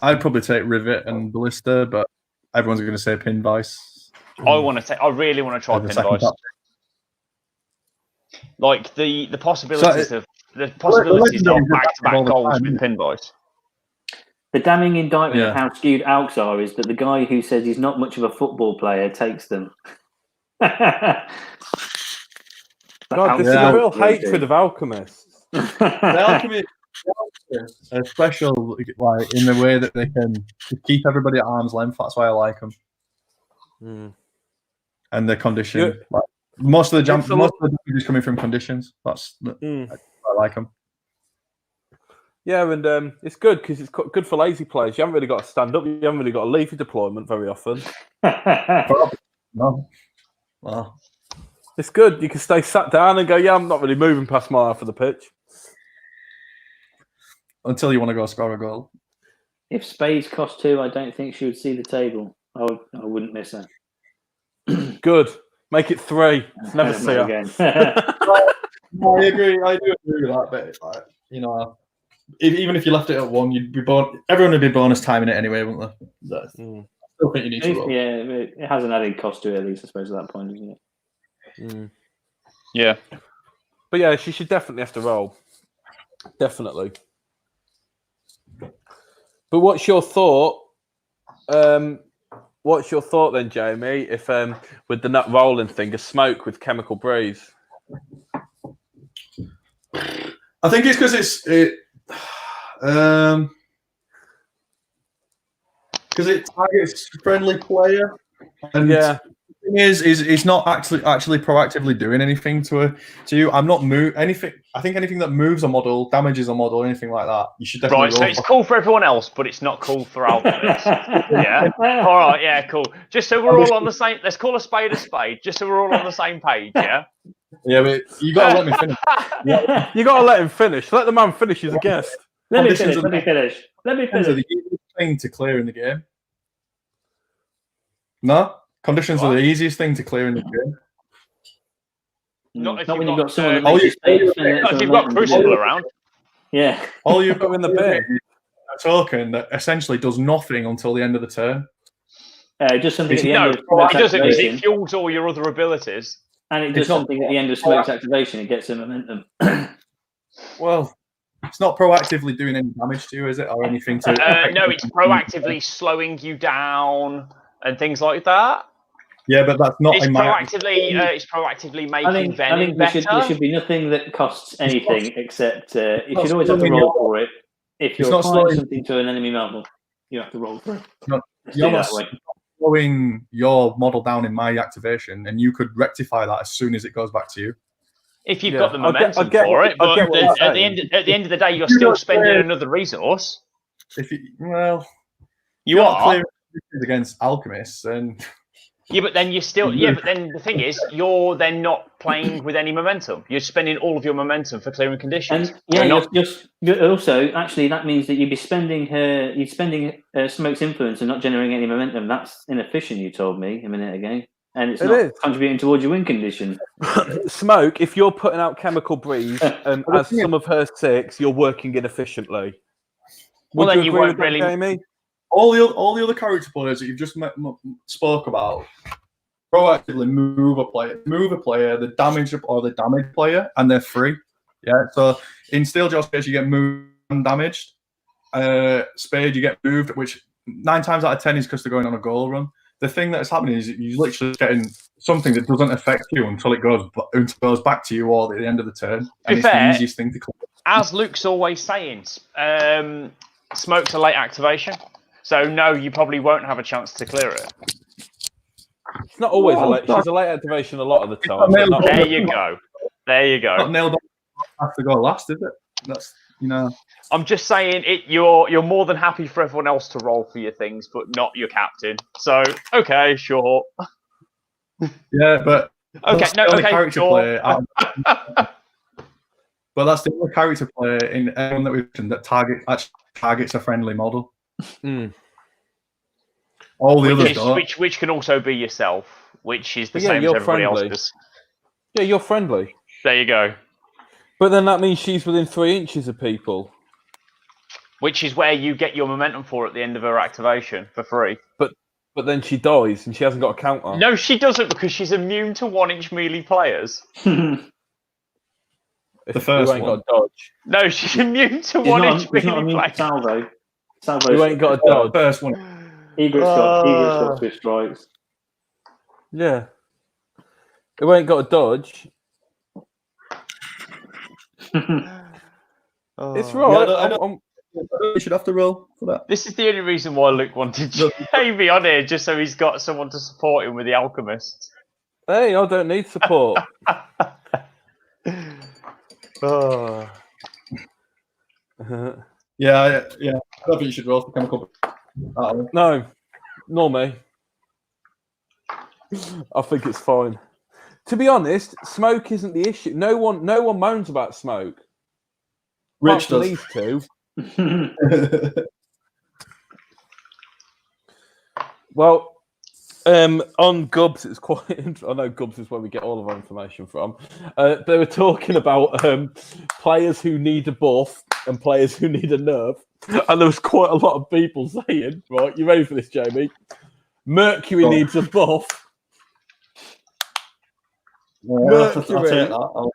I'd probably take Rivet and Ballista. But everyone's going to say Pin Vice. I really want to try As a Pin second Vice. top. Like the possibilities of back-to-back goals with Pin Vice. The damning indictment Yeah. of how skewed Alks are is that the guy who says he's not much of a football player takes them. God, this is a real hatred of alchemists. The Alchemy are special, like in the way that they can keep everybody at arm's length. That's why I like them. And the condition. Yeah. Like, most of the It's a damage is coming from conditions. I like them. Yeah, and it's good because it's good for lazy players. You haven't really got to stand up. You haven't really got to leave your deployment very often. No. Well, It's good. You can stay sat down and go, yeah, I'm not really moving past my half of the pitch. until you want to go score a goal. If Spades cost 2, I don't think she would see the table. I wouldn't miss her. Good. Make it 3. Never see her. again. I agree. I do agree with that. But like, you know, even if you left it at 1, you'd be everyone would be bonus timing it anyway, wouldn't they? I still think you need to roll. Yeah, it has an added cost to it at least, I suppose, at that point, isn't it? Yeah. But yeah, she should definitely have to roll. Definitely. But what's your thought? What's your thought then, Jamie? If with the nut rolling thing, a smoke with chemical breeze? I think it's because it targets friendly player, and Yeah. the thing is it's not actually proactively doing anything to you. I'm not anything. I think anything that moves a model, damages a model, anything like that, you should definitely Right, so roll it's for. cool for everyone else, but it's not cool for Alchemist. Yeah. All right. Yeah. Cool. Just so we're all on the same. Let's call a spade, just so we're all on the same page. Yeah. Yeah, but you got to let me finish. You got to let him finish. Let the man finish as a guest. Let me Conditions finish. are- Let me Conditions are finish. the easiest thing to clear in the game. No, conditions are the easiest thing to clear in the game. Not if Not when you've you've got someone that Oh, makes you you- spade. Not if you've got Crucible around. Yeah. All you've got in the to do bin. is a token that essentially does nothing until the end of the turn. Just something at the No, end of it Smoke's doesn't, because it activation. fuels all your other abilities. And it does something at the end of Smoke's activation. It gets some momentum. Well, it's not proactively doing any damage to you, is it, or anything to? No, it's proactively slowing you down and things like that. Yeah, but that's not. It's proactively making Venom better. There should be nothing that costs anything except you should always have to roll for it. If you're applying something to an enemy model, you have to roll for it. You're not slowing your model down in my activation, and you could rectify that as soon as it goes back to you. If you've got the momentum for it, but at the end of the day, you're still spending another resource. You are clearing against alchemists, and but then you're still but then the thing is, you're then not playing with any momentum. You're spending all of your momentum for clearing conditions. And you're also actually that means that you'd be spending Smoke's influence and not generating any momentum. That's inefficient. You told me a minute ago. And it's not contributing towards your win condition. Smoke, if you're putting out chemical breeze and as some of her 6, you're working inefficiently. Well, then you won't really. Jamie? All the other character players that you've just spoke about proactively move a player, the damage player, and they're free. Yeah. So in Steeljaw Spade you get moved and damaged. Spade you get moved, which 9 times out of 10 is because they're going on a goal run. The thing that's happening is you're literally getting something that doesn't affect you until it goes back to you or at the end of the turn. And it's the easiest thing to clear. As Luke's always saying, Smoke's a late activation. So no, you probably won't have a chance to clear it. It's not always she's a late activation a lot of the time. There you go. Not nailed on. Have to go last, is it? That's I'm just saying you're more than happy for everyone else to roll for your things, but not your captain. So okay, sure. Yeah, but character player. But that's the only character player in everyone that we've mentioned that targets a friendly model. All the others don't. Which can also be yourself, which is the same as everybody else's. Yeah, you're friendly. There you go. But then that means she's within 3 inches of people. Which is where you get your momentum for at the end of her activation for free. But then she dies and she hasn't got a counter. No, she doesn't because she's immune to 1-inch melee players. The first you ain't got a dodge. No, she's immune to 1-inch melee players. Salvo. You ain't got a dodge. First one. Egret's got 2 strikes. Yeah. You ain't got a dodge. It's right. Yeah, you should have to roll for that. This is the only reason why Luke wanted Jamie on here, just so he's got someone to support him with the alchemists. Hey, I don't need support. Yeah. I don't think you should roll for chemical. No, nor me. I think it's fine. To be honest, Smoke isn't the issue. No one moans about Smoke. Rich does. These 2. Well, on Gubs, it's quite interesting. I know Gubs is where we get all of our information from. They were talking about players who need a buff and players who need a nerf. And there was quite a lot of people saying, right, you ready for this, Jamie? Mercury needs a buff. Mercury. I'll take that.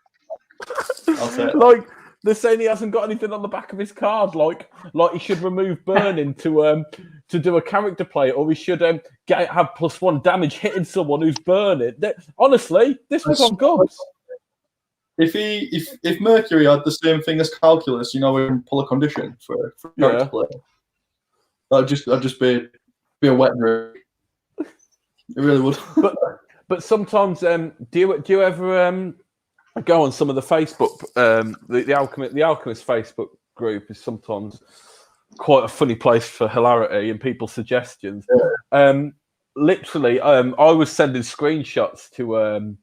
I'll take that. Like, they're saying he hasn't got anything on the back of his card, like he should remove burning to do a character play, or he should have +1 damage hitting someone who's burning. Honestly, this was on Gubs. If Mercury had the same thing as calculus, we can pull a condition for character play. That'd just be a wet dream. It really would. But sometimes, do you ever go on some of the Facebook, the Alchemist Facebook group is sometimes quite a funny place for hilarity and people's suggestions. Yeah. Literally, I was sending screenshots to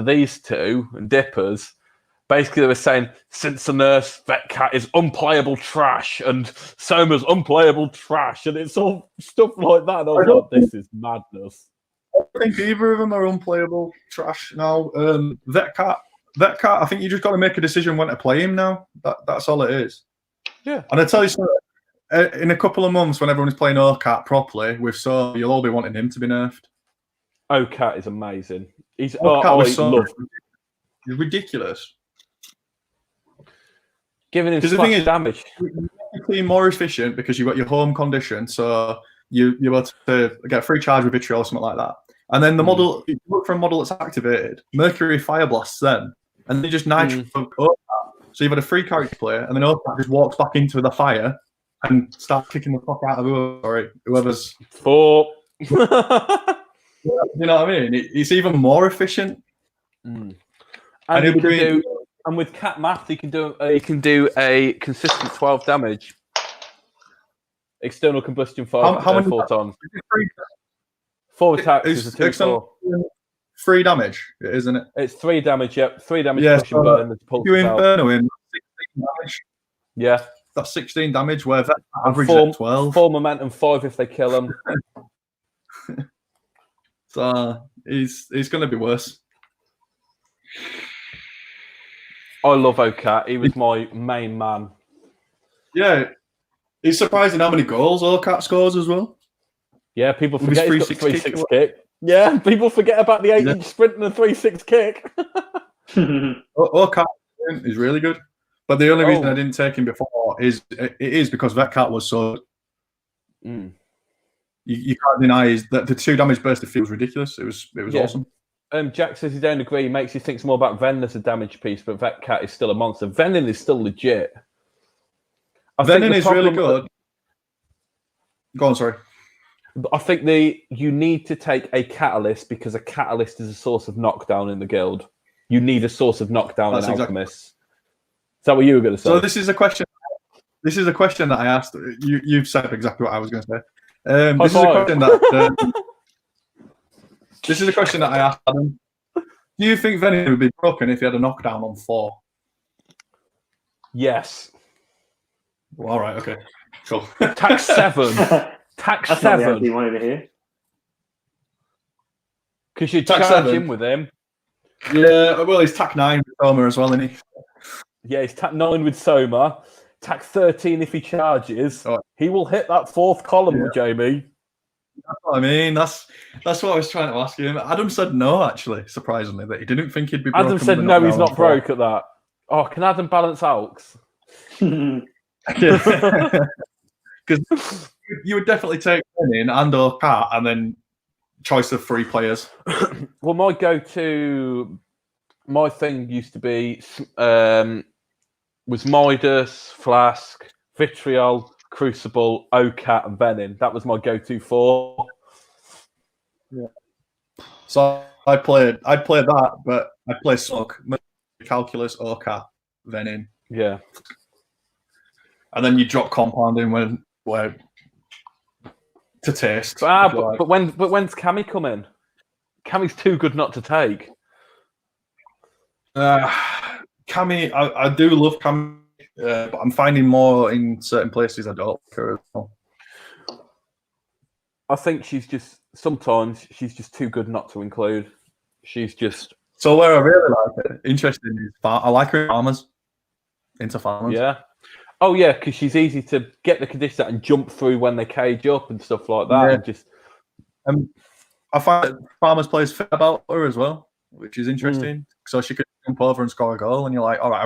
these 2 and Dippers. Basically, they were saying, since the nurse, Vetcat is unplayable trash, and Soma's unplayable trash, and it's all stuff like that. And I was like, this is madness. I don't think either of them are unplayable trash now. Vetcat, I think you just got to make a decision when to play him now. That's all it is. Yeah. And I tell you something, in a couple of months, when everyone's playing OCAT properly with So, you'll all be wanting him to be nerfed. OCAT is amazing. He's ridiculous. Giving him splash damage. You're more efficient because you've got your home condition, so you're able to get a free charge with Vitriol or something like that. And then the model, you look for a model that's activated, Mercury Fire Blasts them, and they just nitro OCAT. So you've had a free character player, and then OCAT just walks back into the fire and starts kicking the fuck out of whoever's. 4. You know what I mean? It's even more efficient. And with Cat Math, he can do a consistent 12 damage. External combustion 4 times. 4 attacks is a 2-4. 3 damage, isn't it? It's 3 damage. Yep, 3 damage. Pushing button. You Inferno in 16 damage. Yeah, that's 16 damage. Where that average at 12. 4 momentum, 5 if they kill him. So he's going to be worse. I love OCAT. He was my main man. Yeah, it's surprising how many goals OCAT scores as well. Yeah, people forget he's got 3-6 kick. Yeah, people forget about the 8-inch sprint and the 3-6 kick. OCAT is really good. But the only reason I didn't take him before is because Vetcat was so... You can't deny that the 2 damage burst of feels ridiculous. It was awesome. Jack says he don't agree. He makes you think more about Venom as a damage piece, but Vetcat is still a monster. Venom is still legit. Venom is really good. Go on, sorry. I think you need to take a catalyst because a catalyst is a source of knockdown in the guild. You need a source of knockdown in Alchemists. Is that what you were going to say? So this is a question. This is a question that I asked. You've said exactly what I was going to say. This is a question that I asked Adam. Do you think Venom would be broken if he had a knockdown on 4? Yes. Well, all right. Okay. Cool. Tax 7. Tax That's 7. Not the one over here. Because you charge him with him. Yeah. Well, he's tack 9 with Soma as well, isn't he? Yeah, he's tack 9 with Soma. Tack 13 if he charges. Oh. He will hit that 4th column, Jamie. That's what I mean. That's what I was trying to ask him. Adam said no, actually, surprisingly, that he didn't think he'd be broken. Adam said no, he's not broke at that. Oh, can Adam balance Alks? Because you would definitely take Venom and or Cat and then choice of 3 players. Well, my thing used to be was Midas, Flask, Vitriol, Crucible, OCAT, and Venom. That was my go-to 4. Yeah. So I'd play that, but I'd play Suck, Calculus, OCAT, Venom. Yeah. And then you drop Compounding where to taste. But when's Cammy come in? Cammy's too good not to take. Cammy, I do love Cammy, but I'm finding more in certain places I don't like her as well. I think sometimes she's just too good not to include. She's just... So where I really like her, interesting, is I like her in Farmers. Into Farmers. Yeah. Oh, yeah, because she's easy to get the condition out and jump through when they cage up and stuff like that. Yeah. And just... I find that Farmers plays fair about her as well, which is interesting. So she could jump over and score a goal, and you're like, all right,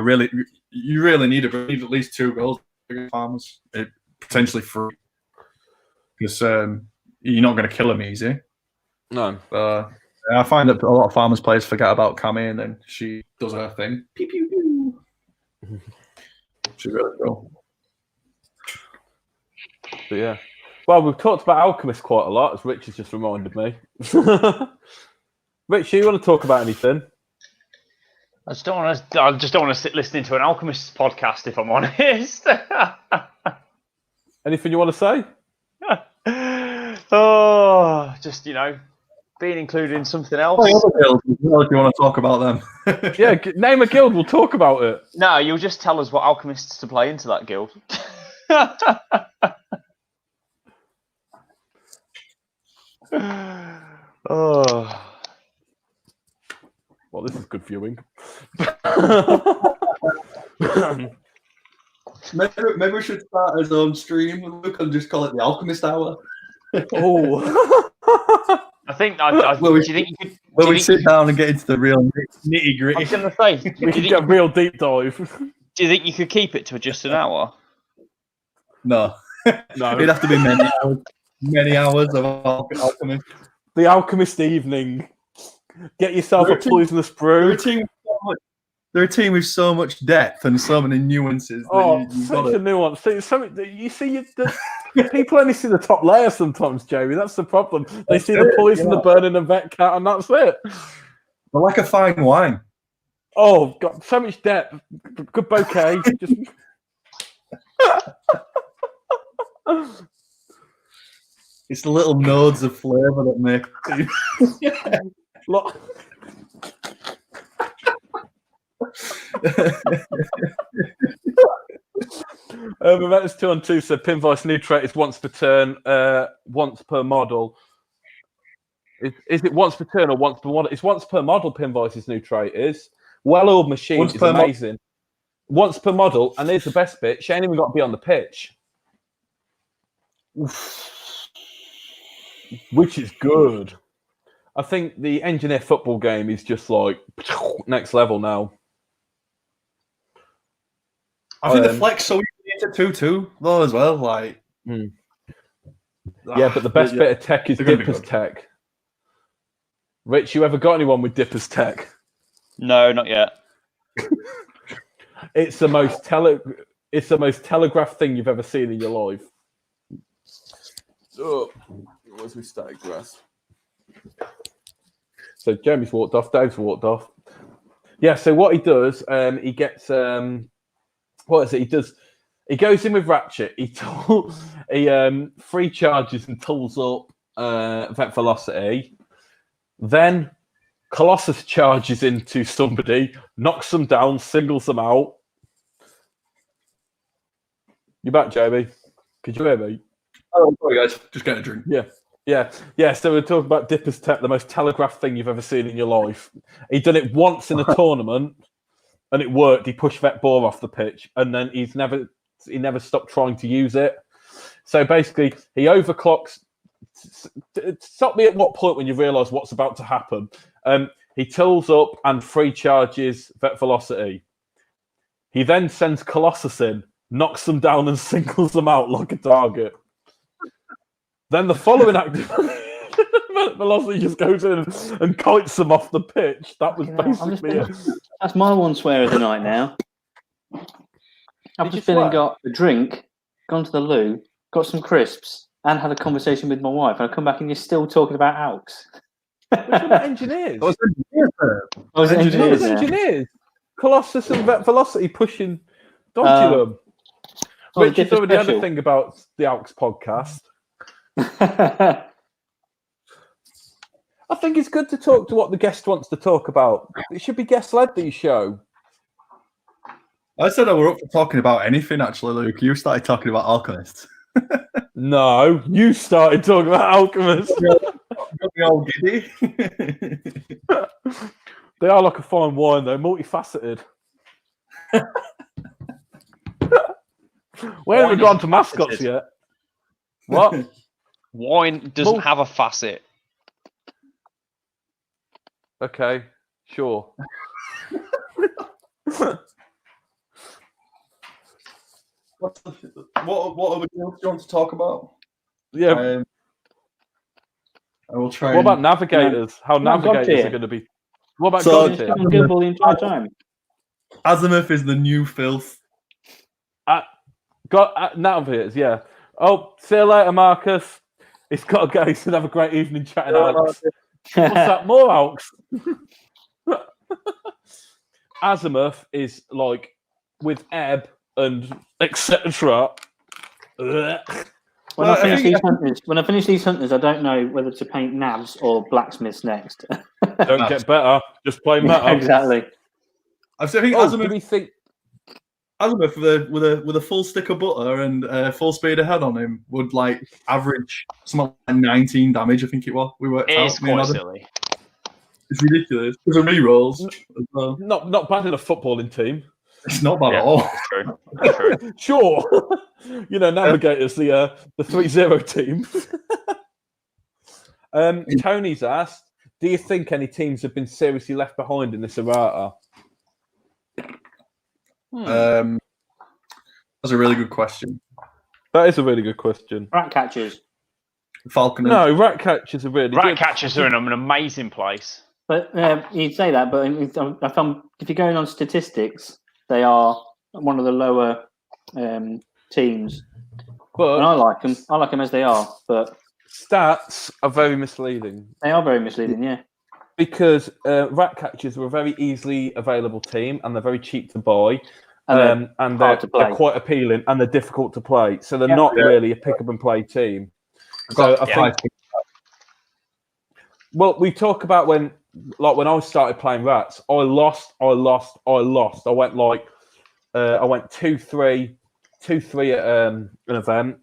you really need at least 2 goals against Farmers, potentially 3, because you're not going to kill them easy. No. I find that a lot of Farmers players forget about Cammy, and then she does her thing. Pew pew pew. She's really cool. But yeah. Well, we've talked about Alchemist quite a lot, as Rich has just reminded me. Rich, you want to talk about anything? I just don't want to sit listening to an Alchemist podcast, if I'm honest. Anything you want to say? Oh, just, being included in something else. Other guilds, if you want to talk about them. Yeah, name a guild, we'll talk about it. No, you'll just tell us what alchemists to play into that guild. Oh. Well, this is good viewing. Maybe we should start his own stream. Luke and just call it the Alchemist Hour. Oh. I think. Well, Do you think you could? Where do you we think sit you down and get into the real nitty I gritty. was going to say. We do, you can think, get a real deep dive. do you think you could keep it to just an hour? No, No. it'd have to be many hours of alchemy. The Alchemist evening. Get yourself They're a poisonous brew. They're a team with so much depth and so many nuances. Oh, You've such got a nuance. You see, people only see the top layer sometimes, Jamie. That's the problem. They see the poison, the burning, and vet cat, and that's it. They're like a fine wine. Oh, got so much depth. Good bouquet. Just... It's the little nodes of flavour that make. Look. Momentous 2-on-2 said Pinvice new trait is once per turn, once per model. Is it once per turn or once per model? It's once per model. Pinvice's new trait is well-oiled machine is amazing. Once per model, and here's the best bit: she ain't even got to be on the pitch, which is good. I think the Engineer football game is just like next level now. I think the flex so easy to 2-2 though as well. Like, yeah, but the best bit of tech is Dipper's tech. Rich, you ever got anyone with Dipper's tech? No, not yet. It's the most telegraph thing you've ever seen in your life. Oh, where's my static grass? So Jamie's walked off. Dave's walked off. Yeah. So what he does, he gets what is it? He does. He goes in with Ratchet. He free charges and tools up Vet Velocity. Then Colossus charges into somebody, knocks them down, singles them out. You back, Jamie? Could you hear me? oh, sorry guys, just getting a drink. Yeah. So we're talking about Dipper's tech, the most telegraph thing you've ever seen in your life. He done it once in a tournament, and it worked. He pushed Vet Boar off the pitch, and then he never stopped trying to use it. So basically, he overclocks. Stop me at what point when you realise what's about to happen. He tills up and free charges Vet Velocity. He then sends Colossus in, knocks them down and singles them out like a target. Then the following active Velocity just goes in and kites them off the pitch. That was basically it. That's my one swear of the night now. I've just been and got a drink, gone to the loo, got some crisps, and had a conversation with my wife. And I come back and you're still talking about AUX. Engineers. I was engineers. Colossus and Vet Velocity pushing dodgy them. Which is already the other thing about the AUX podcast. I think it's good to talk to what the guest wants to talk about. It should be guest-led, these show. I said I were up for talking about anything, actually, Luke. You started talking about alchemists. No, you started talking about alchemists. You're all giddy. They are like a fine wine, though, multifaceted. We haven't gone to mascots yet. What? Wine doesn't have a facet. Okay, sure. What other deals do you want to talk about? Yeah. I will try. What about navigators? How navigators are going to be? What about God tier? The entire time. Azimuth is the new filth. Navigators, yeah. Oh, see you later, Marcus. He's got to go. He's going to have a great evening chatting AUX. What's that? More AUX? Azimuth is like with Ebb and etc. When I finish these hunters, I don't know whether to paint navs or blacksmiths next. Don't get better. Just play meta. Exactly. I think Azimuth with a full stick of butter and full speed ahead on him would like average something like 19 damage. I think it was. We worked out. It's quite silly. It's ridiculous. Because of rerolls as well. Not bad in a footballing team. It's not bad at all. True. True. Sure. Navigator's the 3-0 team. Tony's asked, do you think any teams have been seriously left behind in this errata? That's a really good question. That is a really good question. Rat catchers. Falcon. No, rat catchers are really Rat good. catchers are in an amazing place. But you'd say that, but if you're going on statistics, they are one of the lower teams. But and I like them. I like them as they are, but stats are very misleading. They are very misleading, yeah. Because rat catchers are a very easily available team, and they're very cheap to buy, and they're quite appealing, and they're difficult to play. So they're not really a pick up and play team. So I think. Well, we talk about when I started playing rats, I lost. I went I went 2-3 at an event,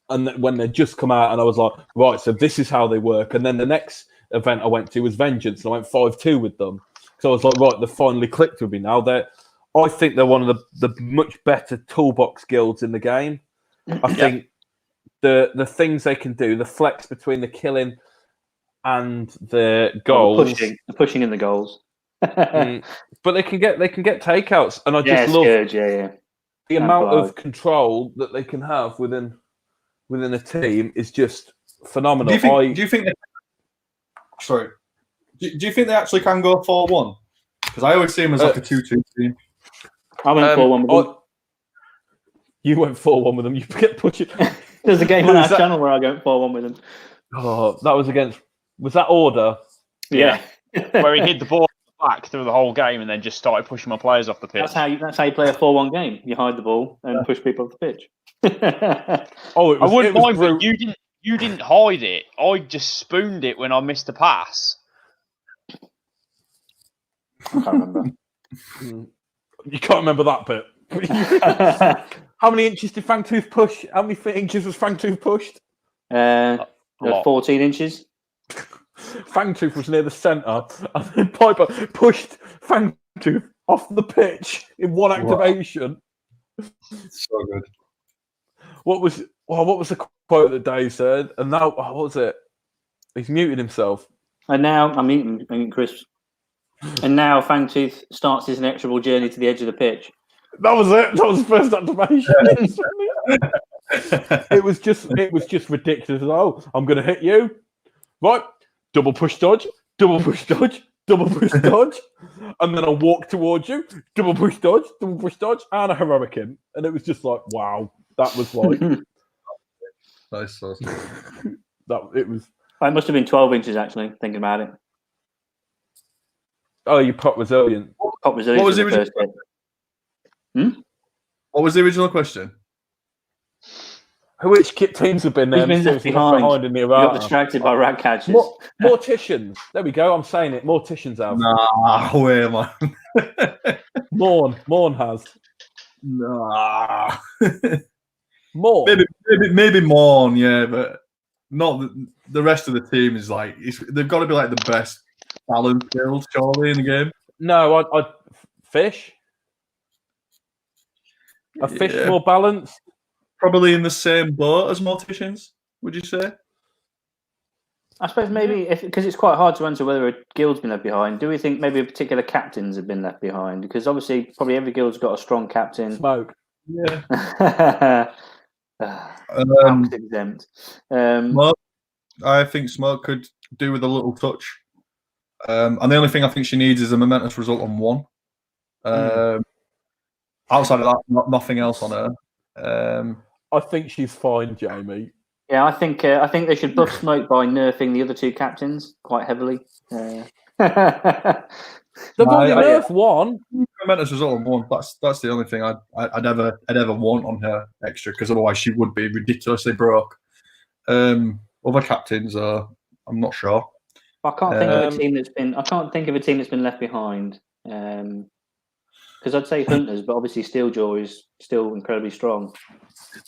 and when they just come out, and I was like, right, so this is how they work. And then the next event I went to was Vengeance, and I went 5-2 with them. So I was like, right, they finally clicked with me now. I think they're one of the much better toolbox guilds in the game. I think the things they can do, the flex between the killing and the goals, the pushing in the goals. But they can get takeouts, and I just love the amount of control that they can have within a team is just phenomenal. Do you think? Sorry, do you think they actually can go 4-1? Because I always see them as like a 2-2 team. I went 4-1 with them. You went 4-1 with them. You get pushing. There's a game on our channel where I go 4-1 with them. Oh, that was against. Was that Order? Yeah. Where he hid the ball back through the whole game and then just started pushing my players off the pitch. That's how you play a 4-1 game. You hide the ball and push people off the pitch. I wouldn't mind, but you didn't hide it. I just spooned it when I missed a pass. I can't remember. You can't remember that bit. How many inches did Fangtooth push? How many inches was Fangtooth pushed? 14 inches. Fangtooth was near the centre, and then Piper pushed Fangtooth off the pitch in one activation. So good. What was the quote that Dave said? And now, what was it? He's muted himself. And now I'm eating crisps. And now Fangtooth starts his inexorable journey to the edge of the pitch. That was it. That was the first activation. It was just ridiculous. Oh, I'm going to hit you. Right. Double push dodge. Double push dodge. Double push dodge. And then I'll walk towards you. Double push dodge. Double push dodge. And a heroic him. And it was just like, wow. That was like... Nice. It was... It must have been 12 inches, actually, thinking about it. Oh, you pop resilient. Pop resilient. What was the original question? What was the original question? Which teams have been there? Who's been left behind in the You got distracted by rat catchers. Morticians. There we go. I'm saying it. Morticians have. Nah, where man? Morn has. Nah. Morn. Maybe Morn, yeah, but not the rest of the team is like they've got to be like the best balanced build surely in the game. No, I Fish. A Fish more balanced. Probably in the same boat as Morticians, would you say? I suppose maybe because it's quite hard to answer whether a guild's been left behind. Do we think maybe particular captains have been left behind? Because obviously, probably every guild's got a strong captain. Smoke. Yeah. Exempt. I think Smoke could do with a little touch. And the only thing I think she needs is a momentous result on one. Outside of that, nothing else on her. I think she's fine, Jamie. Yeah, I think they should buff Smoke by nerfing the other two captains quite heavily. They've only nerfed one. Momentous result on one. That's the only thing I'd ever want on her extra, because otherwise she would be ridiculously broke. Other captains are, I'm not sure. I can't think of a team that's been. I can't think of a team that's been left behind. Because I'd say Hunters, but obviously Steeljaw is still incredibly strong.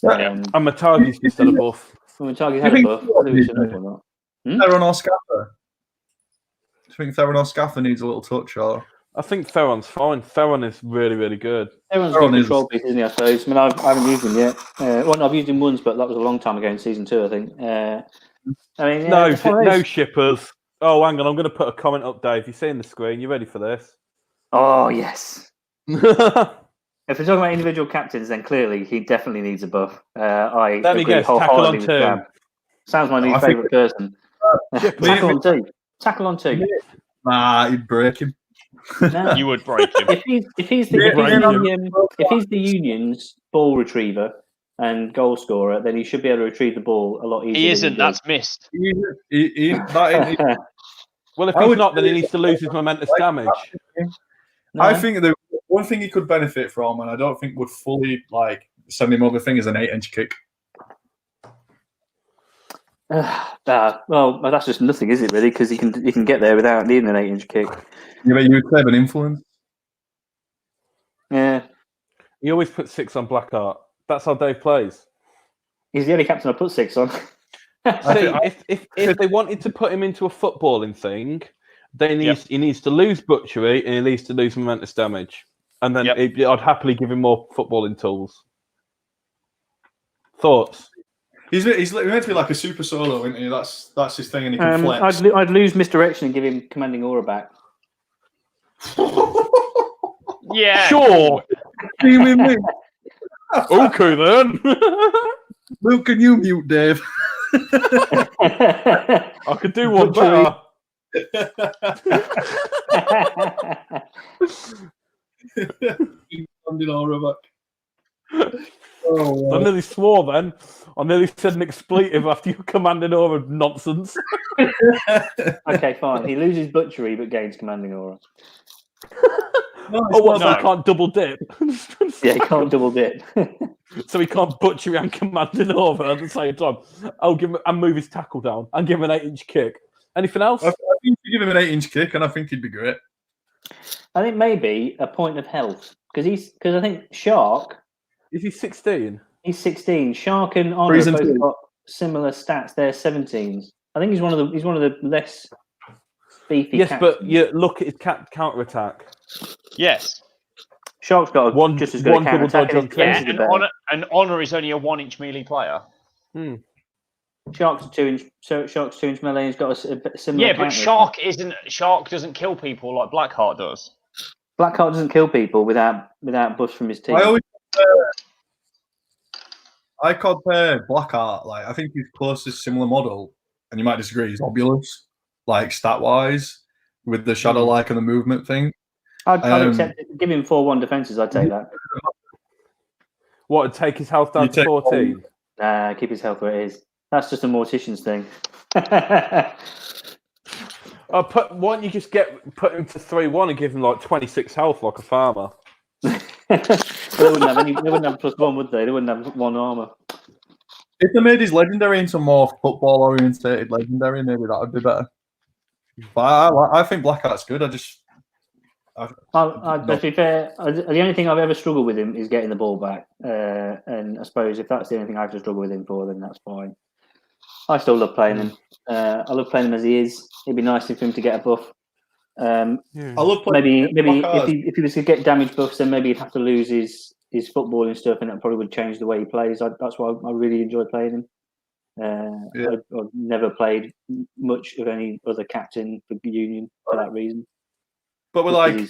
And Matagi's just had a buff. Matagi's had a buff. Theron or Scaffer? Do you think Theron or Scaffer needs a little touch? Or I think Theron's fine. Theron is really, really good. Everyone's a good control piece, isn't he? I suppose. I mean, I haven't used him yet. Well, I've used him once, but that was a long time ago in season 2, I think. I mean, yeah, no shippers. Oh, hang on. I'm going to put a comment up, Dave. You seeing the screen? You ready for this? Oh, yes. If we're talking about individual captains, then clearly he definitely needs a buff. Let me guess. Tackle on 2. Sounds my new favourite person. Tackle on 2. Tackle on 2. Nah, you'd break him. No. You would break him. If he's the Union's ball retriever and goal scorer, then he should be able to retrieve the ball a lot easier. He isn't. That's missed. Well, if he's not, then he needs to lose his momentous damage. No. I think the one thing he could benefit from, and I don't think would fully send him over, thing is an 8-inch kick. Well, that's just nothing, is it? Really, because he can get there without needing an 8-inch kick. Yeah, but you would have an influence. Yeah. He always puts 6 on Blackheart. That's how Dave plays. He's the only captain I put 6 on. See, if they wanted to put him into a footballing thing, then he needs to lose butchery and he needs to lose momentous damage. And then I'd happily give him more footballing tools. Thoughts? He's meant to be like a super solo, isn't he? That's his thing, and he can flex. I'd lose misdirection and give him commanding aura back. Yeah. Sure. Me. Okay then. Luke, can you mute Dave? I could do one better. Oh, I nearly swore then. I nearly said an expletive after you commanding aura nonsense. Okay, fine. He loses butchery but gains commanding aura. I can't double dip. Yeah, he can't double dip. So he can't butchery and commanding aura at the same time. I'll give him and move his tackle down and give him an 8-inch kick. Anything else? I think you give him an 8-inch kick, and I think he'd be great. I think maybe a point of health because I think Shark. Is he 16? He's 16. Shark and Honor have both got similar stats. They're 17s. I think he's one of the less beefy. Yes, captains. but you look at his counter attack. Yes. Shark's got just as good a counter attack. And Honor is only a 1-inch melee player. Shark's 2-inch melee. He's got a similar. Yeah, but Shark doesn't kill people like Blackheart does. Blackheart doesn't kill people without buffs from his team. I compare Blackheart. I think his closest similar model, and you might disagree, is Obulus, stat wise, with the shadow and the movement thing. I'd accept it. Give him 4-1 defenses. I'd take that. What? Take his health down to 14? Keep his health where it is. That's just a mortician's thing. Why don't you just put him to 3-1 and give him 26 health like a farmer? They wouldn't have +1, would they? They wouldn't have 1 armor. If they made his legendary into more football oriented legendary, maybe that would be better. But I think Blackheart's good. To be fair, the only thing I've ever struggled with him is getting the ball back. And I suppose if that's the only thing I have to struggle with him for, then that's fine. I still love playing him. I love playing him as he is. It'd be nice for him to get a buff. I love playing maybe if he was to get damage buffs, then maybe he'd have to lose his footballing stuff, and that probably would change the way he plays. That's why I really enjoy playing him. I've never played much of any other captain for Union for that reason. But I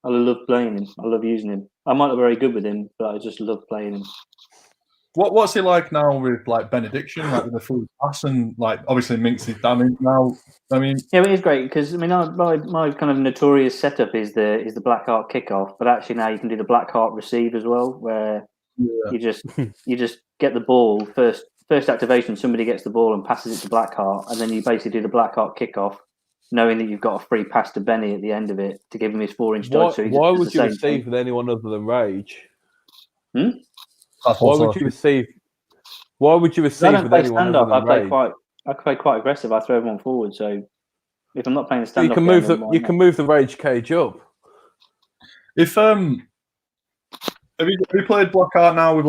love playing him. I love using him. I might not be very good with him, but I just love playing him. What's he like now with Benediction, with the full pass and obviously minks his damage now? I mean, yeah, it is great because my kind of notorious setup is the Blackheart kickoff, but actually now you can do the Blackheart receive as well, where you just get the ball first activation. Somebody gets the ball and passes it to Blackheart, and then you basically do the Blackheart kickoff, knowing that you've got a free pass to Benny at the end of it to give him his 4-inch dodge. So why would you receive with anyone other than Rage? Why would you receive with anyone other than Rage? I play quite aggressive. I throw everyone forward. So if I'm not playing the stand-up, you can move the Rage cage up. If have you played Blackheart now with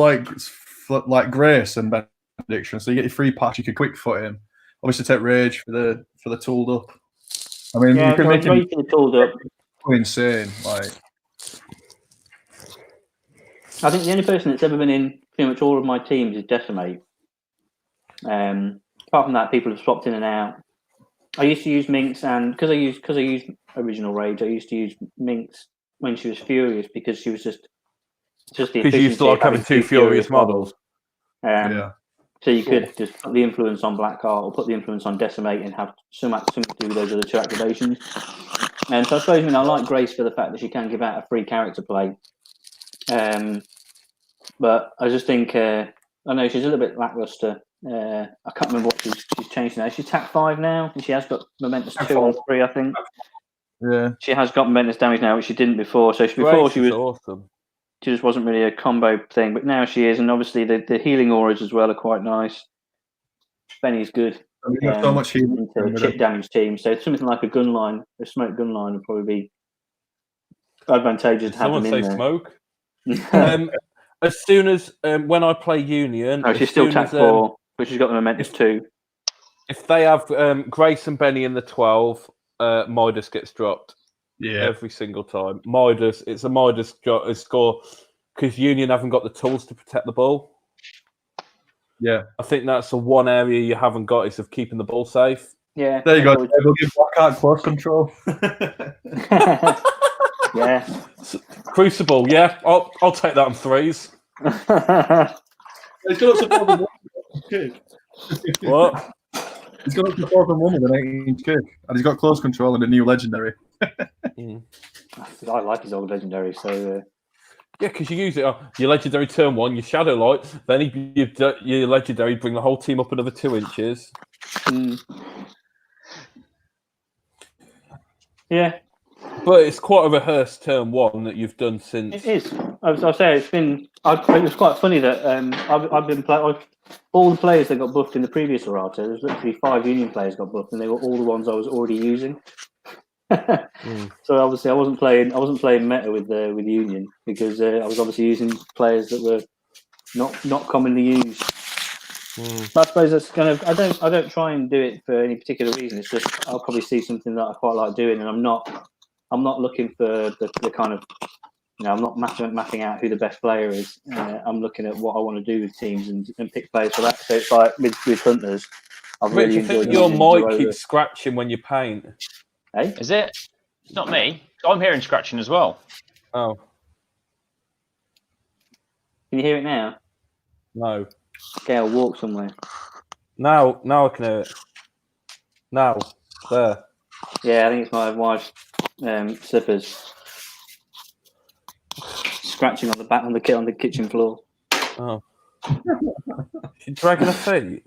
Grace and Benediction? So you get your free pass, you can quick foot him. Obviously, take Rage for the tooled up. I mean, yeah, you can make him tooled up. insane. Like, I think the only person that's ever been in pretty much all of my teams is Decimate. Apart from that, people have swapped in and out. I used to use Minx, and because I used Original Rage, I used to use Minx when she was furious because she was just the Because you used to like having two furious models. yeah. So you could just put the influence on Blackheart or put the influence on Decimate and have something to do with those other two activations. And so I suppose I like Grace for the fact that she can give out a free character play. But I just think I know she's a little bit lackluster. I can't remember what she's changed now. She's TAC 5 now, and she has got Momentous 2 on 3, I think. Yeah. She has got Momentous damage now, which she didn't before. So she was awesome. She just wasn't really a combo thing, but now she is, and obviously the healing auras as well are quite nice. Benny's good. So much healing into a chip damage team, so something like a gunline, a smoke gunline would probably be advantageous to have them in there. Smoke? As soon as when I play Union, she's still TAC 4, but she's got the Momentous 2. If they have Grace and Benny in the 12, Midas gets dropped. Yeah, every single time. Midas, it's a Midas score because Union haven't got the tools to protect the ball. Yeah, I think that's the one area you haven't got is of keeping the ball safe. Yeah, there you go. We'll give Blackheart close control. Yeah, Crucible. Yeah, I'll take that on 3s. He's got support the kick. What? He's got up to 4 and 1 with an 8-inch kick, and he's got close control and a new legendary. I like his old legendary, so yeah, because you use it. Your legendary turn 1, your Shadow Light, then your legendary bring the whole team up another 2 inches. Yeah, but it's quite a rehearsed turn 1 that you've done since. It is. I'll say it's been. It was quite funny that I've been playing. All the players that got buffed in the previous errata, there's literally 5 Union players got buffed, and they were all the ones I was already using. So obviously, I wasn't playing meta with Union because I was obviously using players that were not commonly used. But I suppose that's kind of. I don't try and do it for any particular reason. It's just I'll probably see something that I quite like doing, and I'm not looking for the kind of. I'm not mapping out who the best player is. I'm looking at what I want to do with teams and pick players for that. So it's like with Hunters, I've really enjoyed. Your mic keeps scratching when you paint. Hey, is it? It's not me. I'm hearing scratching as well. Oh, can you hear it now? No. Okay, I'll walk somewhere. Now I can hear it. Now, there. Yeah, I think it's my wife's slippers scratching on the kitchen floor. Oh, she's dragging her feet.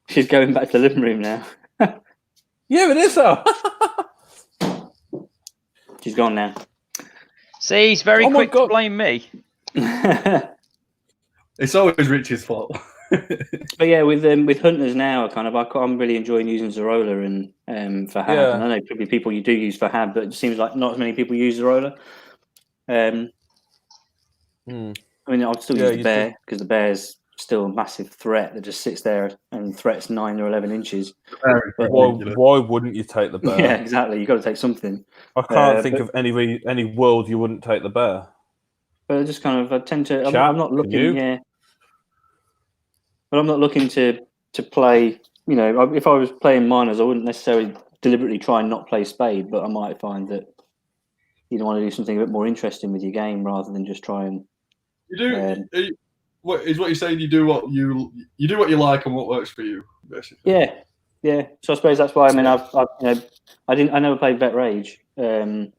She's going back to the living room now. Yeah, it is her. She's gone now. See, he's very quick to blame me. It's always Rich's fault. But yeah, with Hunters now, I'm really enjoying using Zorola and for Hab. Yeah. And I know probably people you do use for Hab, but it seems like not as many people use Zorola. I mean, I'll still use the bear because the bear's still a massive threat that just sits there and threats 9 or 11 inches. But why wouldn't you take the bear? Yeah, exactly. You've got to take something. I can't think of any world you wouldn't take the bear. But I just I tend to. I'm not looking. Yeah. But I'm not looking to play. If I was playing minors, I wouldn't necessarily deliberately try and not play Spade. But I might find that you want to do something a bit more interesting with your game rather than just try and. You do. What you're saying? You do what you do what you like and what works for you, basically. Yeah. So I suppose that's why. I mean, I never played Vet Rage. You've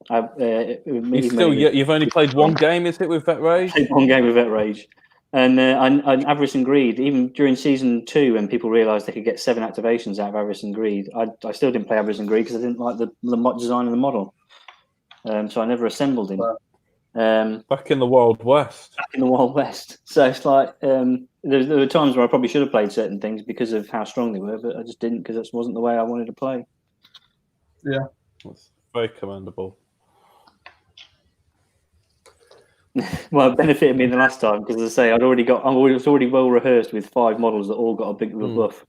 only played one game, is it, with Vet Rage? I played one game with Vet Rage, and Avarice and Greed. Even during season 2, when people realised they could get 7 activations out of Avarice and Greed, I still didn't play Avarice and Greed because I didn't like the design of the model. So I never assembled him. Back in the Wild West. So it's like there were times where I probably should have played certain things because of how strong they were, but I just didn't because that wasn't the way I wanted to play. Yeah. That's very commendable. Well, it benefited me the last time because, as I say, I was already well rehearsed with 5 models that all got a big buff.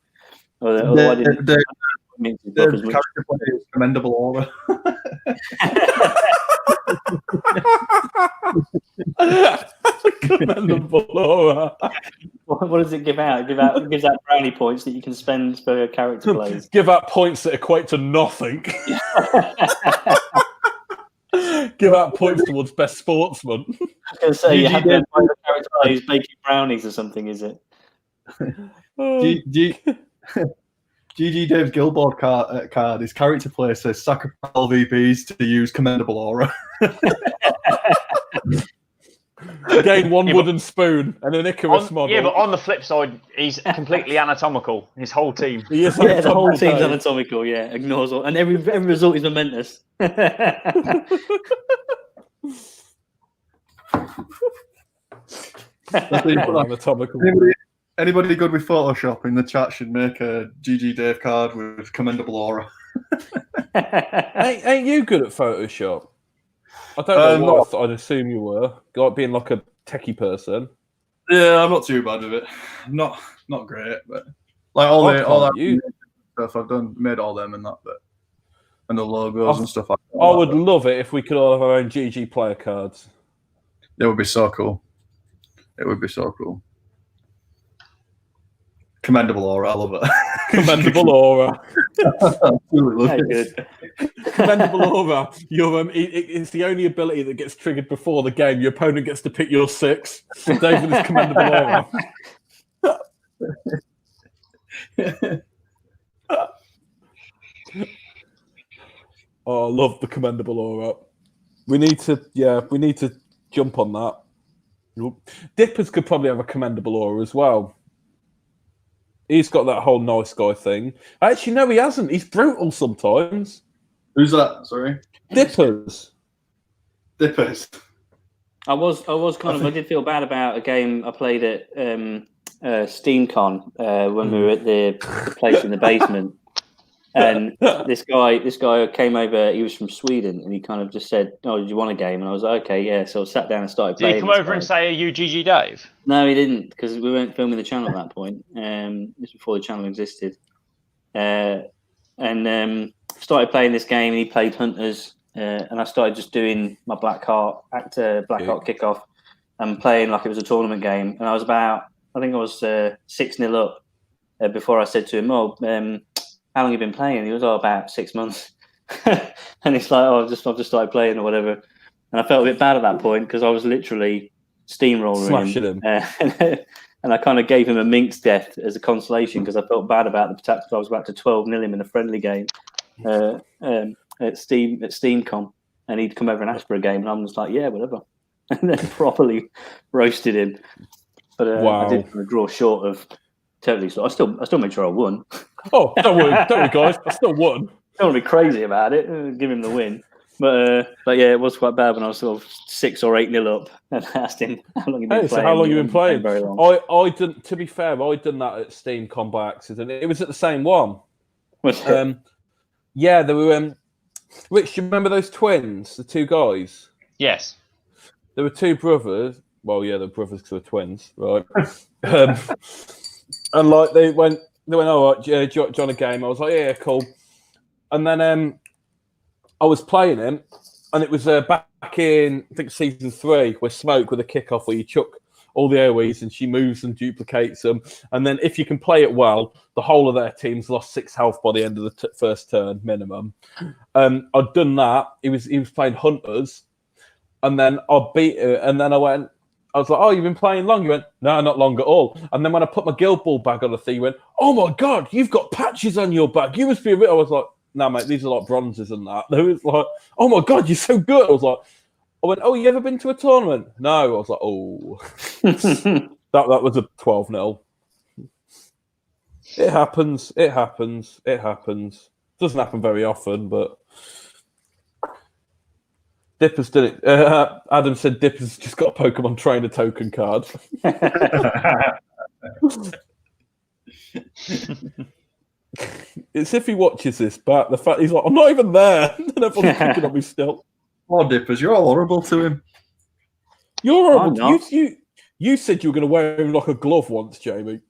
The character play is commendable aura. Commendable aura. What does it give out? It gives out brownie points that you can spend for character plays. Give out points that equate to nothing. Give out points towards best sportsman. I was going to say, you have to find the character plays baking brownies or something, is it? GG Dave's Guildboard card, his character play says sacrifice all VPs to use commendable aura. Gain one wooden spoon and an Icarus model. Yeah, but on the flip side, he's completely anatomical. His whole team. He is the whole team's anatomical. Yeah, ignores all, and every result is momentous. Anatomical. Anybody good with Photoshop in the chat should make a GG Dave card with commendable aura. Ain't you good at Photoshop? I don't know what I'd assume you were. Like being like a techie person. Yeah, I'm not too bad with it. Not great, but like all that stuff I've done, made all them and that bit. And the logos and stuff like that. I would love it if we could all have our own GG player cards. It would be so cool. It would be so cool. Commendable aura, I love it. Commendable aura. Good. Commendable aura. It's the only ability that gets triggered before the game. Your opponent gets to pick your 6. David is commendable aura. Oh, I love the commendable aura. We need to jump on that. Dippers could probably have a commendable aura as well. He's got that whole nice guy thing. Actually, no, he hasn't. He's brutal sometimes. Who's that? Sorry. Dippers. I did feel bad about a game I played at SteamCon when we were at the place in the basement. And this guy came over. He was from Sweden, and he kind of just said, "Oh, did you want a game?" And I was like, "Okay, yeah." So I sat down and started playing. Did he come over and say, "Are you GG Dave?" No, he didn't, because we weren't filming the channel at that point. This was before the channel existed. Started playing this game, and he played Hunters, and I started just doing my Blackheart kickoff and playing like it was a tournament game. And I was 6-0 up before I said to him, "Oh, how long have you been playing?" He was about 6 months. And it's like, I've just started playing or whatever. And I felt a bit bad at that point because I was literally steamrolling smashing him. And I kind of gave him a Minx death as a consolation because I felt bad about the protector. I was about to 12-0 him in a friendly game at SteamCon. And he'd come over and ask for a game. And I'm just like, yeah, whatever. And then properly roasted him. But I did draw short of totally. So I still made sure I won. Oh, don't worry, guys. I still won. Don't want to be crazy about it. Give him the win. But yeah, it was quite bad when I was sort of 6 or 8-0 up and asked him how long he'd been playing. So how long you been playing? Very long. I didn't. To be fair, I done that at SteamCon by accident. It was at the same one. Yeah, there were. Rich, do you remember those twins, the 2 guys? Yes. There were 2 brothers. Well, yeah, they're brothers because they're twins, right? And like they went, all right, do you want a game? I was like, yeah, cool. And then I was playing him, and it was back in, I think, season 3, where Smoke with a kickoff where you chuck all the AoEs and she moves and duplicates them. And then if you can play it well, the whole of their team's lost 6 health by the end of the first turn minimum. I'd done that. He was playing Hunters, and then I beat it, and then I was like, "Oh, you've been playing long?" He went, "No, not long at all." And then when I put my Guild Ball bag on the thing, he went, "Oh my God, you've got patches on your back. You must be a bit." I was like, "No, mate, these are like bronzes and that." They was like, "Oh my God, you're so good." I went, "Oh, you ever been to a tournament?" No. I was like, "Oh." that was a 12-0. It happens. Doesn't happen very often, but Dippers did it. Adam said Dippers just got a Pokemon Trainer token card. It's if he watches this, but the fact he's like, "I'm not even there," and everyone's picking on me still. Oh, Dippers, you're all horrible to him. You're horrible. You said you were going to wear him like a glove once, Jamie.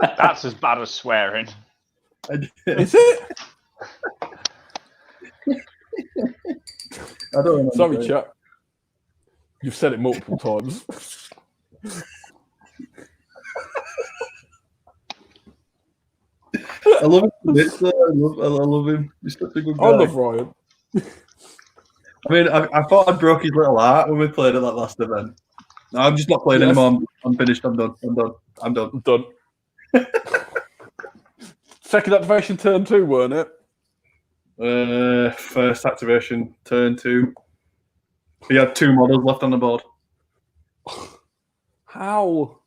That's as bad as swearing. Is it? I don't remember. Sorry, chap. You've said it multiple times. I love him. I love him. He's such a good guy. I love Ryan. I mean, I thought I broke his little heart when we played at that last event. No, I'm just not playing anymore. I'm finished. I'm done. I'm done. Second activation, turn 2, weren't it? First activation, turn 2. We had 2 models left on the board. How?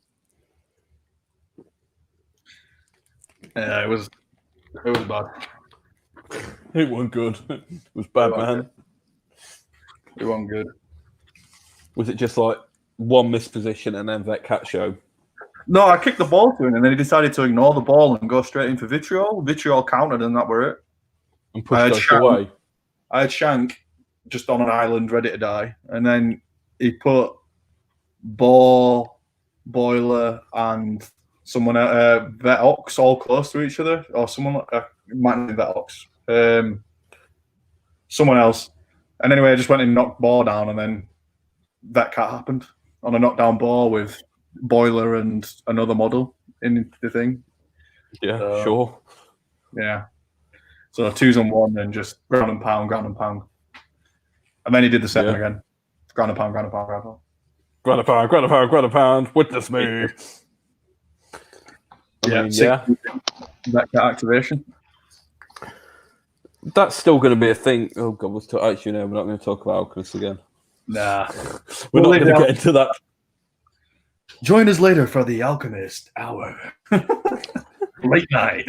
Yeah, it was bad. It wasn't good. It was bad, man. It wasn't good. Was it just like one misposition and then that cat show? No, I kicked the ball to him, and then he decided to ignore the ball and go straight in for Vitriol. Vitriol countered, and that were it. And pushed us away. I had Shank just on an island, ready to die, and then he put Ball, Boiler, and someone Vetox all close to each other, or someone might be Vetox, someone else. And anyway, I just went and knocked Ball down, and then that cat happened on a knockdown ball with Boiler and another model in the thing. Yeah, sure. Yeah. So 2s and 1, and just ground and pound. And then he did the second again. Ground and pound. Ground and pound. Witness me. I mean, that cat activation. That's still going to be a thing. Oh God, actually, no, we're not going to talk about Alchemist again. Nah, we're not going to get into that. Join us later for the Alchemist Hour. Late night.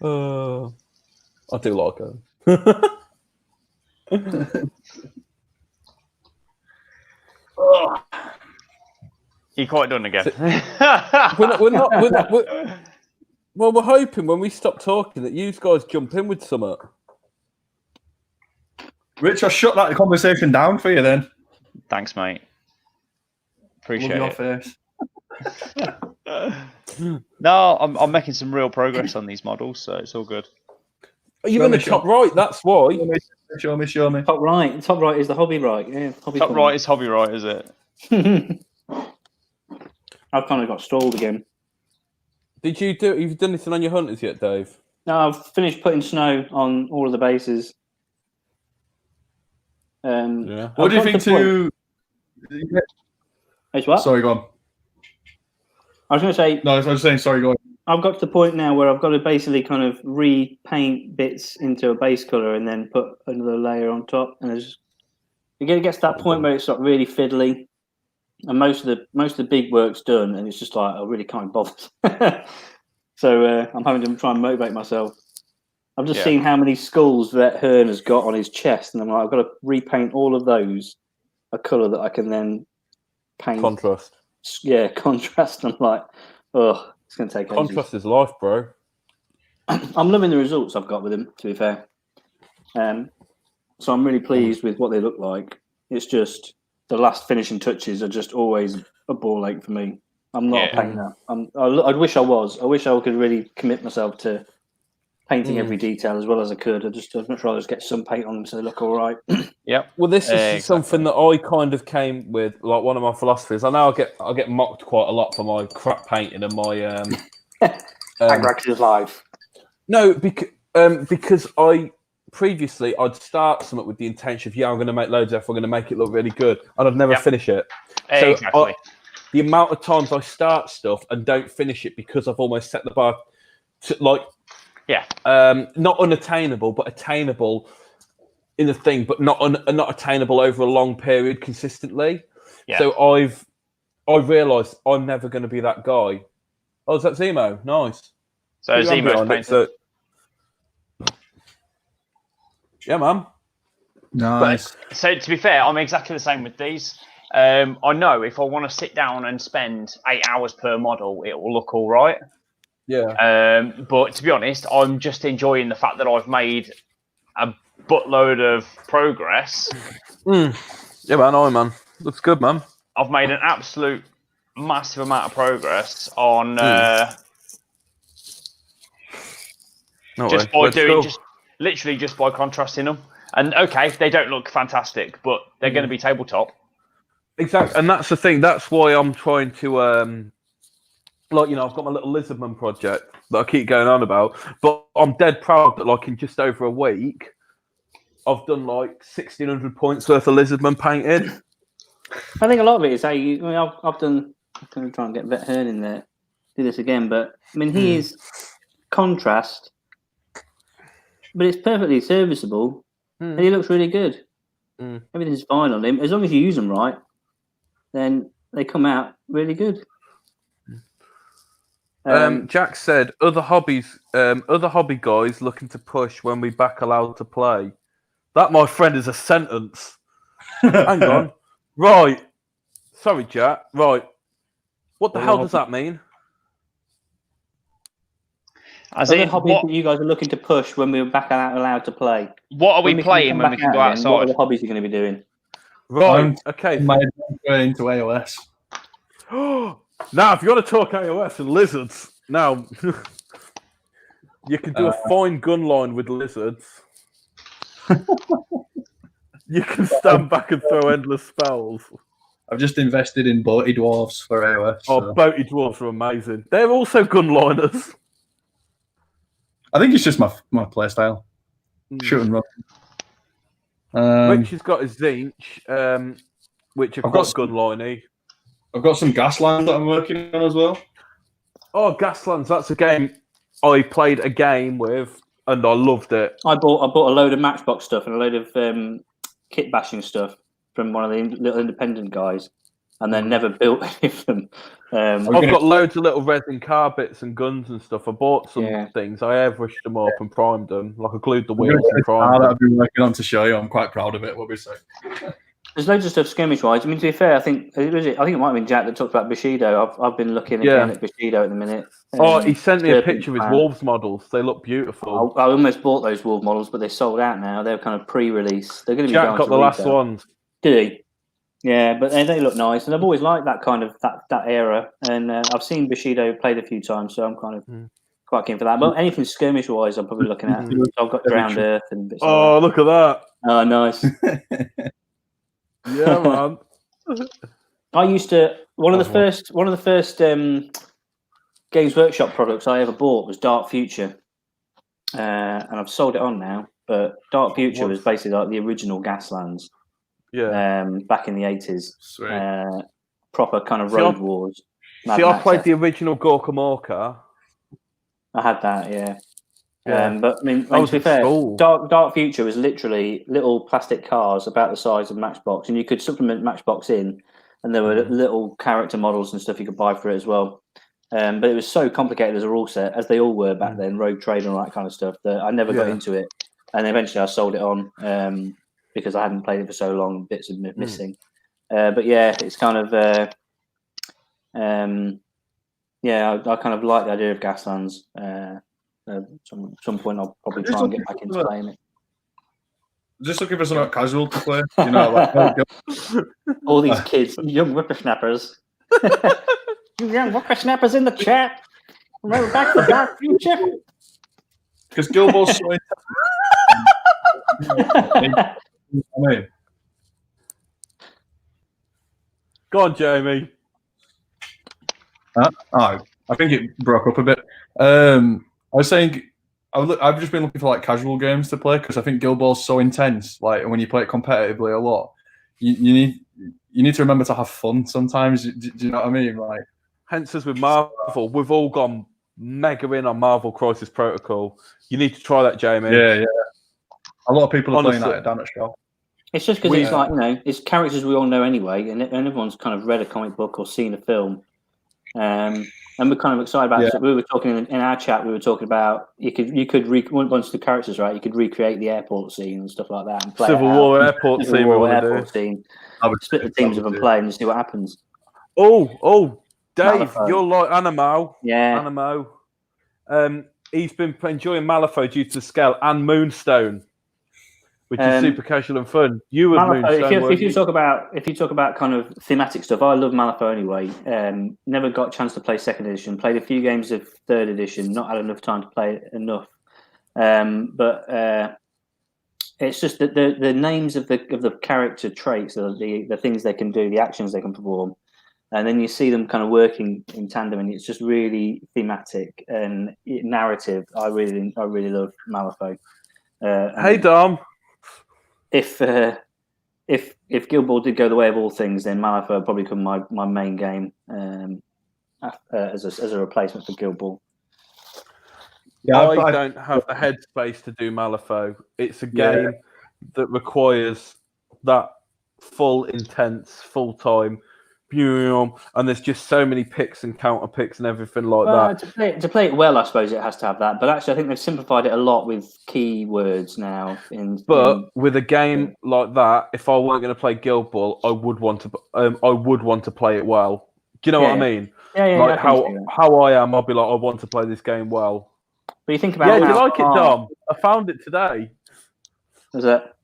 I do like her. You're quite done again. Well, we're hoping when we stop talking that you guys jump in with something. Rich, I shut that conversation down for you then. Thanks, mate. Appreciate Love your face. No, I'm making some real progress on these models, so it's all good. Are you in the top right? That's why. Show me. Top right is the hobby right. Yeah, hobby top right is hobby right, is it? I've kind of got stalled again. Have you done anything on your hunters yet, Dave? No, I've finished putting snow on all of the bases. What do you think to? It's what? Sorry, go on. I was going to say. No, I was saying. Sorry, go on. I've got to the point now where I've got to basically kind of repaint bits into a base color and then put another layer on top. And it gets to that point where it's like really fiddly, and most of the big work's done, and it's just like I really can't bother. So I'm having to try and motivate myself. I've just seen how many skulls that Hearn has got on his chest, and I'm like, I've got to repaint all of those a color that I can then paint. Contrast. Yeah, contrast. I'm like, oh, it's going to take ages. Contrast is life, bro. I'm loving the results I've got with them, to be fair. So I'm really pleased with what they look like. It's just the last finishing touches are just always a ball ache for me. I'm not a painter. I wish I was. I wish I could really commit myself to painting every detail as well as I could. I'd much rather just get some paint on them so they look all right. Yep. Well, this is something that I kind of came with, like one of my philosophies. I know I get mocked quite a lot for my crap painting and my Agractor's life. No, because I'd start something with the intention of I'm going to make loads of effort, I'm going to make it look really good, and I'd never finish it. So exactly. The amount of times I start stuff and don't finish it because I've almost set the bar to not unattainable, but attainable in the thing, but not attainable over a long period consistently. Yeah. So I realised I'm never going to be that guy. Oh, is that Zemo? Nice. So Zemo's painted. Yeah, man. Nice. But, so to be fair, I'm exactly the same with these. I know if I want to sit down and spend 8 hours per model, it will look all right. Yeah. But to be honest, I'm just enjoying the fact that I've made a buttload of progress. Yeah, man. Looks good, man. I've made an absolute massive amount of progress on just by doing just by contrasting them. And okay, they don't look fantastic, but they're going to be tabletop. Exactly, and that's the thing. That's why I'm trying to, I've got my little Lizardman project that I keep going on about. But I'm dead proud that, like, in just over a week, I've done like 1,600 points worth of Lizardman painted. I think a lot of it is I've done. I'm going to try and get Vet Hearn in there, do this again. But I mean, he is contrast, but it's perfectly serviceable, and he looks really good. Everything's fine on him as long as you use them right. Then they come out really good. Jack said, other hobby guys looking to push when we back allowed to play. That, my friend, is a sentence. Hang on. Right. Sorry, Jack. Right. What the hell does that mean? As in, hobbies that you guys are looking to push when we're back allowed to play. What are we playing when we can go outside? What are the hobbies you're going to be doing? Right. Okay. My adventure into AOS. Now, if you want to talk AOS and lizards, now you can do a fine gun line with lizards. You can stand back and throw endless spells. I've just invested in Boaty Dwarves for AOS. Oh, Boaty Dwarves are amazing. They're also gun liners. I think it's just my play style. Shoot and run. Rich has got his Zinch, which I've got gun liney. I've got some Gaslands that I'm working on as well. Oh, Gaslands, that's a game I played a game with, and I loved it. I bought a load of Matchbox stuff and a load of kit bashing stuff from one of the little independent guys, and then never built any of them. I've got loads of little resin car bits and guns and stuff. I bought some things. I airbrushed them up and primed them. Like I glued the wheels and primed them. I've been working on to show you. I'm quite proud of it. What we say. There's loads of stuff skirmish-wise. I mean, to be fair, I think it might have been Jack that talked about Bushido. I've been looking again at Bushido at the minute. He sent me a picture of his Wolves models. They look beautiful. I almost bought those Wolf models, but they're sold out now. They're kind of pre-release. They're going to be Jack got the last ones. Did he? Yeah, but they look nice, and I've always liked that kind of that era. And I've seen Bushido played a few times, so I'm kind of quite keen for that. But anything skirmish-wise, I'm probably looking at. I've got Drowned Earth and bits. Oh, look at that! Oh, nice. Yeah, man. I used to one of the first Games Workshop products I ever bought was Dark Future, and I've sold it on now. But Dark Future was basically like the original Gaslands. Yeah. Back in the 80s. Proper kind of Road Wars. I played the original Gorka Morka. I had that, yeah. But I mean, to be fair, Dark Future was literally little plastic cars about the size of Matchbox, and you could supplement Matchbox in, and there were little character models and stuff you could buy for it as well. But it was so complicated as a rule set, as they all were back then, Rogue Trade and all that kind of stuff, that I never got into it. And eventually I sold it on because I hadn't played it for so long, bits of missing. But yeah, it's kind of, I kind of like the idea of Gaslands. Some point I'll probably try and get back into playing it. Just looking for something casual to play, you know, like all these kids, young whippersnappers. You young whippersnappers in the chat. Remember back to Dark Future? Because Guild Ball's so intense. Go on, Jamie. I think it broke up a bit. I was saying I've just been looking for like casual games to play because I think Guild Ball's so intense. Like when you play it competitively a lot, you need to remember to have fun sometimes. Do you know what I mean? Like, hence as with Marvel, we've all gone mega in on Marvel Crisis Protocol. You need to try that, Jamie. Yeah. A lot of people are playing that at Damage Show. It's just because it's like, you know, it's characters we all know anyway, and everyone's kind of read a comic book or seen a film. And we're kind of excited about it. So we were talking in our chat. We were talking about you could once the characters right, you could recreate the airport scene and stuff like that. And play Civil War airport scene. I would split the teams up and play and see what happens. Oh, Dave, you're like Animo. Yeah, Animo. He's been enjoying Malifaux due to the scale and Moonstone, which is super casual and fun. You and Moonstone. If you talk about kind of thematic stuff, I love Malifaux anyway. Never got a chance to play second edition. Played a few games of third edition. Not had enough time to play it enough. But it's just that the names of the character traits, the things they can do, the actions they can perform, and then you see them kind of working in tandem, and it's just really thematic and narrative. I really love Malifaux. Hey Dom. If Guild Ball did go the way of all things, then Malifaux would probably become my main game as a replacement for Guild Ball. Yeah, I don't have the headspace to do Malifaux. It's a game that requires that full, intense, full-time, and there's just so many picks and counter picks and everything like that. To play it well, I suppose it has to have that. But actually, I think they've simplified it a lot with keywords now. With a game like that, if I weren't going to play Guild Ball, I would want to play it well. Do you know what I mean? Yeah. Like how I am, I'll be like, I want to play this game well. But you think about do you like it, Dom? I found it today. Was that?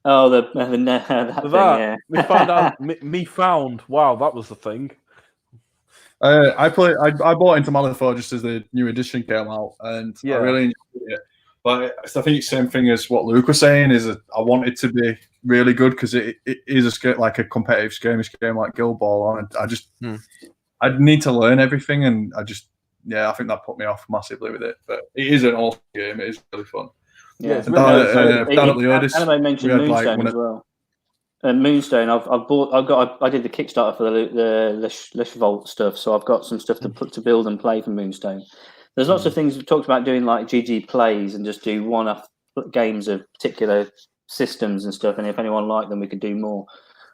Oh, that thing, yeah. We found out. Me found. Wow, that was the thing. I bought into Malifaux just as the new edition came out, and I really enjoyed it. But I think it's the same thing as what Luke was saying. Is that I want it to be really good because it is like a competitive skirmish game like Guild Ball, and I'd need to learn everything, and I think that put me off massively with it. But it is an awesome game. It is really fun. Yeah, down at the Otis. Anime mentioned Moonstone as well. Moonstone, I did the Kickstarter for the Lish Vault stuff, so I've got some stuff to build and play for Moonstone. There's lots of things we've talked about doing, like GG plays and just do one-off games of particular systems and stuff. And if anyone liked them, we could do more.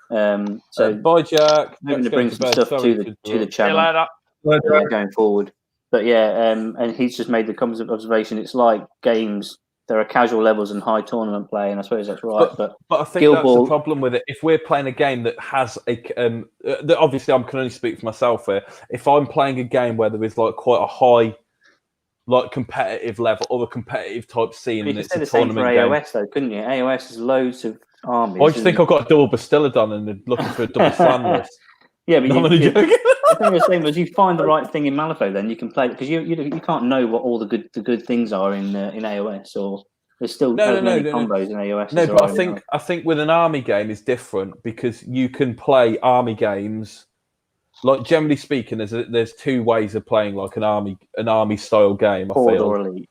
So bye, Jack. Hoping to bring some stuff to the channel going forward. But and he's just made the observation. It's like games. There are casual levels and high tournament play, and I suppose that's right. But I think that's the problem with it. If we're playing a game that has obviously I can only speak for myself here. If I'm playing a game where there is like quite a high, like competitive level or the competitive type scene, and it's a tournament game. AOS though, couldn't you? AOS has loads of armies. I just think I've got a double Bastiladon and looking for a double Slanless. Yeah, but the thing you're saying was you find the right thing in Malifaux, then you can play because you can't know what all the good things are in AOS, or there's still many combos in AOS. No, but I think with an army game is different because you can play army games. Like generally speaking, there's two ways of playing like an army style game. Horde or Elite.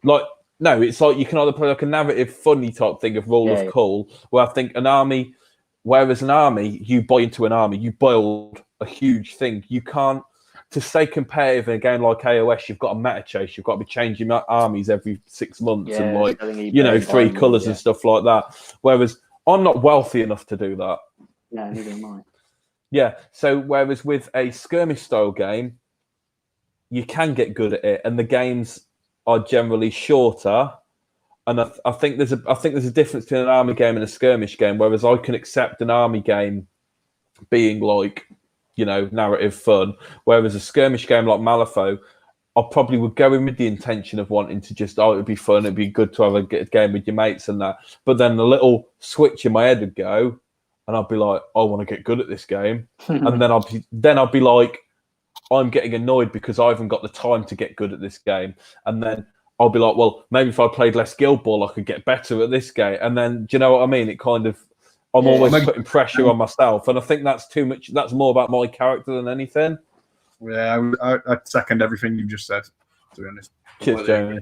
Like no, it's like you can either play like a narrative, funny type thing of Rule of Cool, where I think an army. Whereas an army, you buy into an army, you build a huge thing. You can't, to stay competitive in a game like AOS, you've got a meta chase. You've got to be changing armies every 6 months and 3 colours and stuff like that. Whereas I'm not wealthy enough to do that. No, neither am I. Yeah. So whereas with a skirmish style game, you can get good at it, and the games are generally shorter. And I think there's a difference between an army game and a skirmish game. Whereas I can accept an army game being like, narrative fun. Whereas a skirmish game like Malifaux, I probably would go in with the intention of wanting to just, it'd be fun, it'd be good to have a game with your mates and that. But then a little switch in my head would go, and I'd be like, I want to get good at this game, and then I'd be like, I'm getting annoyed because I haven't got the time to get good at this game, and then I'll be like, well, maybe if I played less Guild Ball, I could get better at this game. And then, do you know what I mean? It kind of, I'm always putting pressure on myself. And I think that's too much. That's more about my character than anything. Yeah, I second everything you just said, to be honest. Cheers, Jamie.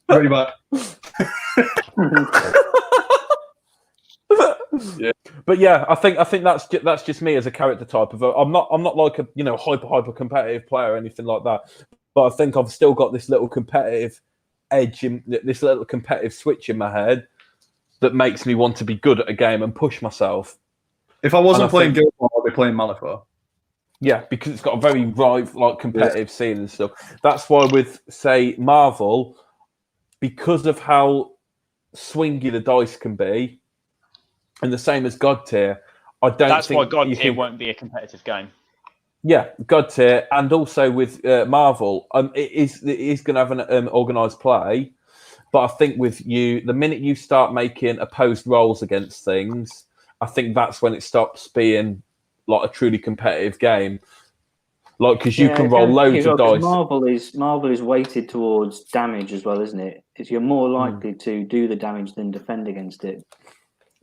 Very much. Yeah. But yeah, I think that's just me as a character type. I'm not like a hyper competitive player or anything like that. But I think I've still got this little competitive edge, this little competitive switch in my head that makes me want to be good at a game and push myself. If I wasn't playing Guild Ball, I'd be playing Malifaux. Yeah, because it's got a very competitive scene and stuff. That's why with, say, Marvel, because of how swingy the dice can be, and the same as God Tier, I don't think... That's why God Tier won't be a competitive game. Yeah, God Tier, and also with Marvel, it is going to have an organised play, But I think with you, the minute you start making opposed rolls against things, I think that's when it stops being like a truly competitive game. Like, because you can roll loads of dice. Marvel is weighted towards damage as well, isn't it? Because you're more likely to do the damage than defend against it.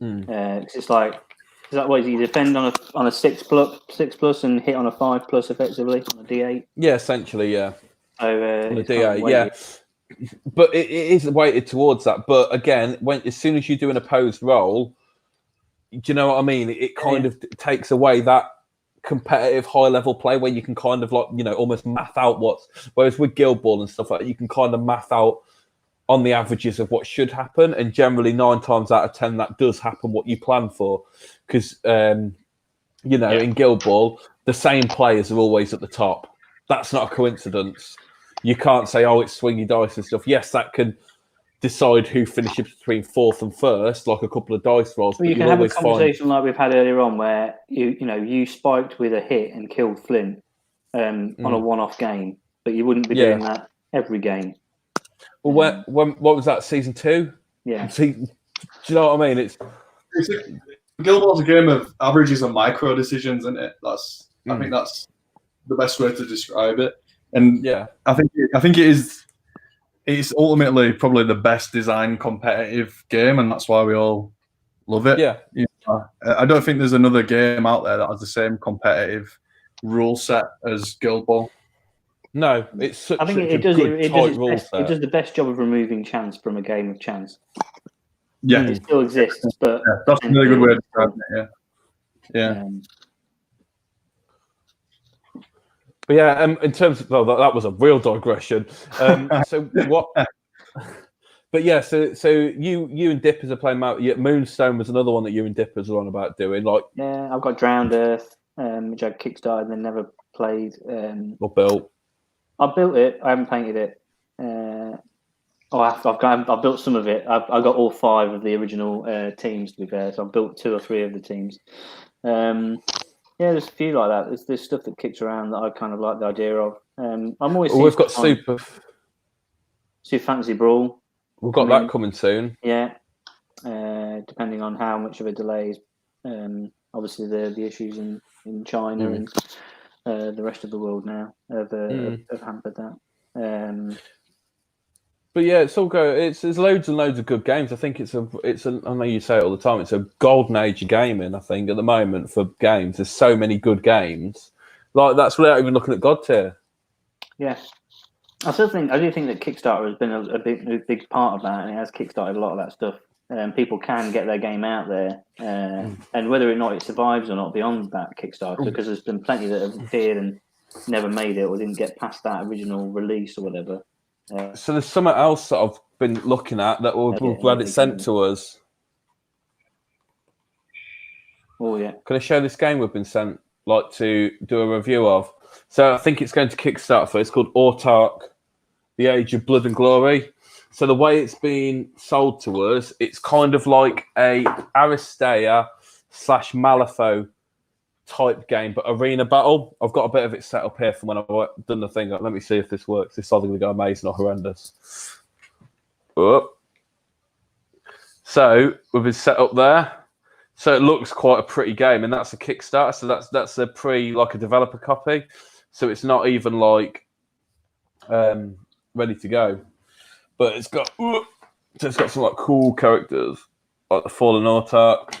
It's like, is that what you defend on a 6+ and hit on a 5+ effectively on a D8? Yeah, essentially, yeah. So, on a D8, yeah. But it is weighted towards that. But again, as soon as you do an opposed roll, do you know what I mean? It kind of takes away that competitive high-level play where you can kind of almost math out whereas with Guild Ball and stuff like that, you can kind of math out on the averages of what should happen, and generally 9 times out of 10 that does happen what you plan for, because in Guild Ball the same players are always at the top. That's not a coincidence. You can't say, it's swingy dice and stuff. Yes, that can decide who finishes between 4th and 1st, like a couple of dice rolls. Well, you can have a conversation like we've had earlier on, where you spiked with a hit and killed Flint on a one-off game, but you wouldn't be doing that every game. Well, what was that, season 2? Yeah. Do you know what I mean? Guild Ball's a game of averages and micro decisions, isn't it? I think that's the best way to describe it. And I think it is. It's ultimately probably the best designed competitive game, and that's why we all love it. Yeah. I don't think there's another game out there that has the same competitive rule set as Guild Ball. No, it's such it does the best job of removing chance from a game of chance. Yeah. It still exists, but that's a really good way of describing it. Yeah. But yeah, in terms of that was a real digression. So what? But yeah, so you and Dippers are playing Moonstone was another one that you and Dippers were on about doing. Yeah, I've got Drowned Earth, which I kickstarted and then never played. Or built. I built it. I haven't painted it. I've built some of it. I've got all 5 of the original teams, to be fair. So I've built 2 or 3 of the teams. Yeah, there's a few like that. There's stuff that kicks around that I kind of like the idea of. I'm always. We've got Super Fantasy Brawl. We've got that coming soon. Yeah, depending on how much of a delay is. Obviously, the issues in China and the rest of the world now have hampered that. But yeah, there's loads and loads of good games. I think it's I know you say it all the time. It's a golden age of gaming. I think at the moment for games, there's so many good games. Like that's without even looking at God Tier. Yeah, I do think that Kickstarter has been a big part of that, and it has kickstarted a lot of that stuff. People can get their game out there, and whether or not it survives or not beyond that Kickstarter, because there's been plenty that have appeared and never made it or didn't get past that original release or whatever. So there's something else that I've been looking at that we've had it sent to us. Oh yeah. Can I show this game we've been sent to do a review of? So I think it's going to Kickstarter for. It's called Autark, The Age of Blood and Glory. So the way it's been sold to us, it's kind of like a Aristea / Malifaux type game, but arena battle. I've got a bit of it set up here from when I've done the thing. Let me see if this works. This is either going to go amazing or horrendous. Oh. So we've been set up there. So it looks quite a pretty game, and that's a Kickstarter. So that's a a developer copy. So it's not even ready to go. But it's got some cool characters like the Fallen Autark.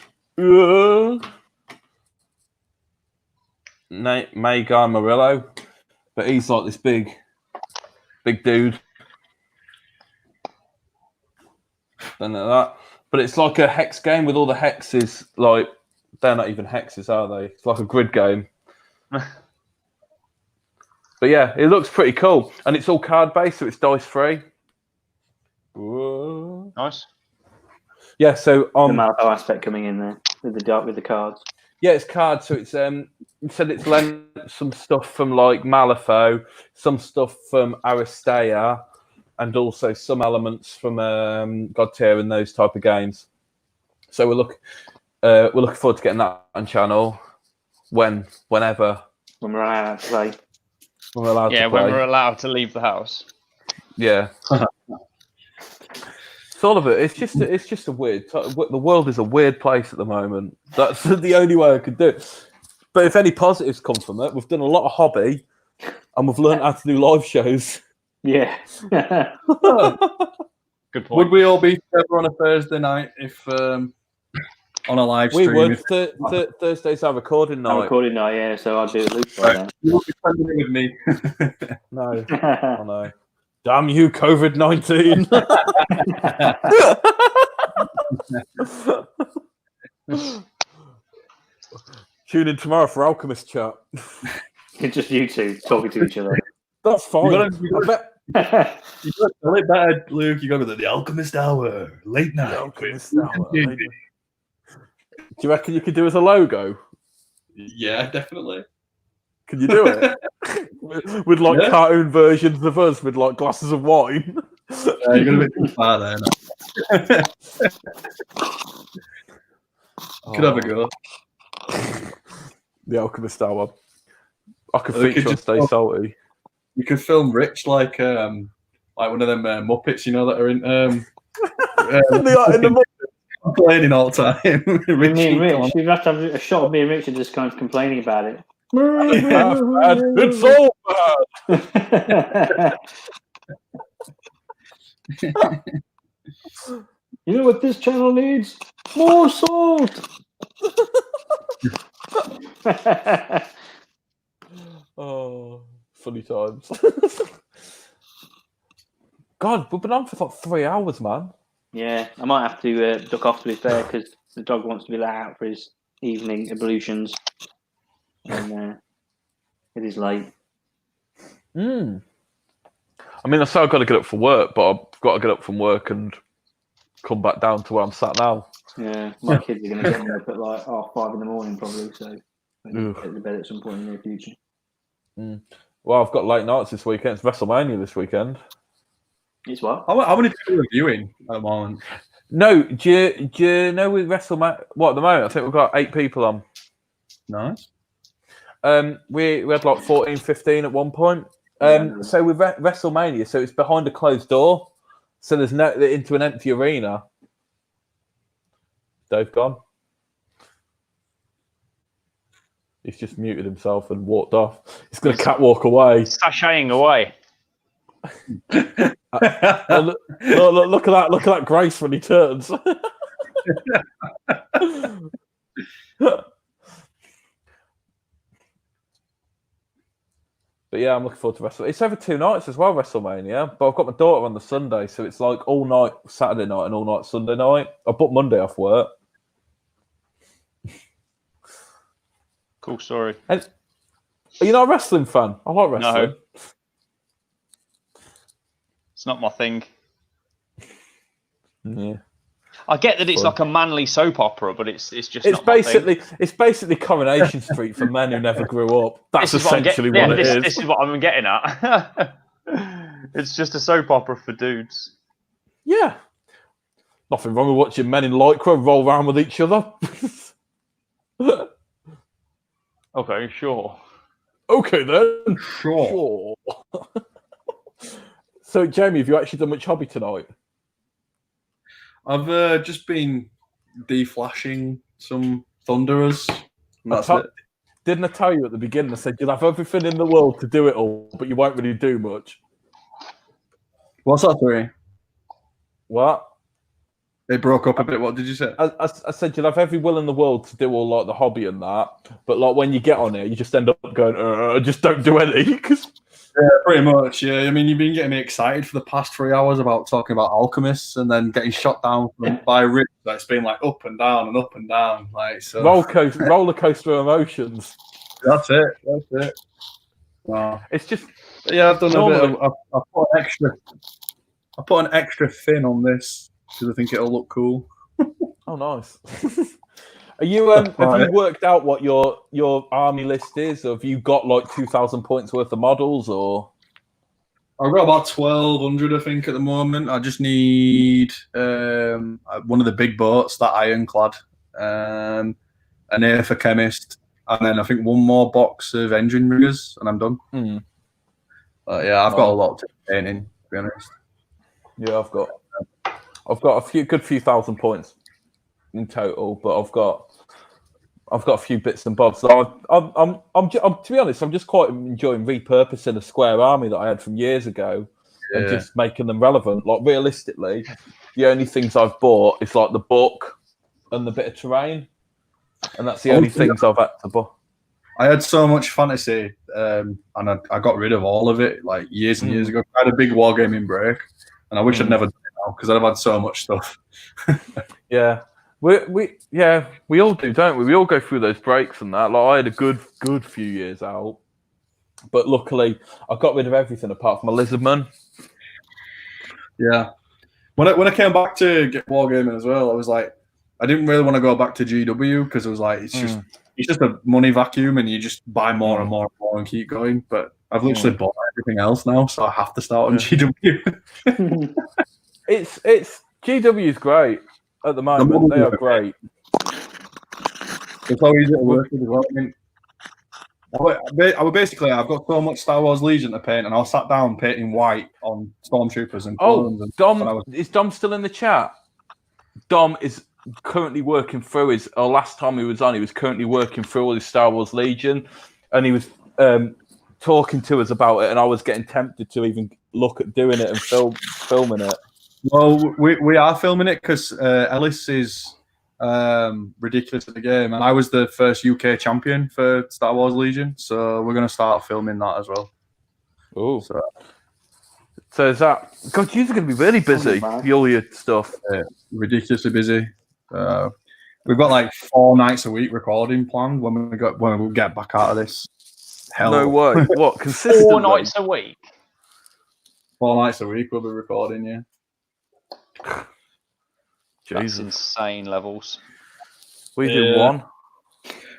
Magai Murillo, but he's like this big dude. Don't know that, but it's like a hex game with all the hexes. They're not even hexes, are they? It's like a grid game. But yeah, it looks pretty cool, and it's all card based, so it's dice free. Nice. Yeah, so the Malifaux aspect coming in there with the cards. Yeah, it's cards, so it's said it's lent some stuff from Malifaux, some stuff from Aristea, and also some elements from God Tier and those type of games. So we're looking forward to getting that on channel whenever. When we're allowed to play. When we're allowed to leave the house. Yeah. All of it. It's just a weird. The world is a weird place at the moment. That's the only way I could do it. But if any positives come from it, we've done a lot of hobby, and we've learned how to do live shows. Yeah. Good point. Would we all be together on a Thursday night if on a live stream? We would. Thursday's our recording night. Our recording night, yeah. So I'll do it loose by then. You won't be spending it with me. No, I know. Damn you, COVID-19. Tune in tomorrow for Alchemist chat. It's just you two talking to each other. That's fine. You gotta tell it better, Luke. You got to be the Alchemist Hour, late night. Alchemist Hour. Do you reckon you could do as a logo? Yeah, definitely. Can you do it? with like cartoon versions of us with like glasses of wine. You're going to be too far there. Could have a go. The Alchemist Hour. I could feature on Stay Salty. You could film Rich like one of them Muppets, you know, that are in in the complaining all the time. Me and Rich, you'd have to have a shot of me and Richard just kind of complaining about it. It's so bad. You know what this channel needs? More salt. Oh, funny times. God, we've been on for like 3 hours, man. Yeah, I might have to duck off, to be fair, because the dog wants to be let out for his evening ablutions. And it is late. I mean, I say I've got to get up for work, but I've got to get up from work and come back down to where I'm sat now. Yeah, my kids are going to get me up at like 5:30 in the morning, probably, so I'll get to bed at some point in the near future. Well, I've got late nights this weekend. It's WrestleMania this weekend. It's what? How many people are viewing at the moment? No, do you know with WrestleMania? What, at the moment? I think we've got 8 people on. Nice. We had like 14, 15 at one point. So with WrestleMania, so it's behind a closed door. So there's no into an empty arena. Dave gone. He's just muted himself and walked off. He's going to catwalk away. Sashaying away. Look at that! Look at that grace when he turns. But yeah, I'm looking forward to WrestleMania. It's over 2 nights as well, WrestleMania. But I've got my daughter on the Sunday, so it's like all night Saturday night and all night Sunday night. I booked Monday off work. Cool story. And are you not a wrestling fan? I like wrestling. No. It's not my thing. Yeah. I get that it's like a manly soap opera, but it's just It's not my thing. basically Coronation Street for men who never grew up. That's essentially what it is. This is what I'm getting at. It's just a soap opera for dudes. Yeah. Nothing wrong with watching men in Lycra roll around with each other. Okay, sure. Okay then. Sure. So, Jamie, have you actually done much hobby tonight? I've just been deflashing some Thunderers. That's it. Didn't I tell you at the beginning? I said you'll have everything in the world to do it all, but you won't really do much. What's that, sorry? What? It broke up a bit. What did you say? I said you'll have every will in the world to do all like the hobby and that, but like when you get on it, you just end up going, just don't do any. Yeah, pretty much. Yeah, I mean, you've been getting me excited for the past 3 hours about talking about alchemists, and then getting shot down by Rick. It's been like up and down and up and down, like so. Roller coaster emotions. That's it. Wow. It's just I've done a bit of. I put an extra fin on this because I think it'll look cool. Oh, nice. Are you have you worked out what your army list is? Or have you got like 2,000 points worth of models, or? I've got about 1,200, I think, at the moment. I just need one of the big boats, that Ironclad, an air for chemist, and then I think one more box of engine riggers, and I'm done. I've got a lot to paint in, to be honest. Yeah, I've got a good few thousand points in total, but I've got a few bits and bobs. So I'm to be honest, I'm just quite enjoying repurposing a square army that I had from years ago and just making them relevant. Like realistically, the only things I've bought is like the book and the bit of terrain, and that's the only things I've had to buy. I had so much fantasy, and I got rid of all of it like years and years ago. I had a big wargaming break, and I wish I'd never done it now because I'd have had so much stuff. Yeah. We all do, don't we? We all go through those breaks and that. Like I had a good few years out, but luckily I got rid of everything apart from a lizardman. Yeah, when I came back to get wargaming as well, I was like, I didn't really want to go back to GW because it was like it's just a money vacuum, and you just buy more and more and more and keep going. But I've literally bought everything else now, so I have to start on GW. It's GW is great. At the moment, they are great. It's how easy to work with as well. I basically, I've got so much Star Wars Legion to paint, and I sat down painting white on stormtroopers and clones. Is Dom still in the chat? Dom is currently working through his. Last time he was on, he was currently working through all his Star Wars Legion, and he was talking to us about it, and I was getting tempted to even look at doing it and filming it. Well, we are filming it because Ellis is ridiculous at the game, and I was the first UK champion for Star Wars Legion, so we're going to start filming that as well. Oh, so is that? God, you're going to be really busy with all your stuff. Ridiculously busy. We've got like 4 nights a week recording planned when we get back out of this hell. No way! What consistently? 4 nights a week. 4 nights a week we'll be recording. Yeah. That's insane levels. We do one.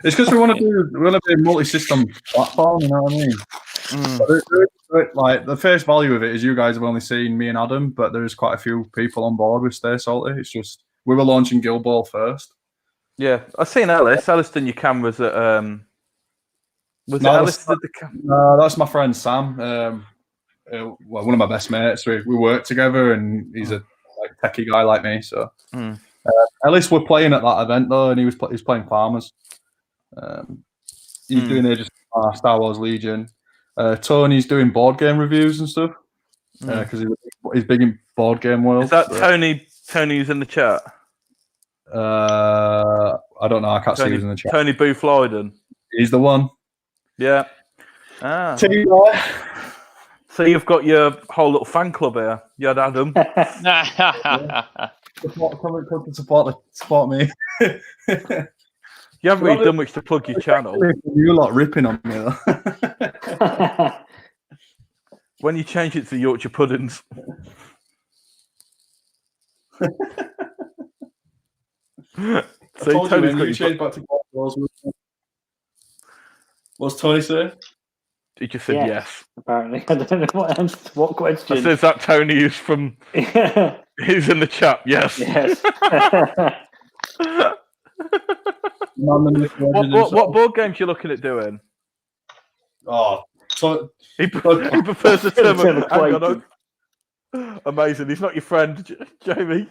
It's because we want to be a multi-system platform. You know what I mean? Like the face value of it is you guys have only seen me and Adam, but there's quite a few people on board with Stay Salty. It's just we were launching Guild Ball first. Yeah, I've seen Ellis. Ellis done your cameras at. Was it Ellis did the camera? No, that's my friend Sam. One of my best mates. We work together, and he's a techie guy like me. So Ellis were playing at that event though, and he was playing Farmers. He's doing just Star Wars Legion. Tony's doing board game reviews and stuff because he's big in board game world. Is that Tony? Tony's in the chat. I don't know. I can't see who's in the chat. Tony Booth Lydon. He's the one. Yeah. So you've got your whole little fan club here. You had Adam. Support me. You haven't really done much to plug your channel. You're lot ripping on me though. When you change it to Yorkshire puddings. So Tony's got changed back to what's Tony say? He just said yes. Apparently, I don't know what question. I says that Tony is from. He's in the chat. Yes. Yes. What board games you looking at doing? Oh, so he prefers the term. Amazing. He's not your friend, Jamie.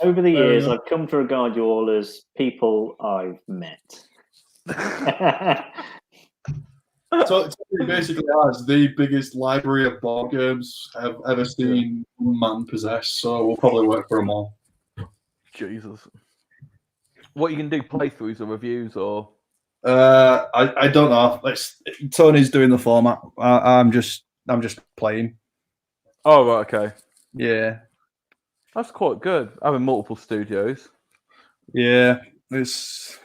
Over the years, I've come to regard you all as people I've met. So it basically has the biggest library of board games I've ever seen man possess, so we'll probably work for them all. Jesus. What are you going to do, playthroughs or reviews or? I don't know. Tony's doing the format. I'm just playing. Oh, right, okay. Yeah. That's quite good, having multiple studios. Yeah, it's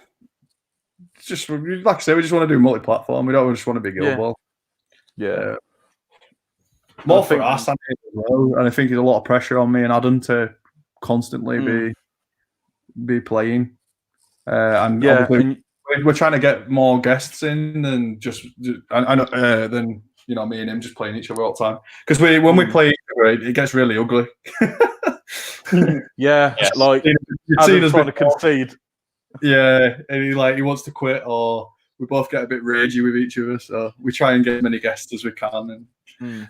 just like I say, we just want to do multi-platform. We don't just want to be Guild Ball. Yeah. More for us, and I think there's a lot of pressure on me and Adam to constantly be playing. And we're trying to get more guests in than than me and him just playing each other all the time. Because when we play, it gets really ugly. Yeah, yes. Like Adam's trying to concede. Yeah, and he wants to quit, or we both get a bit ragey with each other, so we try and get as many guests as we can. And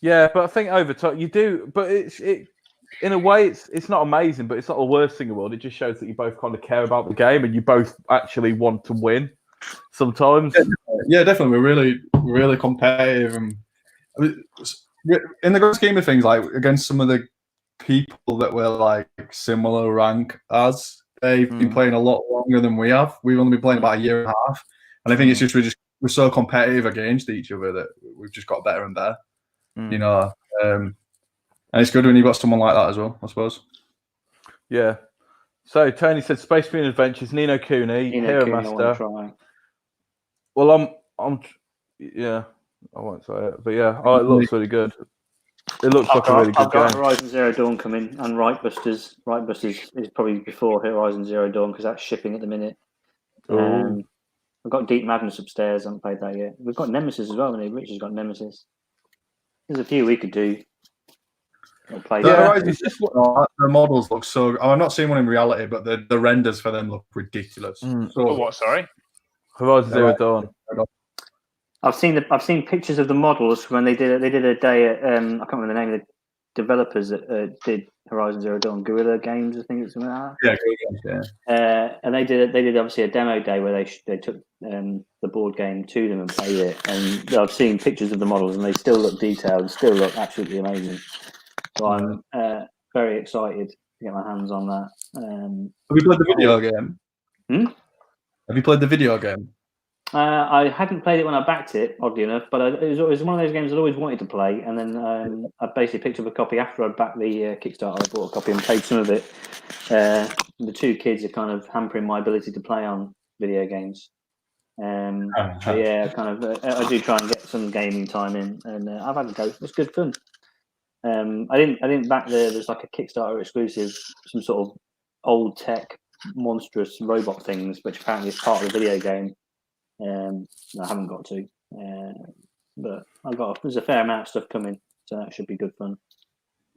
yeah, but I think over time you do. But it in a way it's not amazing, but it's not the worst thing in the world. It just shows that you both kind of care about the game and you both actually want to win. Sometimes, yeah, definitely, we're really competitive, and in the grand scheme of things, like against some of the people that were like similar rank as, they've been playing a lot longer than we have. We've only been playing about a year and a half, and I think it's just we're so competitive against each other that we've just got better and better. You know, and it's good when you've got someone like that as well, I suppose. Yeah. So Tony said Space Marine Adventures, Ni no Kuni, Hero Master. Well, yeah, I won't say it, but yeah, it looks really good. It looks like a really good game. I've got Horizon Zero Dawn coming and Rightbusters. Rightbusters is probably before Horizon Zero Dawn because that's shipping at the minute. I've got Deep Madness upstairs. I haven't played that yet. We've got Nemesis as well. Rich has got Nemesis. There's a few we could do. The models look so. I'm not seeing one in reality, but the renders for them look ridiculous. So what? Sorry, Horizon Zero Dawn. I've seen pictures of the models when they did a day at I can't remember the name of the developers that did Horizon Zero Dawn, Guerrilla Games, I think it's something like that. Yeah, Guerrilla Games. Yeah. And they did obviously a demo day where they took the board game to them and played it. And I've seen pictures of the models and they still look detailed, still look absolutely amazing. So I'm very excited to get my hands on that. Have you played the video game? Have you played the video game? I hadn't played it when I backed it, oddly enough, but it was one of those games I'd always wanted to play. And then I basically picked up a copy after I'd backed the Kickstarter. I bought a copy and played some of it. The two kids are kind of hampering my ability to play on video games. So yeah, I do try and get some gaming time in, and I've had a go. It's good fun. I didn't back there's like a Kickstarter exclusive, some sort of old tech monstrous robot things, which apparently is part of the video game. I haven't got to, but there's a fair amount of stuff coming, so that should be good fun.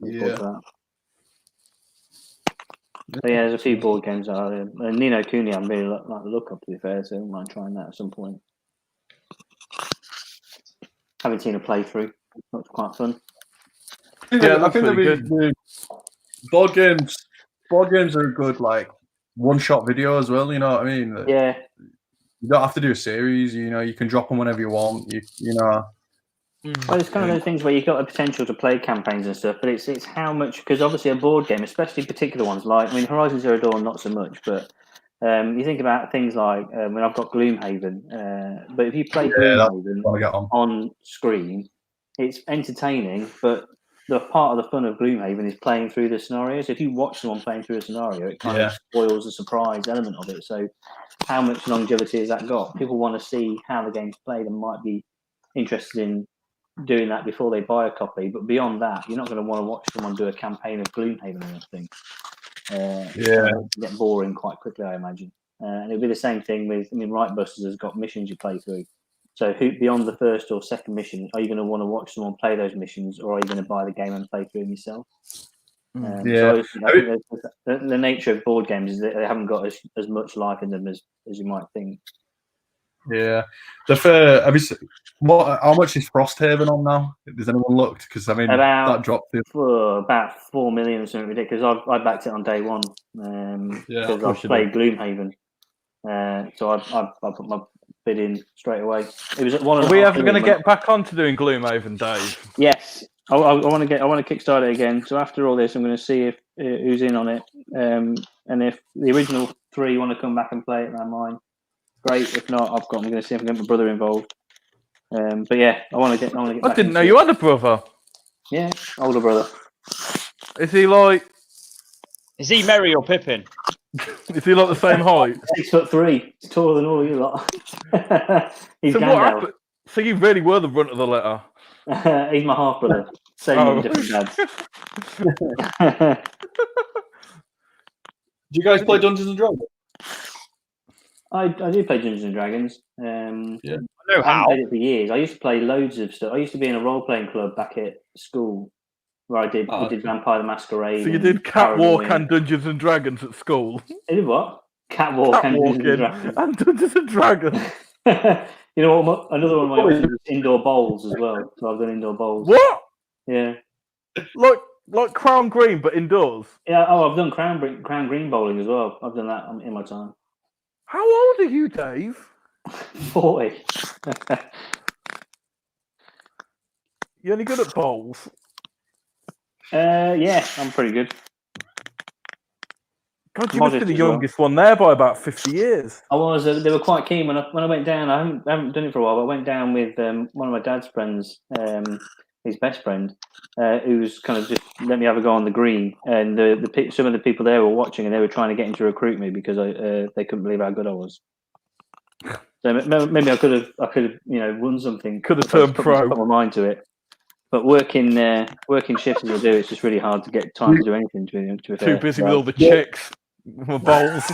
But yeah, there's a few board games out there. And Ni no Kuni, I'm really like the look up, to be fair, so I don't mind trying that at some point. Haven't seen a playthrough. Looks quite fun. Yeah, I think the board games are a good like one-shot video as well. You know what I mean? Yeah. You don't have to do a series. You know, you can drop them whenever you want. You know. Well, it's kind of those things where you've got the potential to play campaigns and stuff, but it's how much, because obviously a board game, especially particular ones like, Horizon Zero Dawn, not so much, but you think about things like when I've got Gloomhaven, but if you play Gloomhaven on screen, it's entertaining, but the part of the fun of Gloomhaven is playing through the scenario. So if you watch someone playing through a scenario, it kind of spoils the surprise element of it. So how much longevity has that got? People want to see how the game's played and might be interested in doing that before they buy a copy. But beyond that, you're not going to want to watch someone do a campaign of Gloomhaven or anything. It'll get boring quite quickly, I imagine. And it'll be the same thing with, Rightbusters has got missions you play through. So beyond the first or second mission, are you going to want to watch someone play those missions, or are you going to buy the game and play through them yourself? So I think the nature of board games is that they haven't got as much life in them as you might think. Yeah. How much is Frosthaven on now? Has anyone looked? Because that dropped about 4 million or something ridiculous. I backed it on day one because I played Gloomhaven. So I put my bid in straight away. It was at one. Are we ever going to get back onto doing Gloomhaven, Dave? Yes, I want to kickstart it again. So after all this, I'm going to see if who's in on it, and if the original 3 want to come back and play it around mine, great. If not, I'm going to see if I can get my brother involved. But yeah, I want to get. I didn't know you had a brother. Yeah, older brother. Is he like? Is he Merry or Pippin? Is he like the same height? 6'3". He's taller than all you lot. He's so what happened? So you really were the brunt of the litter. He's my half brother. Same different dads. Do you guys play Dungeons and Dragons? I do play Dungeons and Dragons. I know I haven't played it for years. I used to play loads of stuff. I used to be in a role playing club back at school where we did Vampire the Masquerade. So you did Catwalk and Dungeons and Dragons at school? I did what? Catwalk and Dungeons and Dragons. You know what? Another one of my options is indoor bowls as well. So I've done indoor bowls. What? Yeah. Like Crown Green, but indoors. Yeah. Oh, I've done Crown Green bowling as well. I've done that in my time. How old are you, Dave? 40. You only good at bowls? Yeah, I'm pretty good. God, you must be the youngest one there by about 50 years. I was. They were quite keen when I went down. I haven't done it for a while, but I went down with one of my dad's friends, his best friend, who's kind of just let me have a go on the green. And some of the people there were watching, and they were trying to get him to recruit me because they couldn't believe how good I was. So maybe I could have won something. Could have turned pro. Put my mind to it. But working shifts as I do, it's just really hard to get time to do anything. To Too busy with all the chicks. Bowls.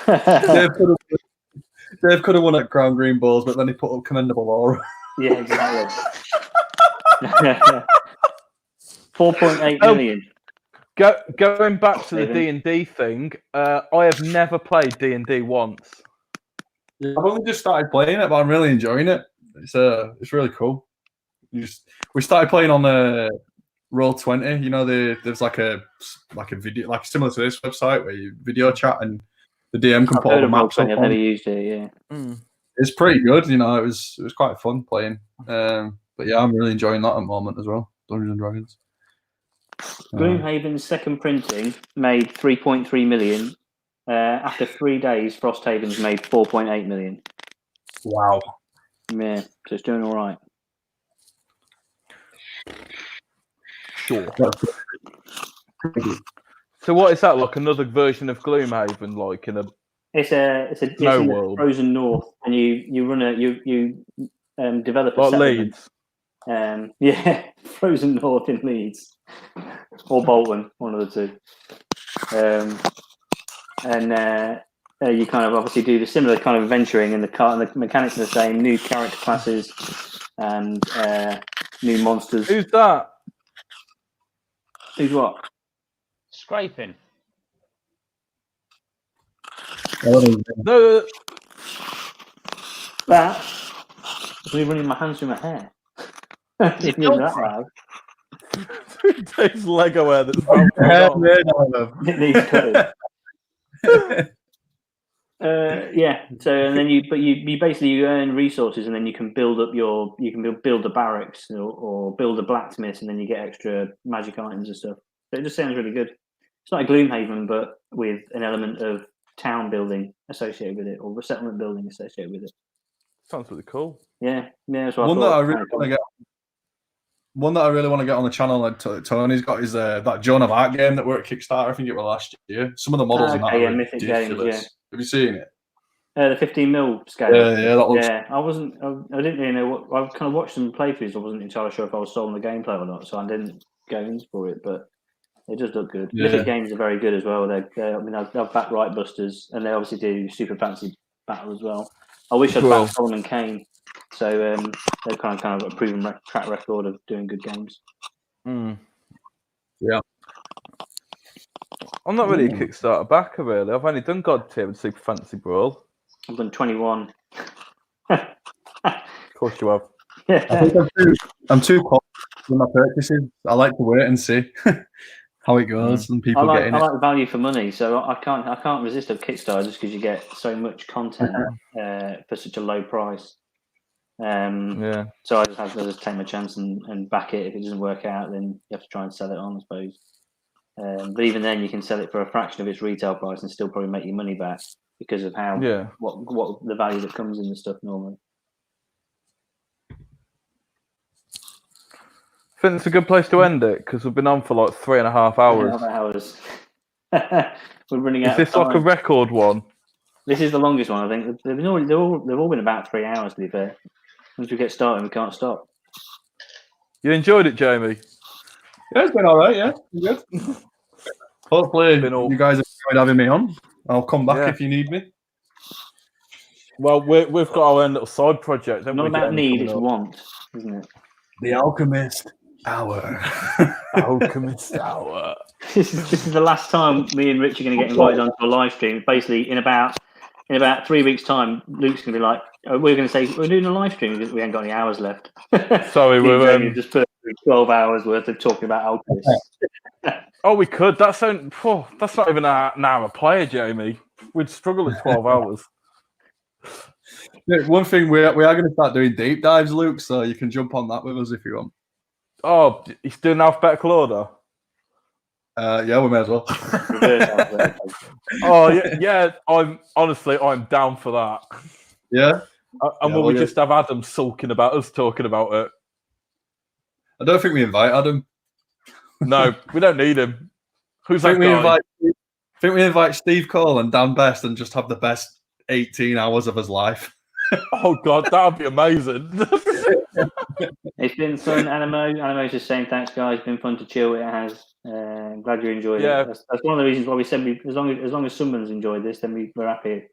Dave could have won at Crown Green Bowls, but then he put up Commendable Aura. Yeah, exactly. 4.8 million. Going back to the D&D thing, I have never played D&D once. I've only just started playing it, but I'm really enjoying it. It's really cool. We started playing on Roll20. You know, there's like a video, like similar to this website where you video chat and the DM can put all the maps up. I've never used it. Yeah, it's pretty good. You know, it was quite fun playing. But yeah, I'm really enjoying that at the moment as well. Dungeons and Dragons. Gloomhaven's second printing made 3.3 million. After 3 days, Frosthaven's made 4.8 million. Wow. Yeah, so it's doing all right. Sure. So what is that, like another version of Gloomhaven, like in a it's in world. The frozen north, and you run you develop a like settlement. Leeds. Yeah, frozen north in Leeds or Bolton, one of the two. And you kind of obviously do the similar kind of venturing, and the mechanics are the same. New character classes and new monsters. Who's that? Who's what? Scraping. No. That. Me running my hands through my hair. If you're that loud. 3 days Lego hair that's It needs cutting. Yeah. So and then you basically earn resources, and then you can build up build the barracks or build a blacksmith, and then you get extra magic items and stuff. So it just sounds really good. It's like Gloomhaven, but with an element of town building associated with it, or resettlement building associated with it. Sounds really cool. Yeah. That's what One that I really want to get on the channel, like Tony's got, is that Joan of Arc game that were at Kickstarter. I think it was last year. Some of the models in that are Mythic Games, yeah. Have you seen it? The 15mm scale. Yeah, that looks. Yeah, I didn't really know what. I kind of watched some playthroughs. I wasn't entirely sure if I was sold on the gameplay or not, so I didn't go in for it. But it does look good. Yeah. Mythic Games are very good as well. I've backed Right Busters, and they obviously do Super Fantasy Battle as well. I wish I'd backed Solomon Kane. So they've kind of a proven track record of doing good games. Yeah. I'm not really a Kickstarter backer, really. I've only done God Tier and Super Fantasy Brawl. I've done 21. Of course you have. Yeah. I think I'm too cautious with my purchases. I like to wait and see how it goes and people getting it. I like value for money, so I can't resist a Kickstarter just because you get so much content for such a low price. Yeah. So I just take my chance and back it. If it doesn't work out, then you have to try and sell it on, I suppose. But even then, you can sell it for a fraction of its retail price and still probably make your money back because of how what the value that comes in the stuff normally. I think it's a good place to end it because we've been on for like 3.5 hours. 3.5 hours. We're running out. Is this like a record one? This is the longest one, I think. They've all been about 3 hours, to be fair. Once we get started, we can't stop. You enjoyed it, Jamie? Yeah, it's been all right. Yeah, good. Hopefully, you guys have enjoyed having me on. I'll come back if you need me. Well, we've got our own little side project. Not about need, it's want, isn't it? The Alchemist Hour. Alchemist Hour. This is the last time me and Rich are going to get invited onto a live stream. Basically, in about 3 weeks' time, Luke's going to be like, we're going to say we're doing a live stream because we ain't got any hours left. Sorry, we're just put 12 hours worth of talking about Alchemist. Oh, we could. That's not even an hour player, Jamie. We'd struggle at 12 hours. One thing we are going to start doing deep dives, Luke, so you can jump on that with us if you want. Oh, he's doing alphabetical order. Yeah, we may as well. Oh yeah. I'm down for that. Yeah. And will we just have Adam sulking about us talking about it? I don't think we invite Adam. No, we don't need him. Who's that guy? I think we invite Steve Cole and Dan Best and just have the best 18 hours of his life. Oh God, that would be amazing. It's been fun, Animo. Animo's just saying thanks, guys. It's been fun to chill. It has. Glad you enjoyed it. That's one of the reasons why we said as long as someone's enjoyed this, then we're happy.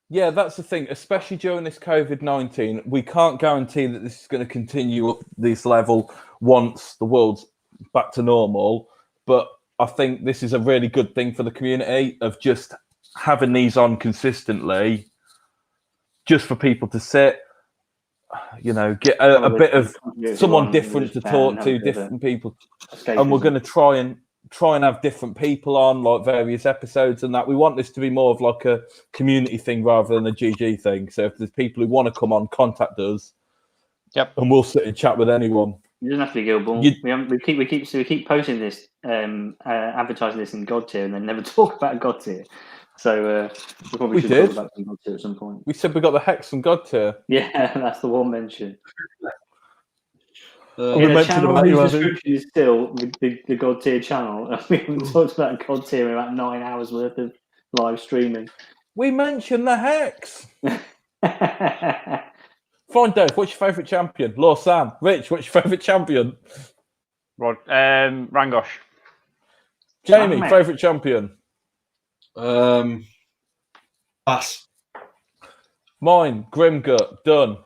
Yeah, that's the thing. Especially during this COVID-19, we can't guarantee that this is going to continue up this level once the world's back to normal. But I think this is a really good thing for the community of just having these on consistently, just for people to sit, get a bit of someone different to talk to, different people. And we're going to try and have different people on, like various episodes and that. We want this to be more of like a community thing rather than a GG thing. So if there's people who want to come on, contact us. Yep. And we'll sit and chat with anyone. It doesn't have to be Gilborn. We keep posting this, advertising this in God tier, and then never talk about God tier. So we probably should talk about God tier at some point. We said we got the Hex from God tier. Yeah, that's the one mention. The channel description is still the God tier channel. We haven't talked about God tier in about 9 hours worth of live streaming. We mentioned the Hex. Fine, Dave. What's your favourite champion? Law Sam. Rich, what's your favourite champion? Rangosh. Jamie, favourite champion? Pass. Mine, Grimgut. Done.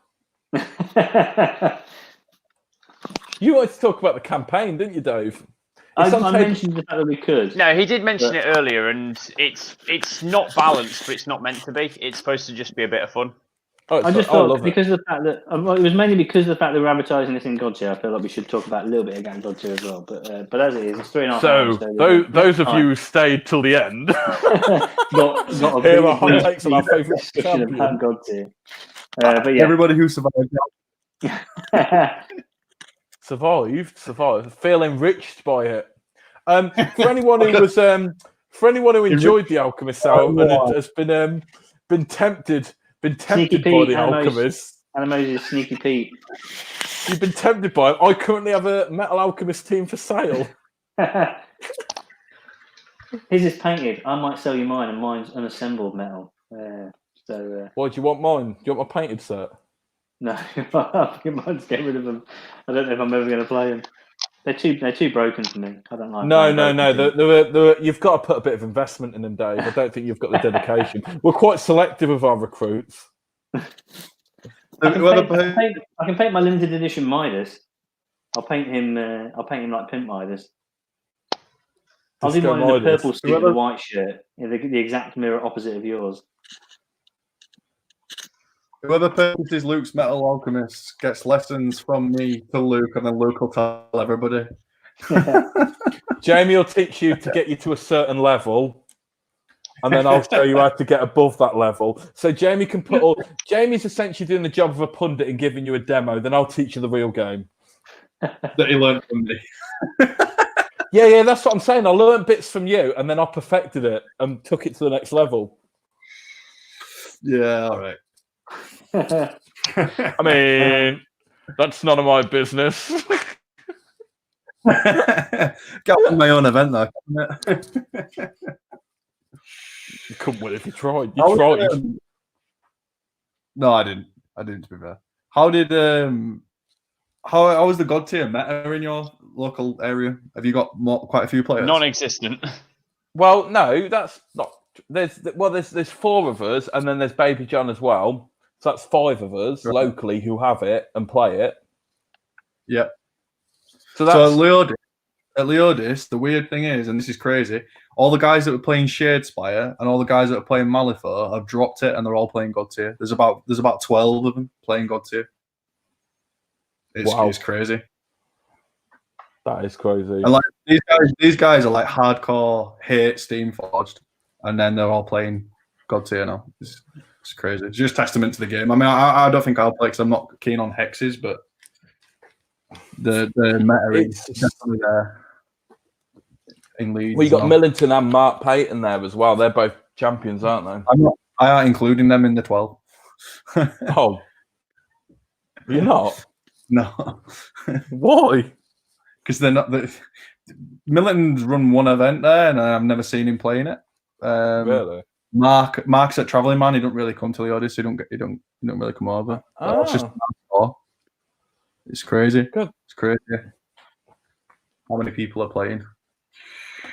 You wanted to talk about the campaign, didn't you, Dave? I mentioned the fact that we could. No, he did mention it earlier, and it's not balanced, but it's not meant to be. It's supposed to just be a bit of fun. I just thought because of the fact that it was mainly because of the fact that we're advertising this in God tier. I feel like we should talk about a little bit again God tier as well. But as it is, it's 3.5 hours. So those of you who stayed till the end, got here are hot takes on our favourite discussion about God tier. But yeah, everybody who survived. survived, feel enriched by it. For anyone who enjoyed the Alchemist Hour and has been tempted by the Alchemist. Animo's Sneaky Pete. You've been tempted by it. I currently have a Metal Alchemist team for sale. His is painted. I might sell you mine, and mine's unassembled metal. Why do you want mine? Do you want my painted set? No, I might just get rid of them. I don't know if I'm ever going to play them. They're too broken for me. I don't like. No. You've got to put a bit of investment in them, Dave. I don't think you've got the dedication. We're quite selective with our recruits. I can paint my limited edition Midas. I'll paint him like Pimp Midas. I'll do mine in the purple suit and the white shirt. The exact mirror opposite of yours. Whoever purchases Luke's Metal Alchemist gets lessons from me to Luke, and then Luke will tell everybody. Jamie will teach you to get you to a certain level, and then I'll show you how to get above that level. So Jamie can Jamie's essentially doing the job of a pundit and giving you a demo. Then I'll teach you the real game that he learned from me. Yeah, that's what I'm saying. I learned bits from you, and then I perfected it and took it to the next level. Yeah, all right. I mean, that's none of my business. Got on my own event though. You couldn't win if you tried. You tried. No, I didn't. To be fair, how did how was the God tier meta in your local area? Have you got quite a few players? Non-existent. Well, no, that's not. There's 4 of us, and then there's Baby John as well. So that's 5 of us locally who have it and play it. Yeah. So Leo, at Leodis, the weird thing is, and this is crazy, all the guys that were playing Shadespire and all the guys that are playing Malifaux have dropped it, and they're all playing God tier. There's about 12 of them playing God tier. It's crazy. That is crazy. And like these guys are like hardcore hate Steamforged, and then they're all playing God tier now. It's crazy. It's just testament to the game. I mean, I don't think I'll play because I'm not keen on hexes, but the meta is definitely there in Leeds. Well, you got Millington and Mark Payton there as well. They're both champions, aren't they? I aren't including them in the 12. Oh, you're not? No. Why? Because they're not. Millington's run one event there, and I've never seen him playing it. Really? Mark's at Travelling Man. He don't really come to the Odyssey. He don't really come over. It's just it's crazy. Good. It's crazy. How many people are playing?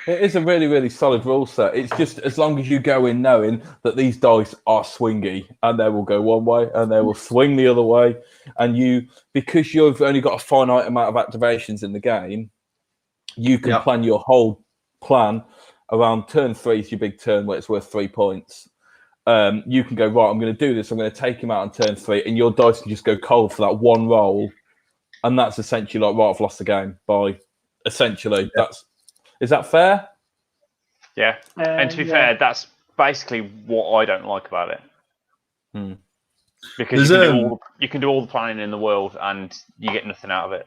It is a really, really solid rule set. It's just as long as you go in knowing that these dice are swingy and they will go one way and they will swing the other way. And because you've only got a finite amount of activations in the game, you can plan your whole plan around turn 3 is your big turn where it's worth 3 points. You can go, right, I'm going to do this. I'm going to take him out on turn 3, and your dice can just go cold for that one roll. And that's essentially like, right, I've lost the game by essentially. Is that fair? Yeah. And to be fair, that's basically what I don't like about it. Because you can do all the planning in the world and you get nothing out of it.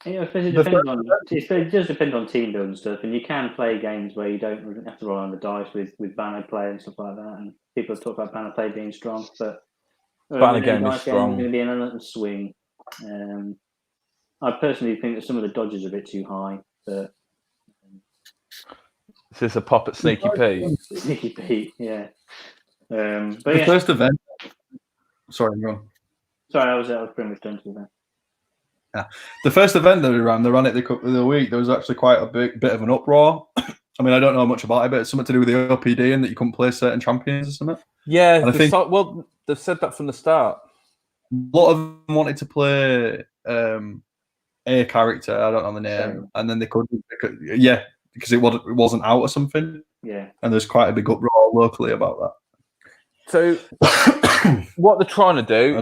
Yeah, it does depend on team building stuff, and you can play games where you don't have to rely on the dice with banner play and stuff like that. And people talk about banner play being strong, but banner game is strong. Going to be an element of swing. I personally think that some of the dodges are a bit too high, but. Is this a pop at Sneaky Pete? Sneaky Pete, yeah. But the first event. Sorry, go on. Sorry, I was pretty much done to that. Yeah, the first event that we ran it the week. There was actually quite a bit of an uproar. I mean, I don't know much about it, but it's something to do with the OPD and that you couldn't play certain champions or something. Yeah, they've said that from the start. A lot of them wanted to play a character. I don't know the name, and then they couldn't. Because it wasn't out or something. Yeah. And there's quite a big uproar locally about that. So what they're trying to do,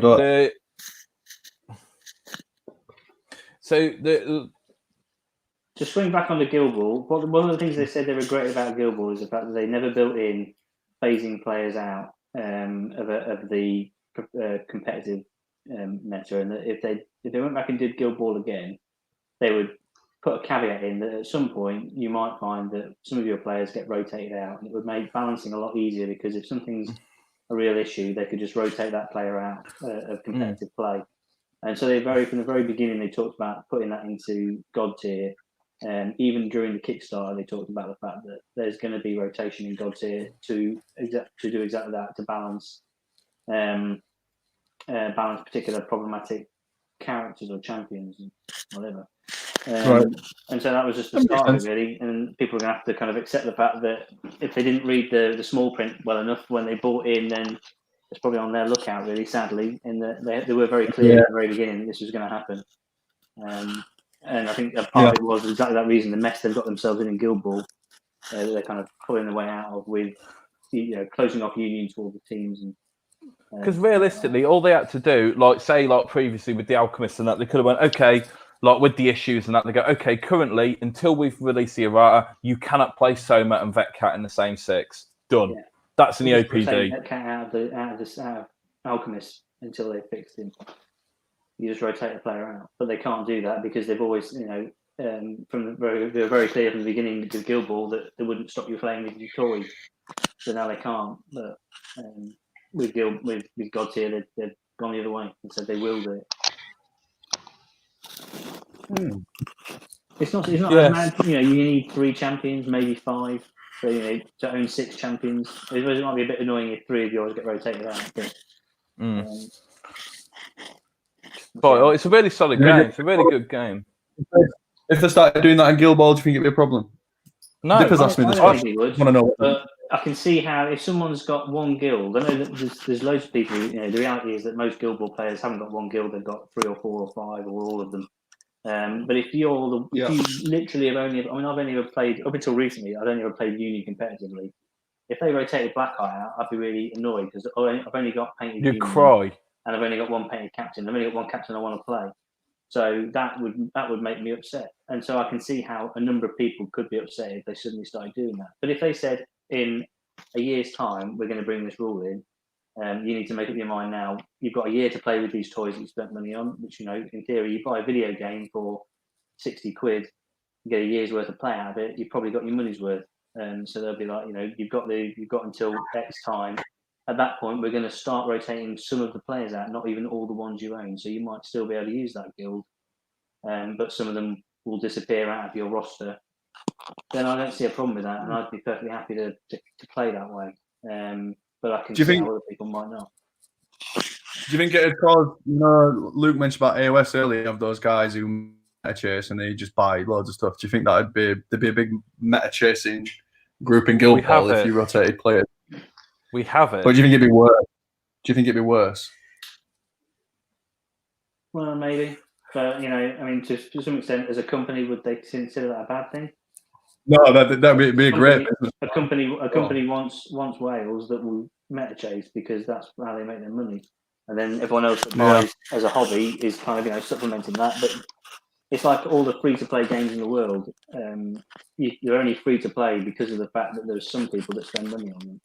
to swing back on the Guild Ball, one of the things they said they were great about Guild Ball is the fact that they never built in phasing players out of the competitive meta, and that if they went back and did Guild Ball again, they would put a caveat in that at some point you might find that some of your players get rotated out, and it would make balancing a lot easier, because if something's a real issue, they could just rotate that player out of competitive play. And so from the very beginning, they talked about putting that into God tier. Even during the Kickstarter, they talked about the fact that there's going to be rotation in God tier to do exactly that, to balance particular problematic characters or champions and whatever. Right. And so that was just the start of it, really. And people are going to have to kind of accept the fact that if they didn't read the small print well enough when they bought in, then it's probably on their lookout, really, sadly. In that they were very clear at the very beginning that this was going to happen. And I think that part of it was exactly that reason, the mess they've got themselves in Guild Ball. They're kind of pulling the way out of with closing off unions for all the teams. Because realistically, all they had to do, like previously with the Alchemists and that, they could have went, okay, like with the issues and that, they go, okay, currently, until we've released the errata, you cannot play Soma and Vetcat in the same 6. Done. Yeah. That's in the OPD. Vetcat out of Alchemist until they fixed him. You just rotate the player out, but they can't do that because they've always, they were very clear from the beginning with Guild Ball that they wouldn't stop you playing with your toys. So now they can't. But with God tier, they've gone the other way and said they will do it. It's not as mad. You need 3 champions, maybe 5. So to own 6 champions, it might be a bit annoying if 3 of yours get rotated out. But it's a really solid game. It's a really good game. If they started doing that in Guild Ball, do you think it'd be a problem? No. Dipper's asked me this question. I want to know. But I can see how if someone's got one guild, I know that there's loads of people. The reality is that most Guild Ball players haven't got one guild; they've got 3 or 4 or 5 or all of them. But if you literally have only, I've only ever played up until recently. I'd only ever played Uni competitively. If they rotated Blackeye out, I'd be really annoyed because I've only got painted. You cry, and I've only got one painted captain. I've only got one captain I want to play. So that would make me upset. And so I can see how a number of people could be upset if they suddenly started doing that. But if they said in a year's time, we're going to bring this rule in, you need to make up your mind now. You've got a year to play with these toys that you spent money on, which, in theory, you buy a video game for 60 quid, you get a year's worth of play out of it, you've probably got your money's worth. So they'll be like, you've got until X time. At that point, we're going to start rotating some of the players out, not even all the ones you own. So you might still be able to use that guild, but some of them will disappear out of your roster. Then I don't see a problem with that, and I'd be perfectly happy to play that way. But I can see how other people might not. Do you think it'd cause, Luke mentioned about AOS earlier, of those guys who meta chase and they just buy loads of stuff. Do you think there'd be a big meta chasing group in Guild Ball if you rotated players? We have it. But do you think it'd be worse? Do you think it'd be worse? Well, maybe. But, to some extent, as a company, would they consider that a bad thing? No, that'd be a great business. A company wants whales that will meta chase because that's how they make their money. And then everyone else that buys as a hobby is kind of, supplementing that. But it's like all the free-to-play games in the world. You're only free to play because of the fact that there's some people that spend money on them.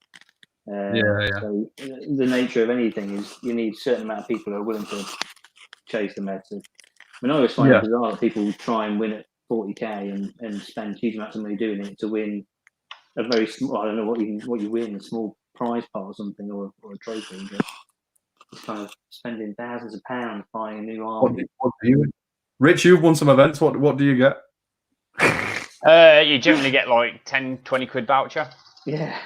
So the nature of anything is you need a certain amount of people who are willing to chase the meta. I always find it bizarre that people try and win at 40k and spend huge amounts of money doing it to win a very small, I don't know what you win, a small prize pot or something, or a trophy. But it's kind of spending thousands of pounds buying a new army. What do you win? Rich, you've won some events. What do you get? You generally get like 10, 20 quid voucher. Yeah.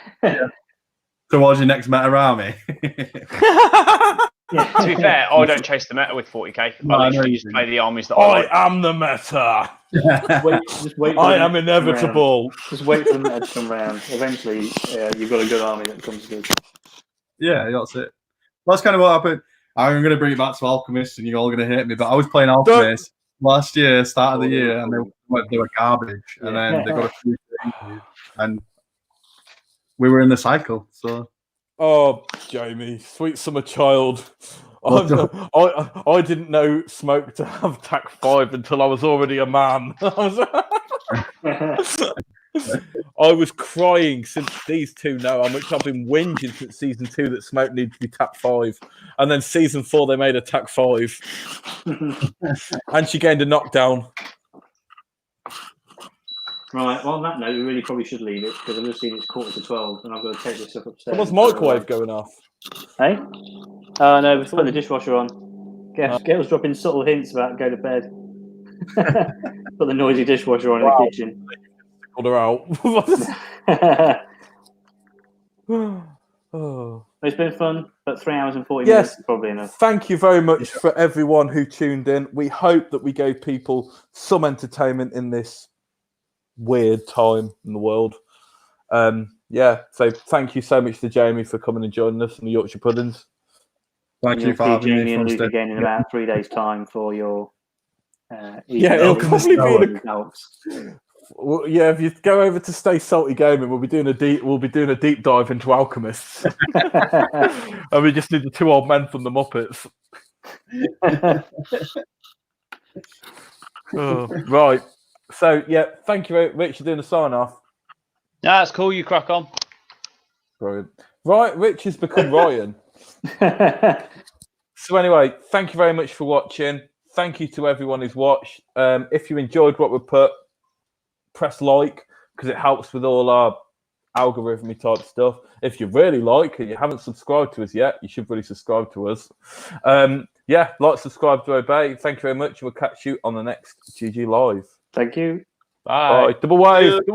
Towards your next meta army. To be fair, I don't chase the meta with 40k. I literally just play the armies that I like. am the meta. Just wait I am inevitable. Just wait for the meta to come round. Eventually, you've got a good army that comes good. Yeah, that's it. That's kind of what happened. I'm going to bring it back to Alchemist, and you're all going to hate me, but I was playing Alchemist last year, start of the year, and they were garbage, and then they got a few things, and we were in the cycle, so... Oh, Jamie, sweet summer child. I didn't know Smoke to have TAC 5 until I was already a man. I was crying since these two know how much I've been whinging since season 2 that Smoke needed to be TAC 5. And then season 4, they made a TAC 5. And she gained a knockdown. Right, well, on that note, we really probably should leave it because I've just seen it's 11:45 and I've got to take this stuff upstairs. What's microwave going off? Hey? Oh, no, we're putting the dishwasher on. Gail's dropping subtle hints about go to bed. Put the noisy dishwasher on in the kitchen. Called her out. It's been fun, but 3 hours and 40 minutes is probably enough. Thank you very much for everyone who tuned in. We hope that we gave people some entertainment in this weird time in the world. So thank you so much to Jamie for coming and joining us in the Yorkshire Puddings. Thank you for having Jamie me. And Luke again in about 3 days' time for your it'll probably be well, if you go over to Stay Salty Gaming, we'll be doing a deep dive into Alchemists. And we just need the 2 old men from the Muppets. Right. So, thank you very much for doing the sign-off. Yeah, that's cool. You crack on. Brilliant. Right, Rich has become Ryan. So anyway, thank you very much for watching. Thank you to everyone who's watched. If you enjoyed what we put, press like, because it helps with all our algorithmy type stuff. If you really like and you haven't subscribed to us yet, you should really subscribe to us. Like, subscribe to obey. Thank you very much. We'll catch you on the next GG Live. Thank you. Bye. Double wave.